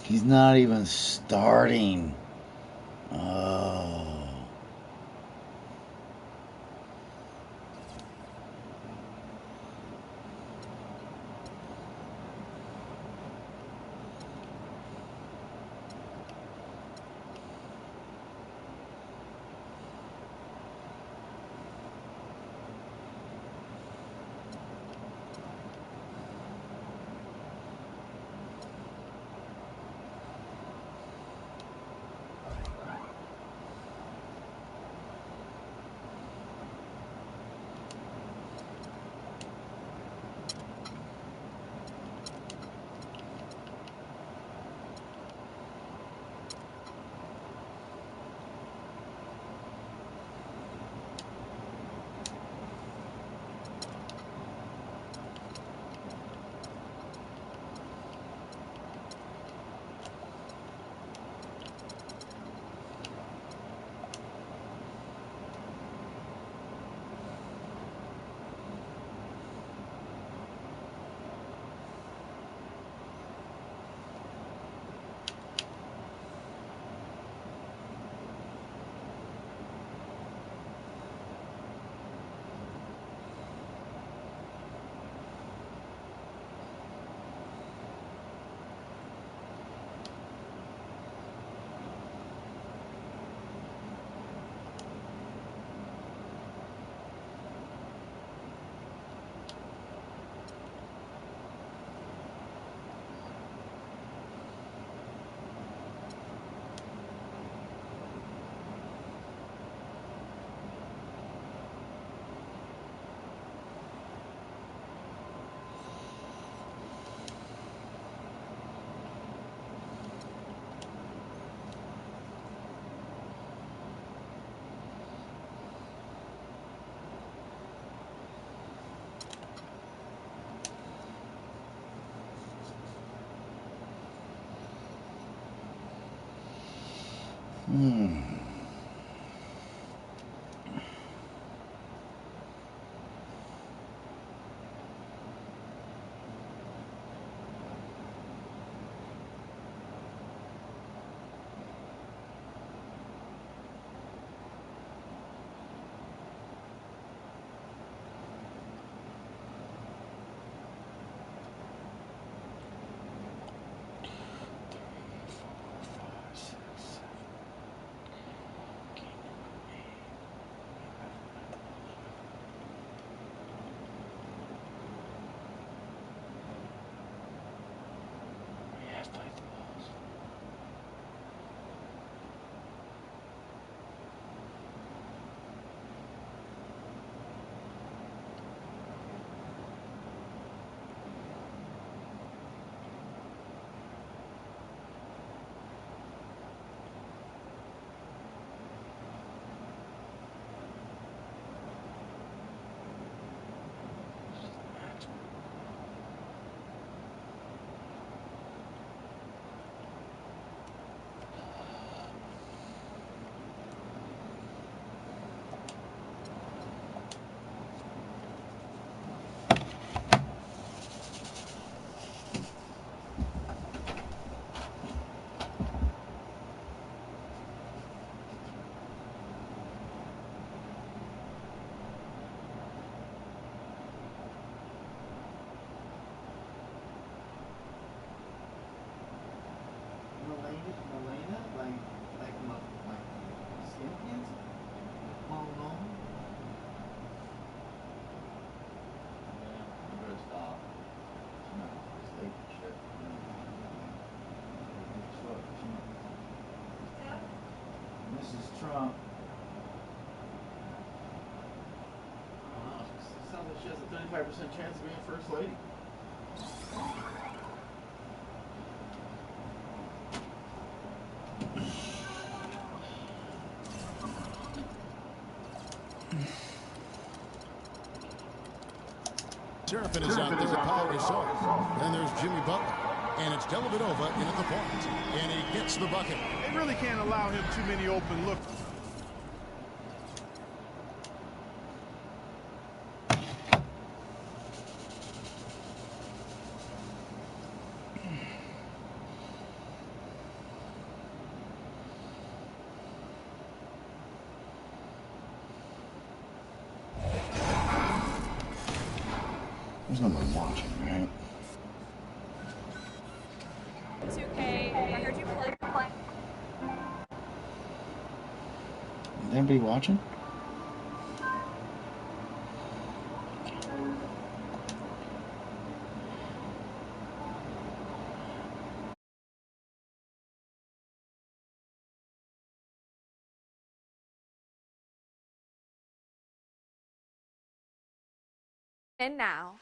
He's not even starting. Oh. Mrs. Trump. Wow, it sounds like she has a 35% chance of being First Lady. Serafin is out there at Pau Gasol. Then there's Jimmy Butler. And it's Dellavedova in at the point. And he gets the bucket. They really can't allow him too many open looks. There's nobody watching, right? 2K, I heard you play. Is anybody watching? And now.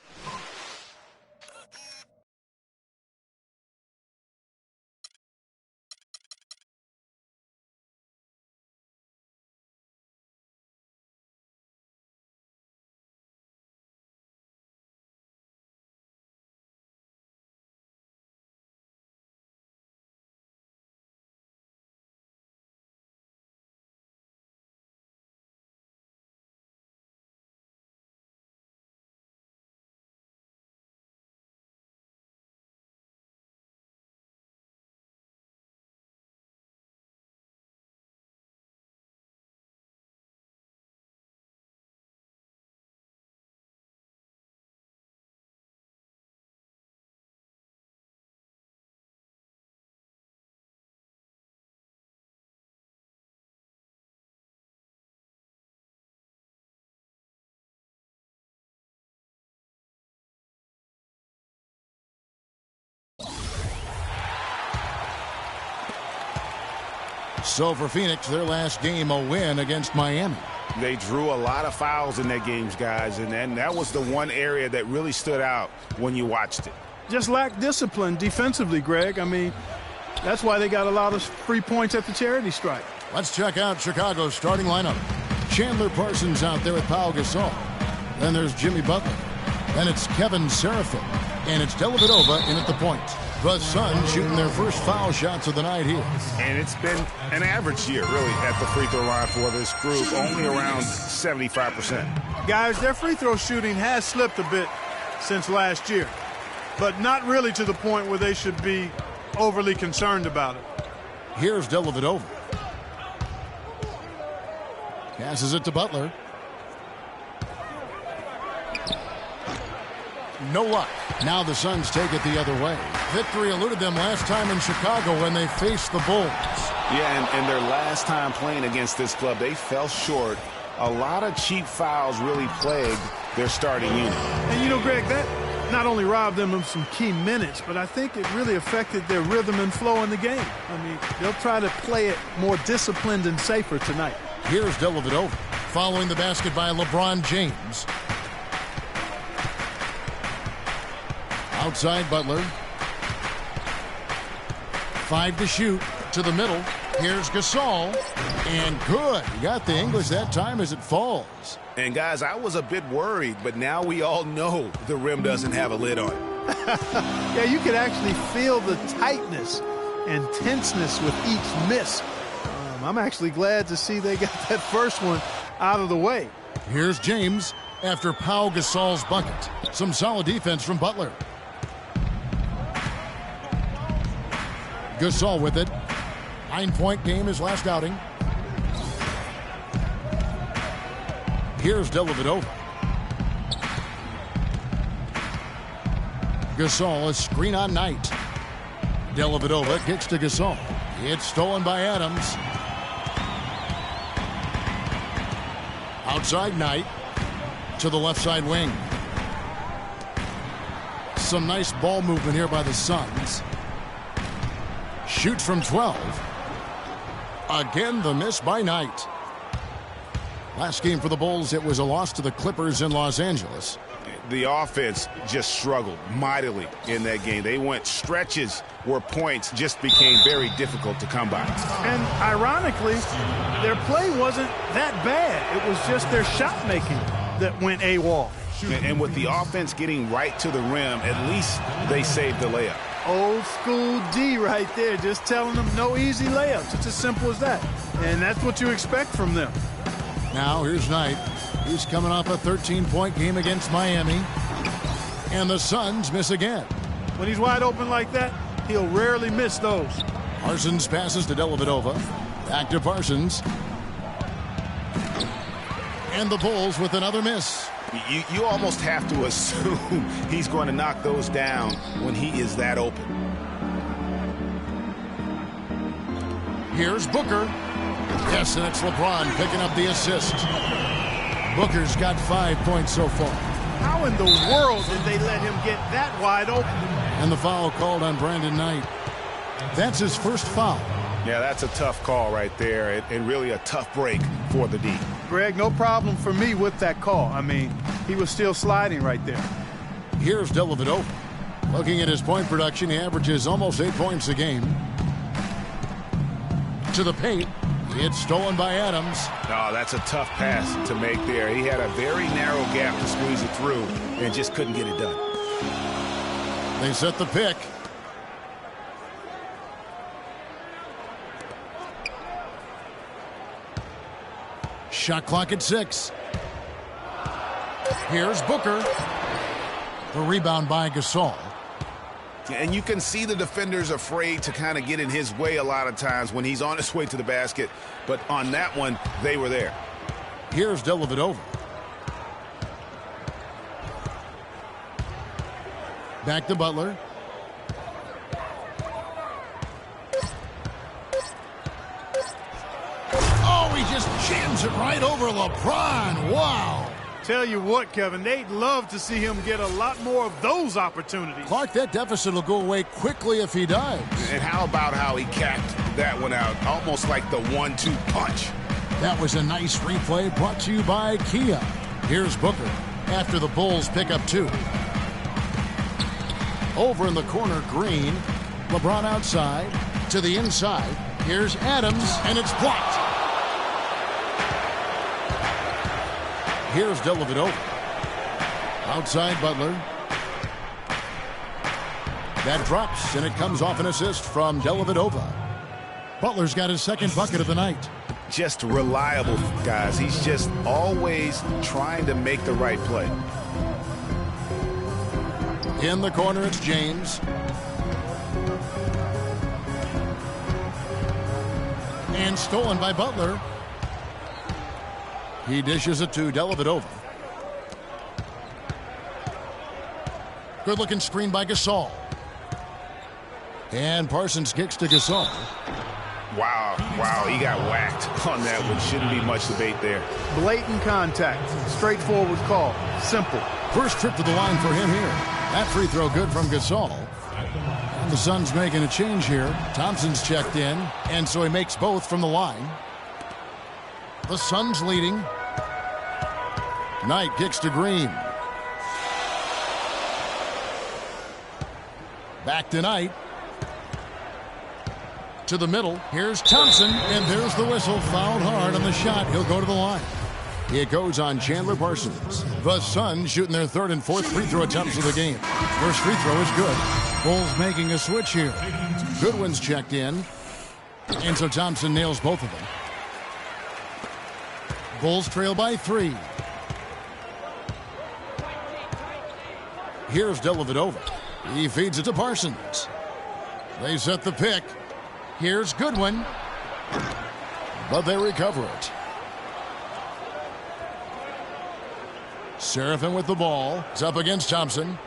So for Phoenix, their last game, a win against Miami. They drew a lot of fouls in their games, guys, and that was the one area that really stood out when you watched it. Just lacked discipline defensively, Greg. I mean, that's why they got a lot of free points at the charity stripe. Let's check out Chicago's starting lineup. Chandler Parsons out there with Pau Gasol. Then there's Jimmy Butler. Then it's Kevin Seraphin. And it's Dellavedova in at the point. The Suns shooting their first foul shots of the night here. And it's been an average year, really, at the free throw line for this group, only around 75%. Guys, their free throw shooting has slipped a bit since last year, but not really to the point where they should be overly concerned about it. Here's Dellavedova. Passes it to Butler. No luck. Now the Suns take it the other way. Victory eluded them last time in Chicago when they faced the Bulls. Yeah, and their last time playing against this club, they fell short. A lot of cheap fouls really plagued their starting unit. And you know, Greg, that not only robbed them of some key minutes, but I think it really affected their rhythm and flow in the game. I mean, they'll try to play it more disciplined and safer tonight. Here's Dellavedova following the basket by LeBron James. Outside Butler. 5 to shoot. To the middle. Here's Gasol. And good. He got the English that time as it falls. And guys, I was a bit worried, but now we all know the rim doesn't have a lid on it. Yeah, you could actually feel the tightness and tenseness with each miss. I'm actually glad to see they got that first one out of the way. Here's James after Pau Gasol's bucket. Some solid defense from Butler. Gasol with it. 9-point game his last outing. Here's Dellavedova. Gasol, a screen on Knight. Dellavedova kicks to Gasol. It's stolen by Adams. Outside Knight to the left side wing. Some nice ball movement here by the Suns. Shoots from 12. Again, the miss by Knight. Last game for the Bulls, it was a loss to the Clippers in Los Angeles. The offense just struggled mightily in that game. They went stretches where points just became very difficult to come by. And ironically, their play wasn't that bad. It was just their shot making that went AWOL. And with the offense getting right to the rim, at least they saved the layup. Old school D right there, just telling them no easy layups. It's as simple as that. And that's what you expect from them. Now here's Knight. He's coming off a 13-point game against Miami. And the Suns miss again. When he's wide open like that, he'll rarely miss those. Parsons passes to Dellavedova. Back to Parsons. And the Bulls with another miss. You almost have to assume he's going to knock those down when he is that open. Here's Booker. Yes, and it's LeBron picking up the assist. Booker's got 5 points so far. How in the world did they let him get that wide open? And the foul called on Brandon Knight. That's his first foul. Yeah, that's a tough call right there, and really a tough break for the D. Greg, no problem for me with that call. I mean, he was still sliding right there. Here's Dellavedova. Looking at his point production, he averages almost 8 points a game. To the paint. It's stolen by Adams. Oh, that's a tough pass to make there. He had a very narrow gap to squeeze it through and just couldn't get it done. They set the pick. Shot clock at 6. Here's Booker. The rebound by Gasol. And you can see the defenders afraid to kind of get in his way a lot of times when he's on his way to the basket. But on that one, they were there. Here's Dellavedova. Back to Butler. Oh, he just jams it right over LeBron. Wow. Tell you what, Kevin, they'd love to see him get a lot more of those opportunities. Clark, that deficit will go away quickly if he does. And how about how he capped that one out, almost like the 1-2 punch. That was a nice replay brought to you by Kia. Here's Booker after the Bulls pick up 2. Over in the corner, Green. LeBron outside to the inside. Here's Adams, and it's blocked. Here's Dellavedova. Outside Butler. That drops, and it comes off an assist from Dellavedova. Butler's got his second bucket of the night. Just reliable, guys. He's just always trying to make the right play. In the corner, it's James. And stolen by Butler. He dishes it to Dellavedova. Good-looking screen by Gasol. And Parsons kicks to Gasol. Wow, he got whacked on that one. Shouldn't be much debate there. Blatant contact. Straightforward call. Simple. First trip to the line for him here. That free throw good from Gasol. And the Suns making a change here. Thompson's checked in, and so he makes both from the line. The Suns leading. Knight kicks to Green. Back to Knight. To the middle. Here's Thompson, and there's the whistle. Fouled hard on the shot. He'll go to the line. It goes on Chandler Parsons. The Suns shooting their third and fourth free throw attempts of the game. First free throw is good. Bulls making a switch here. Goodwin's checked in. And so Thompson nails both of them. Bulls trail by 3. Here's Dellavedova. He feeds it to Parsons. They set the pick. Here's Goodwin. But they recover it. Seraphin with the ball. It's up against Thompson.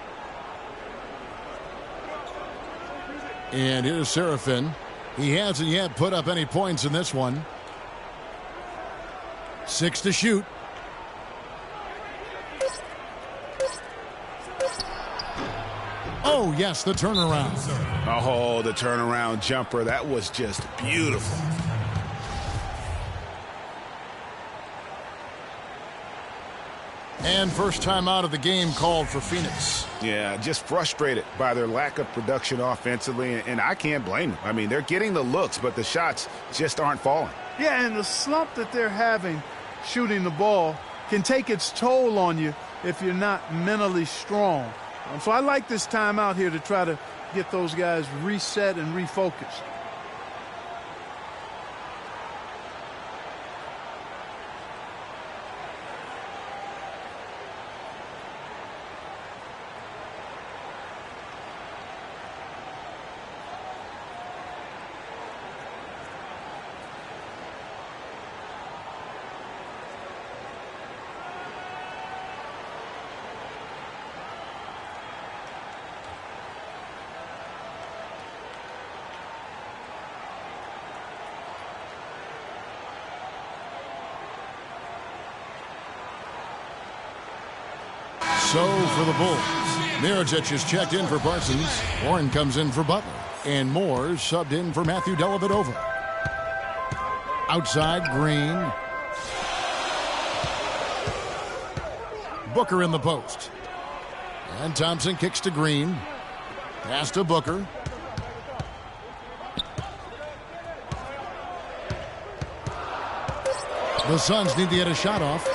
And here's Seraphin. He hasn't yet put up any points in this one. 6 to shoot. Oh, yes, the turnaround. Oh, the turnaround jumper. That was just beautiful. And first time out of the game called for Phoenix. Yeah, just frustrated by their lack of production offensively, and I can't blame them. I mean, they're getting the looks, but the shots just aren't falling. Yeah, and the slump that they're having shooting the ball can take its toll on you if you're not mentally strong. So I like this time out here to try to get those guys reset and refocused. So for the Bulls, Mirotic is checked in for Parsons. Warren comes in for Butler. And Moore subbed in for Matthew Dellavedova. Outside, Green. Booker in the post. And Thompson kicks to Green. Pass to Booker. The Suns need to get a shot off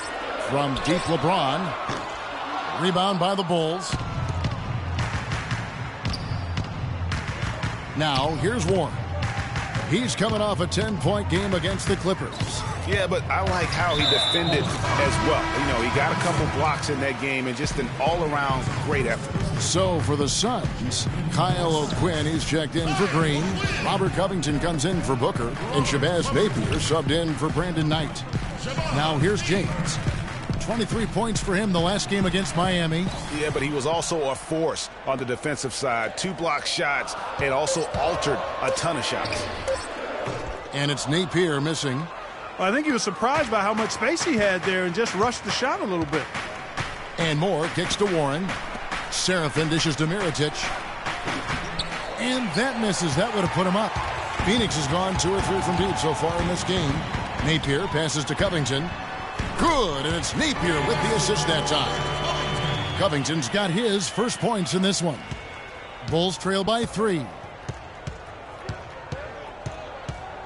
from deep LeBron. Rebound by the Bulls. Now, here's Warren. He's coming off a 10-point game against the Clippers. Yeah, but I like how he defended as well. You know, he got a couple blocks in that game and just an all-around great effort. So for the Suns, Kyle O'Quinn, he's checked in for Green. Robert Covington comes in for Booker. And Shabazz Napier subbed in for Brandon Knight. Now here's James. 23 points for him the last game against Miami. Yeah, but he was also a force on the defensive side. 2 block shots and also altered a ton of shots. And it's Napier missing. I think he was surprised by how much space he had there and just rushed the shot a little bit. And Moore kicks to Warren. Seraphin dishes to Mirotic. And that misses. That would have put him up. Phoenix has gone 2 or 3 from deep so far in this game. Napier passes to Covington. Good, and it's Napier with the assist that time. Covington's got his first points in this one. Bulls trail by 3.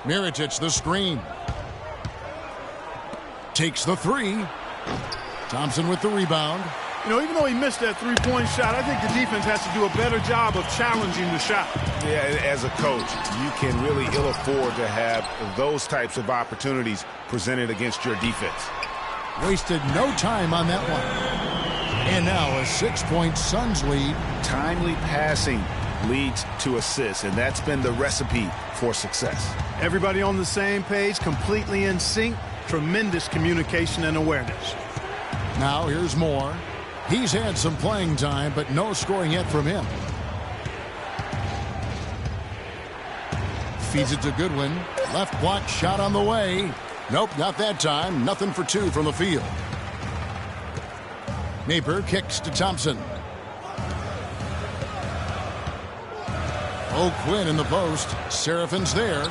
Mirotic the screen. Takes the 3. Thompson with the rebound. You know, even though he missed that 3-point shot, I think the defense has to do a better job of challenging the shot. Yeah, as a coach, you can really ill afford to have those types of opportunities presented against your defense. Wasted no time on that one. And now a 6-point Suns lead. Timely passing leads to assists, and that's been the recipe for success. Everybody on the same page, completely in sync. Tremendous communication and awareness. Now here's Moore. He's had some playing time, but no scoring yet from him. Feeds it to Goodwin. Left block shot on the way. Nope, not that time. Nothing for 2 from the field. Napier kicks to Thompson. O'Quinn in the post. Seraphin's there.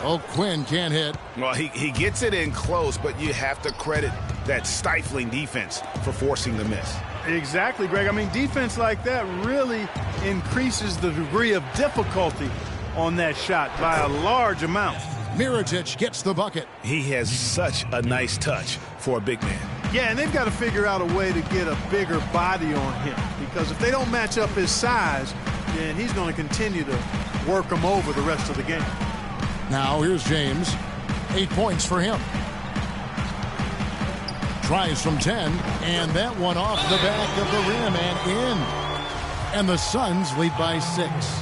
O'Quinn can't hit. Well, he gets it in close, but you have to credit that stifling defense for forcing the miss. Exactly, Greg. I mean, defense like that really increases the degree of difficulty on that shot by a large amount. Mirotic gets the bucket. He has such a nice touch for a big man. Yeah, and they've got to figure out a way to get a bigger body on him, because if they don't match up his size, then he's going to continue to work them over the rest of the game. Now here's James. 8 points for him. Tries from 10, and that one off the back of the rim and in. And the Suns lead by 6.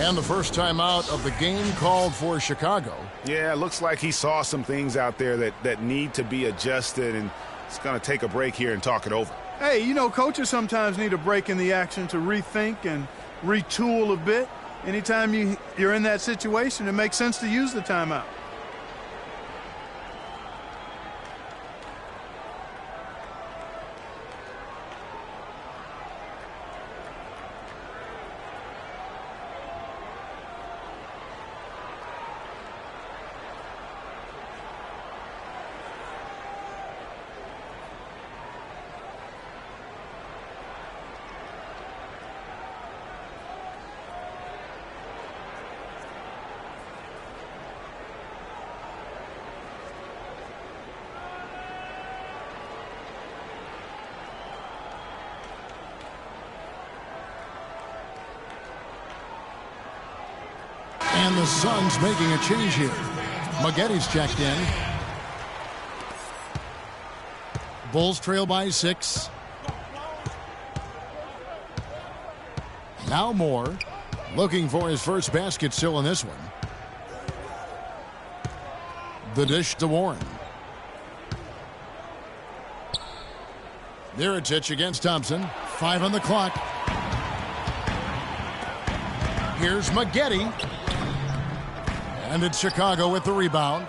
And the first time out of the game called for Chicago. Yeah, it looks like he saw some things out there that need to be adjusted, and it's going to take a break here and talk it over. Hey, you know, coaches sometimes need a break in the action to rethink and retool a bit. Anytime you're in that situation, it makes sense to use the timeout. And the Suns making a change here. Maggetti's checked in. Bulls trail by 6. Now Moore looking for his first basket still in this one. The dish to Warren. Mirotic against Thompson. 5 on the clock. Here's Maggetti. And it's Chicago with the rebound.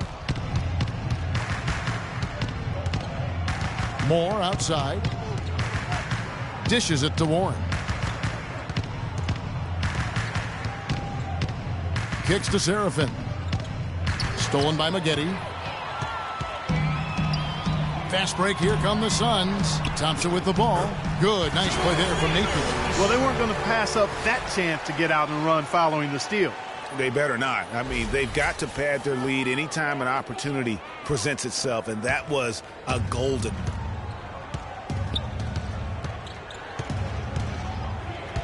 Moore outside. Dishes it to Warren. Kicks to Serafin. Stolen by Maggette. Fast break, here come the Suns. Thompson with the ball. Good, nice play there from Napier. Well, they weren't going to pass up that chance to get out and run following the steal. They better not. I mean, they've got to pad their lead anytime an opportunity presents itself, and that was a golden.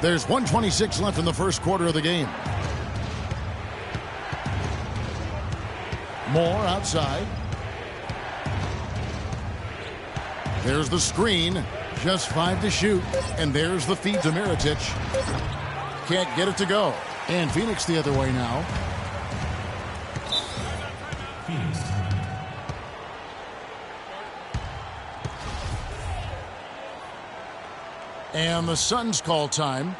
There's 1:26 left in the first quarter of the game. Moore outside. There's the screen. Just 5 to shoot. And there's the feed to Mirotic. Can't get it to go. And Phoenix the other way now. Phoenix. And the Suns call time.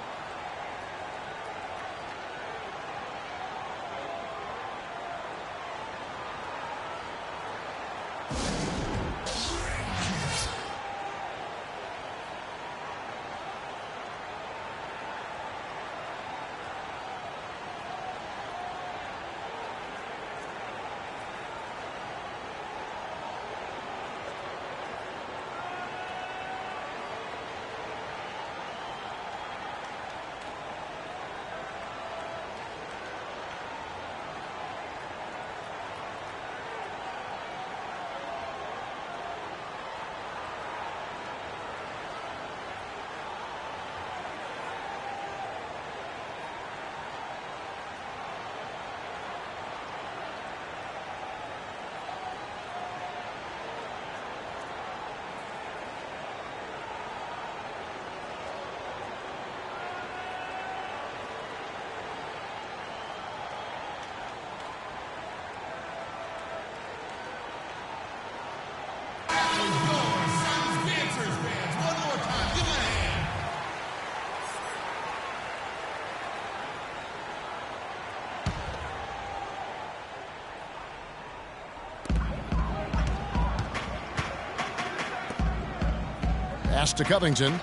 Pass to Covington.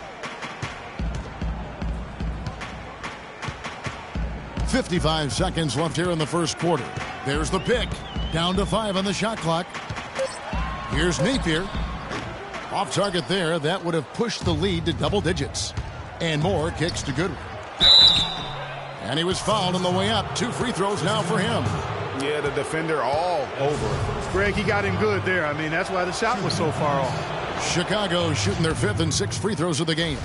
55 seconds left here in the first quarter. There's the pick. Down to 5 on the shot clock. Here's Napier. Off target there. That would have pushed the lead to double digits. And Moore kicks to Goodwin. And he was fouled on the way up. 2 free throws now for him. Yeah, the defender all over it. Greg, he got him good there. I mean, that's why the shot was so far off. Chicago shooting their 5th and 6th free throws of the game.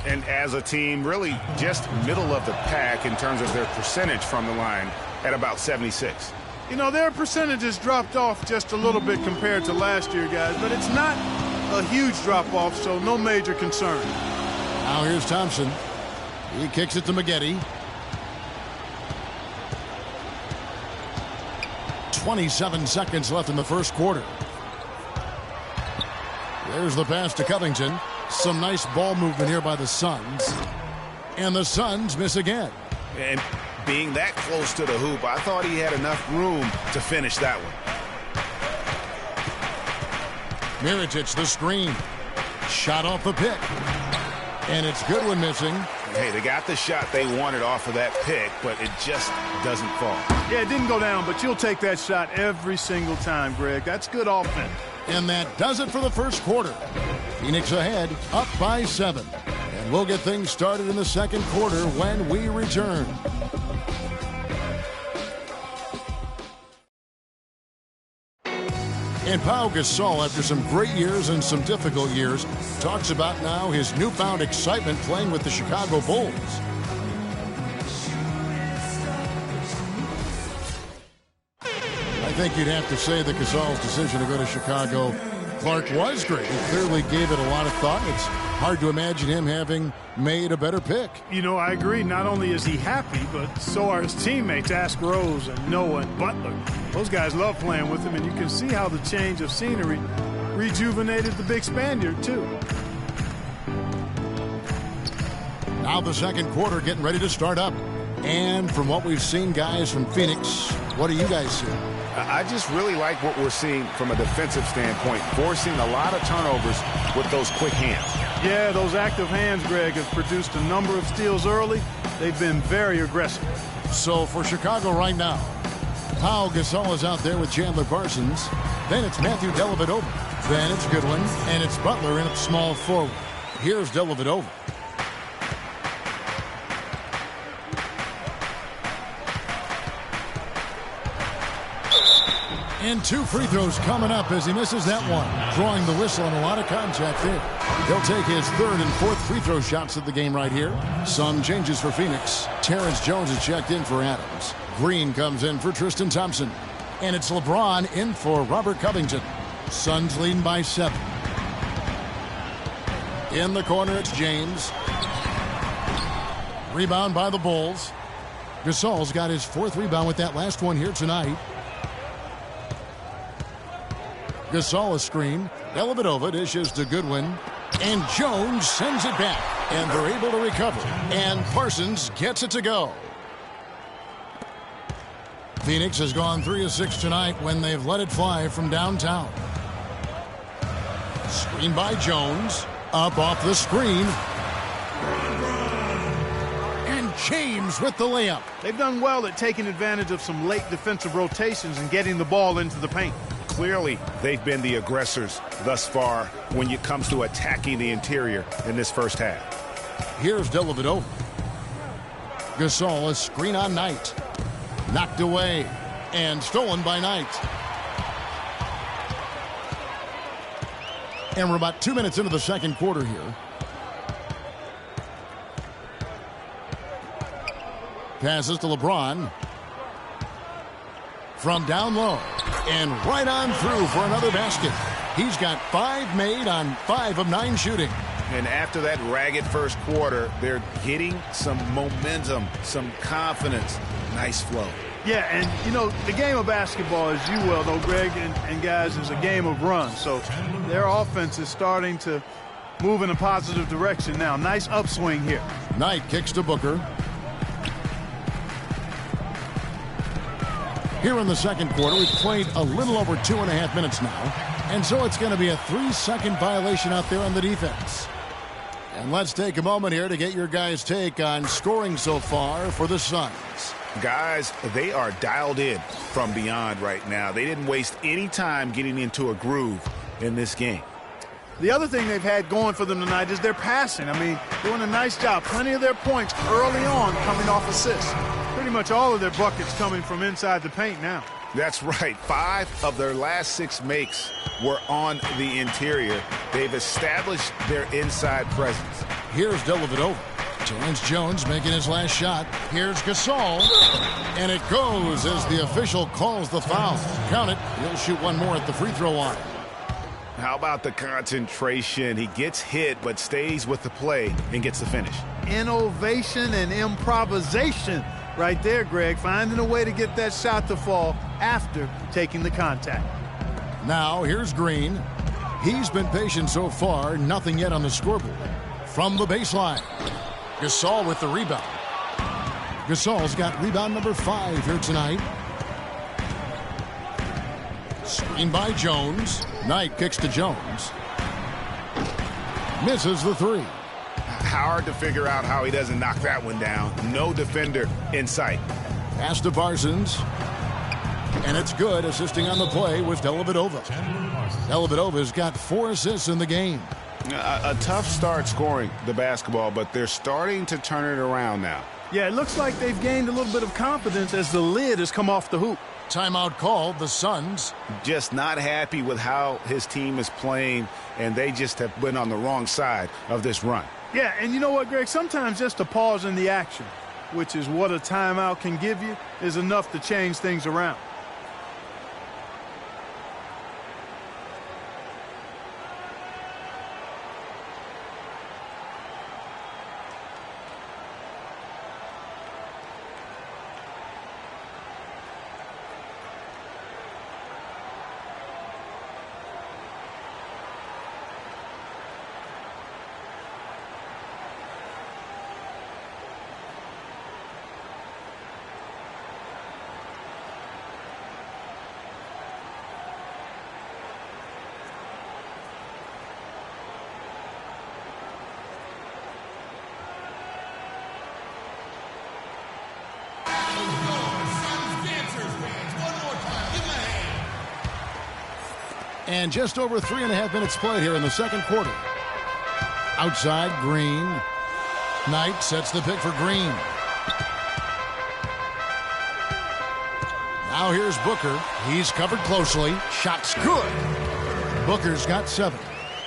And as a team, really just middle of the pack in terms of their percentage from the line at about 76. You know, their percentages dropped off just a little bit compared to last year, guys, but it's not a huge drop-off, so no major concern. Now here's Thompson. He kicks it to Maggette. 27 seconds left in the first quarter. There's the pass to Covington. Some nice ball movement here by the Suns. And the Suns miss again. And being that close to the hoop, I thought he had enough room to finish that one. Mirotic, the screen. Shot off the pick. And it's Goodwin missing. Hey, they got the shot they wanted off of that pick, but it just doesn't fall. Yeah, it didn't go down, but you'll take that shot every single time, Greg. That's good offense. And that does it for the first quarter. Phoenix ahead, up by 7. And we'll get things started in the second quarter when we return. And Pau Gasol, after some great years and some difficult years, talks about now his newfound excitement playing with the Chicago Bulls. I think you'd have to say that Gasol's decision to go to Chicago, Clark, was great. He clearly gave it a lot of thought. It's hard to imagine him having made a better pick. You know, I agree. Not only is he happy, but so are his teammates, Ask Rose and Noah and Butler. Those guys love playing with him, and you can see how the change of scenery rejuvenated the big Spaniard, too. Now the second quarter getting ready to start up. And from what we've seen, guys, from Phoenix, what do you guys see? I just really like what we're seeing from a defensive standpoint, forcing a lot of turnovers with those quick hands. Yeah, those active hands, Greg, have produced a number of steals early. They've been very aggressive. So for Chicago right now, Pau Gasol is out there with Chandler Parsons. Then it's Matthew Dellavedova. Then it's Goodwin. And it's Butler in at small forward. Here's Dellavedova. And 2 free throws coming up as he misses that one. Drawing the whistle and a lot of contact there. He'll take his 3rd and 4th free throw shots of the game right here. Some changes for Phoenix. Terrence Jones is checked in for Adams. Green comes in for Tristan Thompson. And it's LeBron in for Robert Covington. Suns leading by 7. In the corner, it's James. Rebound by the Bulls. Gasol's got his 4th rebound with that last one here tonight. Gasol a screen. Dellavedova dishes to Goodwin. And Jones sends it back. And they're able to recover. And Parsons gets it to go. Phoenix has gone 3 of 6 tonight when they've let it fly from downtown. Screen by Jones. Up off the screen. And James with the layup. They've done well at taking advantage of some late defensive rotations and getting the ball into the paint. Clearly, they've been the aggressors thus far when it comes to attacking the interior in this first half. Here's Dellavedova. Gasol a screen on Knight. Knocked away and stolen by Knight. And we're about 2 minutes into the second quarter here. Passes to LeBron. From down low. And right on through for another basket. He's got 5 made on 5 of 9 shooting. And after that ragged first quarter, they're getting some momentum, some confidence. Nice flow. Yeah, and, you know, the game of basketball, as you well know, Greg and guys, is a game of runs. So their offense is starting to move in a positive direction now. Nice upswing here. Knight kicks to Booker. Here in the second quarter, we've played a little over 2.5 minutes now. And so it's going to be a 3-second violation out there on the defense. And let's take a moment here to get your guys' take on scoring so far for the Suns. Guys, they are dialed in from beyond right now. They didn't waste any time getting into a groove in this game. The other thing they've had going for them tonight is their passing. I mean, doing a nice job. Plenty of their points early on coming off assists. Pretty much all of their buckets coming from inside the paint now. That's right. 5 of their last 6 makes were on the interior. They've established their inside presence. Here's Dellavedova. Terrence Jones making his last shot. Here's Gasol. And it goes as the official calls the foul. Count it. He'll shoot one more at the free throw line. How about the concentration? He gets hit but stays with the play and gets the finish. Innovation and improvisation right there, Greg. Finding a way to get that shot to fall after taking the contact. Now here's Green. He's been patient so far. Nothing yet on the scoreboard. From the baseline. Gasol with the rebound. Gasol's got rebound number 5 here tonight. Screen by Jones. Knight kicks to Jones. Misses the 3. Hard to figure out how he doesn't knock that one down. No defender in sight. Pass to Parsons. And it's good. Assisting on the play was Dellavedova. Dellavedova's got 4 assists in the game. A tough start scoring the basketball, but they're starting to turn it around now. Yeah, it looks like they've gained a little bit of confidence as the lid has come off the hoop. Timeout called. The Suns just not happy with how his team is playing, and they just have been on the wrong side of this run. Yeah, and you know what, Greg? Sometimes just a pause in the action, which is what a timeout can give you, is enough to change things around. And just over 3.5 minutes played here in the second quarter. Outside, Green. Knight sets the pick for Green. Now here's Booker. He's covered closely. Shot's good. Booker's got 7.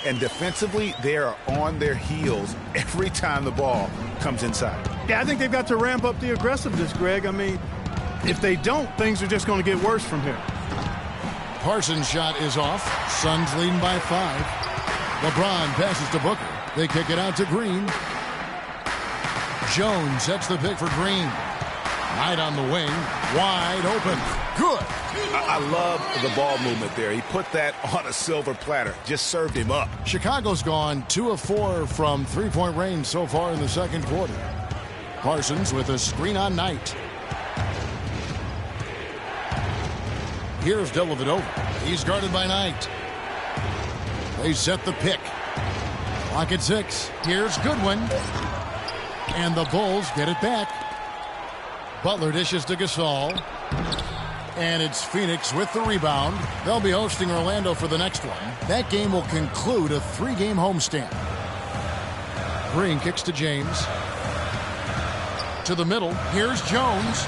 And defensively, they are on their heels every time the ball comes inside. Yeah, I think they've got to ramp up the aggressiveness, Greg. I mean, if they don't, things are just going to get worse from here. Parsons' shot is off. Suns leading by 5. LeBron passes to Booker. They kick it out to Green. Jones sets the pick for Green. Knight on the wing. Wide open. Good. I love the ball movement there. He put that on a silver platter. Just served him up. Chicago's gone 2 of 4 from three-point range so far in the second quarter. Parsons with a screen on Knight. Here's Dellavedova. He's guarded by Knight. They set the pick. Clock at 6. Here's Goodwin. And the Bulls get it back. Butler dishes to Gasol. And it's Phoenix with the rebound. They'll be hosting Orlando for the next one. That game will conclude a 3-game homestand. Green kicks to James. To the middle. Here's Jones.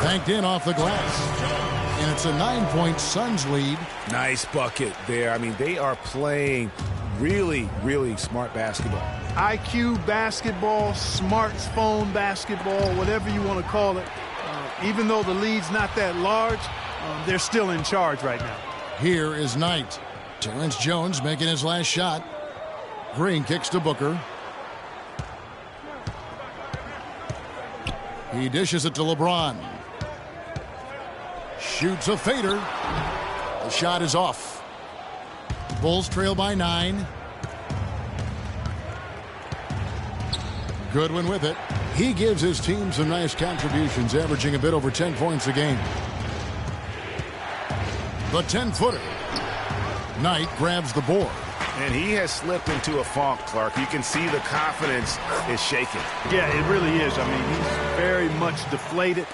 Banked in off the glass. And it's a 9-point Suns lead. Nice bucket there. I mean, they are playing really, really smart basketball. IQ basketball, smartphone basketball, whatever you want to call it. Even though the lead's not that large, they're still in charge right now. Here is Knight. Terrence Jones making his last shot. Green kicks to Booker. He dishes it to LeBron. Shoots a fader. The shot is off. Bulls trail by 9. Goodwin with it. He gives his team some nice contributions, averaging a bit over 10 points a game. The 10-footer. Knight grabs the board. And he has slipped into a funk, Clark. You can see the confidence is shaking. Yeah, it really is. I mean, he's very much deflated.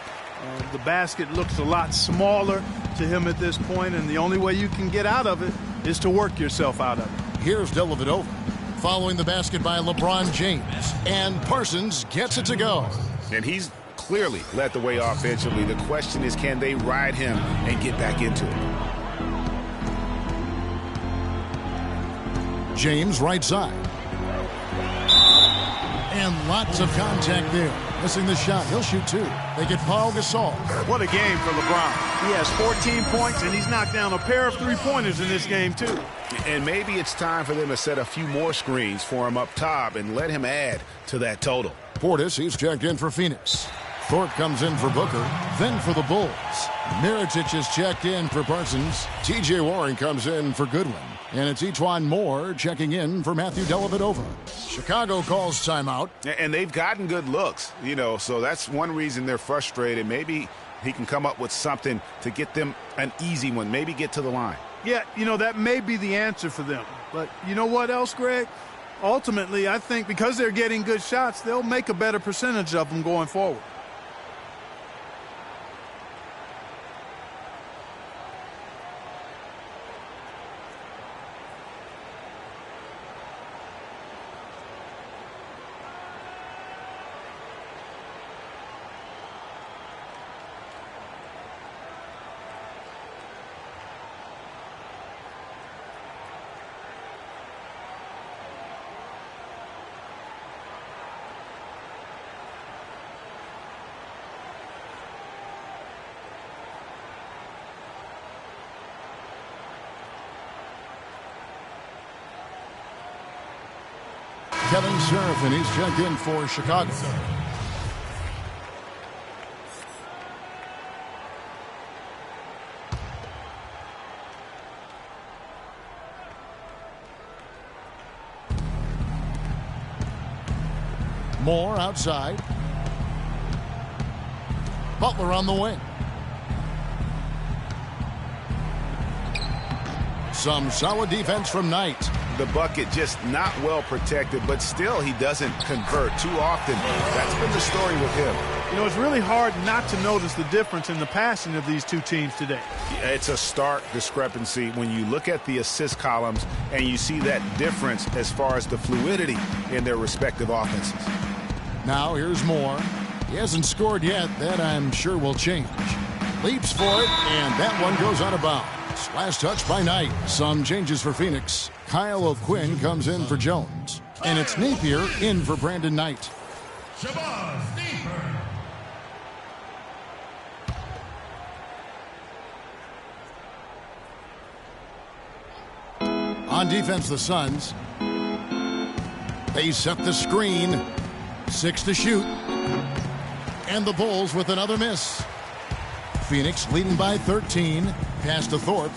The basket looks a lot smaller to him at this point, and the only way you can get out of it is to work yourself out of it. Here's Dellavedova. Following the basket by LeBron James. And Parsons gets it to go. And he's clearly led the way offensively. The question is, can they ride him and get back into it? James right side. And lots of contact there. Missing the shot. He'll shoot 2. They get Paul Gasol. What a game for LeBron. He has 14 points, and he's knocked down a pair of three-pointers in this game, too. And maybe it's time for them to set a few more screens for him up top and let him add to that total. Portis, he's checked in for Phoenix. Thorpe comes in for Booker, then for the Bulls. Mirotic is checked in for Parsons. T.J. Warren comes in for Goodwin. And it's Etuan Moore checking in for Matthew Dellavedova. Chicago calls timeout. And they've gotten good looks, you know, so that's one reason they're frustrated. Maybe he can come up with something to get them an easy one, maybe get to the line. Yeah, you know, that may be the answer for them. But you know what else, Greg? Ultimately, I think because they're getting good shots, they'll make a better percentage of them going forward. Kevin Sheriff, and he's checked in for Chicago. Moore outside. Butler on the wing. Some solid defense from Knight. the bucket just not well protected, but still he doesn't convert too often. That's been the story with him. You know, it's really hard not to notice the difference in the passing of these two teams today. It's a stark discrepancy when you look at the assist columns and you see that difference as far as the fluidity in their respective offenses. Now here's Moore. He hasn't scored yet. That I'm sure will change. Leaps for it, and that one goes out of bounds. Last touch by Knight. Some changes for Phoenix. Kyle O'Quinn comes in for Jones. And it's Napier in for Brandon Knight. On defense, the Suns. They set the screen. 6 to shoot. And the Bulls with another miss. Phoenix leading by 13. Pass to Thorpe.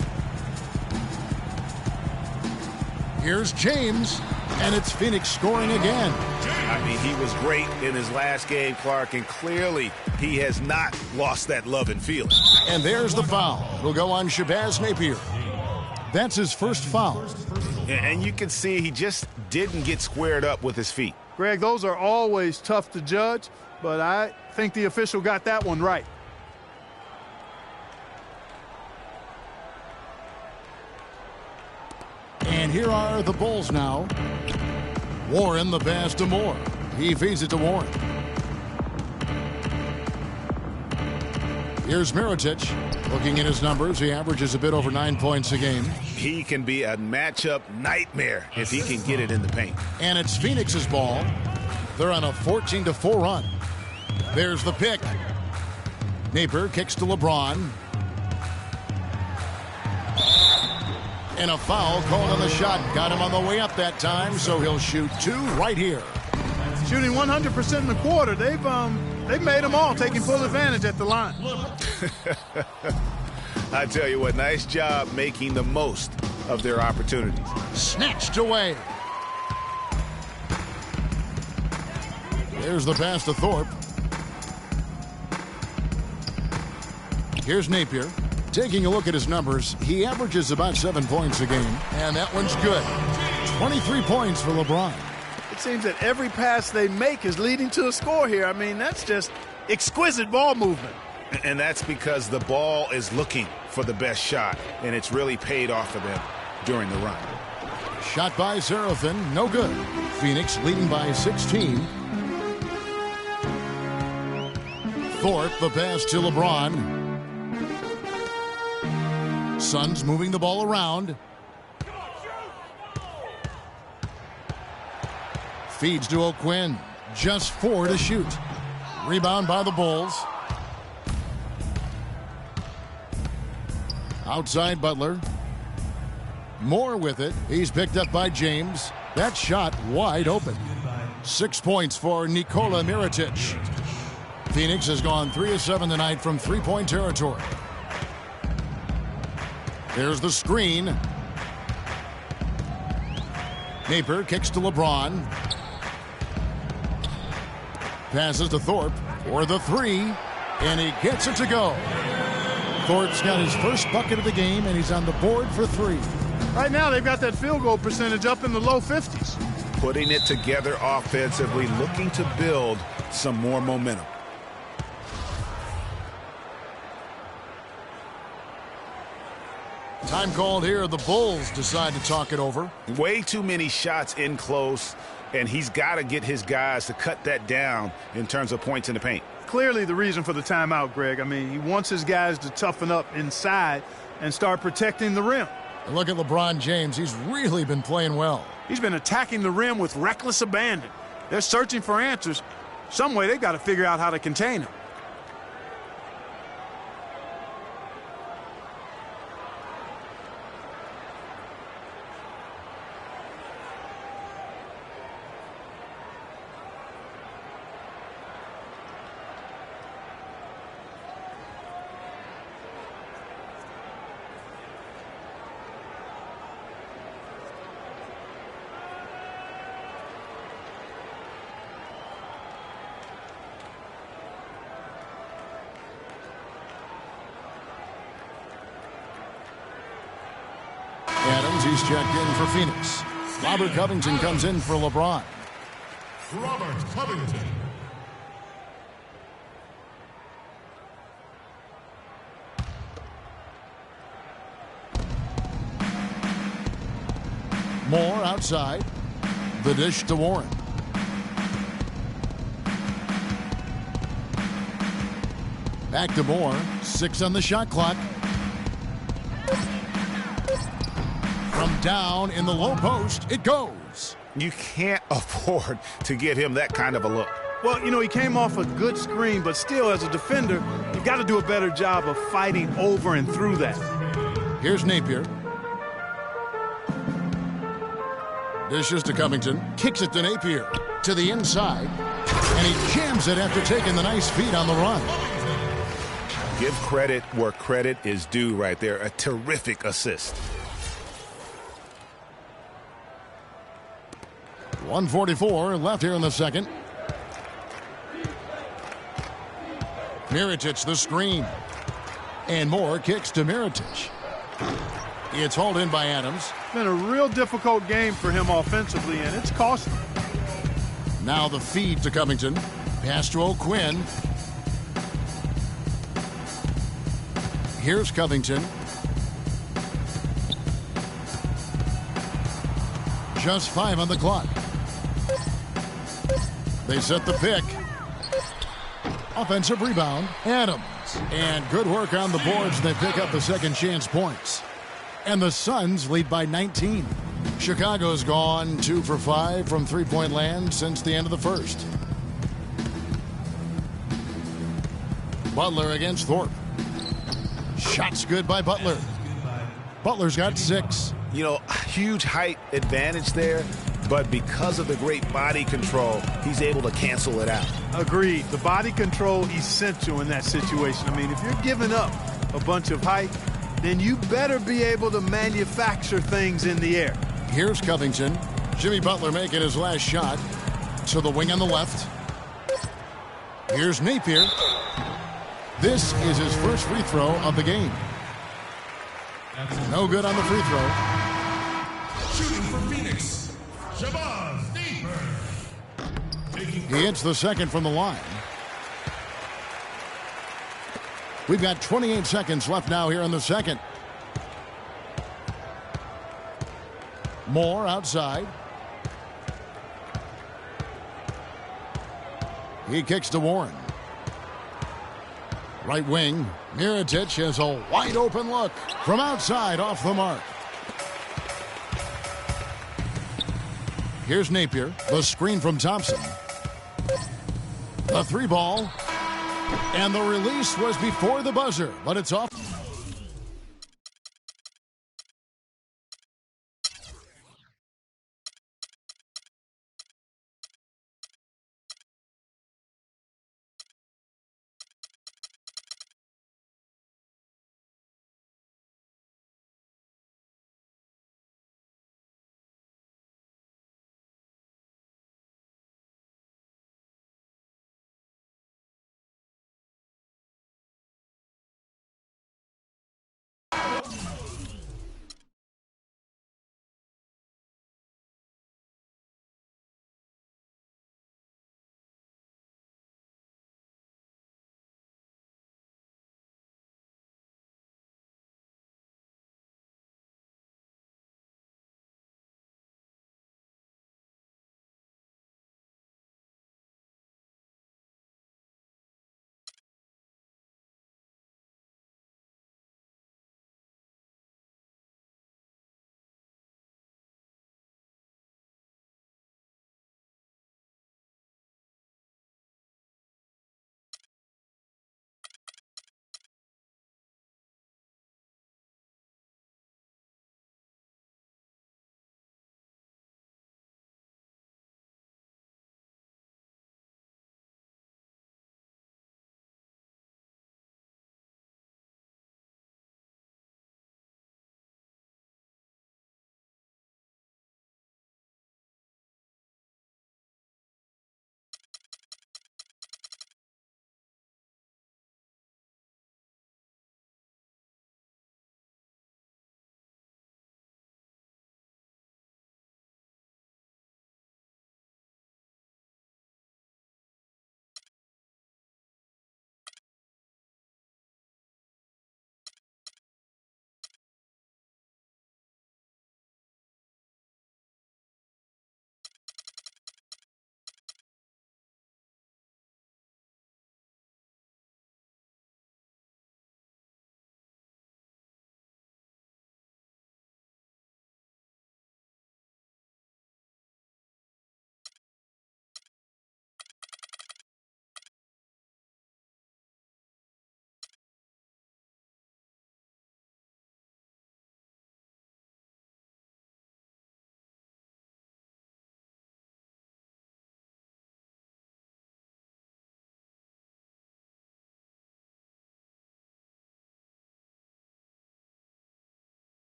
Here's James. And it's Phoenix scoring again. I mean, he was great in his last game, Clark, and clearly he has not lost that love and feeling. And there's the foul. It'll go on Shabazz Napier. That's his first foul. And you can see he just didn't get squared up with his feet. Greg, those are always tough to judge, but I think the official got that one right. And here are the Bulls now. Warren the pass to Moore. He feeds it to Warren. Here's Mirotic. Looking at his numbers, he averages a bit over 9 points a game. He can be a matchup nightmare if he can get it in the paint. And it's Phoenix's ball. They're on a 14-4 run. There's the pick. Napier kicks to LeBron. And a foul called on the shot. Got him on the way up that time, so he'll shoot 2 right here. Shooting 100% in the quarter. They've made them all, taking full advantage at the line. I tell you what, nice job making the most of their opportunities. Snatched away. There's the pass to Thorpe. Here's Napier. Taking a look at his numbers, he averages about 7 points a game, and that one's good. 23 points for LeBron. It seems that every pass they make is leading to a score here. I mean, that's just exquisite ball movement. And that's because the ball is looking for the best shot, and it's really paid off for them during the run. Shot by Seraphin, no good. Phoenix leading by 16. Thorpe, the pass to LeBron. Suns moving the ball around. Feeds to O'Quinn. Just 4 to shoot. Rebound by the Bulls. Outside Butler. Moore with it. He's picked up by James. That shot wide open. 6 points for Nikola Mirotic. Phoenix has gone 3 of 7 tonight from three-point territory. There's the screen. Napier kicks to LeBron. Passes to Thorpe for the 3, and he gets it to go. Thorpe's got his first bucket of the game, and he's on the board for 3. Right now, they've got that field goal percentage up in the low 50s. Putting it together offensively, looking to build some more momentum. Time called here. The Bulls decide to talk it over. Way too many shots in close, and he's got to get his guys to cut that down in terms of points in the paint. Clearly the reason for the timeout, Greg. I mean, he wants his guys to toughen up inside and start protecting the rim. And look at LeBron James. He's really been playing well. He's been attacking the rim with reckless abandon. They're searching for answers. Some way they've got to figure out how to contain him. Adams, he's checked in for Phoenix. Robert Covington comes in for LeBron. Robert Covington. Moore outside. The dish to Warren. Back to Moore. 6 on the shot clock. From down in the low post, it goes. You can't afford to get him that kind of a look. Well, you know, he came off a good screen, but still, as a defender, you got to do a better job of fighting over and through that. Here's Napier. Dishes to Covington. Kicks it to Napier. To the inside. And he jams it after taking the nice feed on the run. Give credit where credit is due right there. A terrific assist. 1:44 left here in the second. Mirotic the screen. And Moore kicks to Mirotic. It's hauled in by Adams. Been a real difficult game for him offensively, and it's cost him. Now the feed to Covington. Pass to O'Quinn. Here's Covington. Just 5 on the clock. They set the pick. Offensive rebound. Adams. And good work on the boards. They pick up the second chance points. And the Suns lead by 19. Chicago's gone 2 for 5 from three-point land since the end of the first. Butler against Thorpe. Shots good by Butler. Butler's got 6. You know, huge height advantage there, but because of the great body control, he's able to cancel it out. Agreed. The body control essential in that situation. I mean, if you're giving up a bunch of height, then you better be able to manufacture things in the air. Here's Covington. Jimmy Butler making his last shot. To the wing on the left. Here's Napier. This is his first free throw of the game. No good on the free throw. Shooting for Phoenix, GWiz. He hits the second from the line. We've got 28 seconds left now here in the second. Moore outside. He kicks to Warren. Right wing. Mirotic has a wide open look. From outside, off the mark. Here's Napier. The screen from Thompson. The 3 ball. And the release was before the buzzer, but it's off.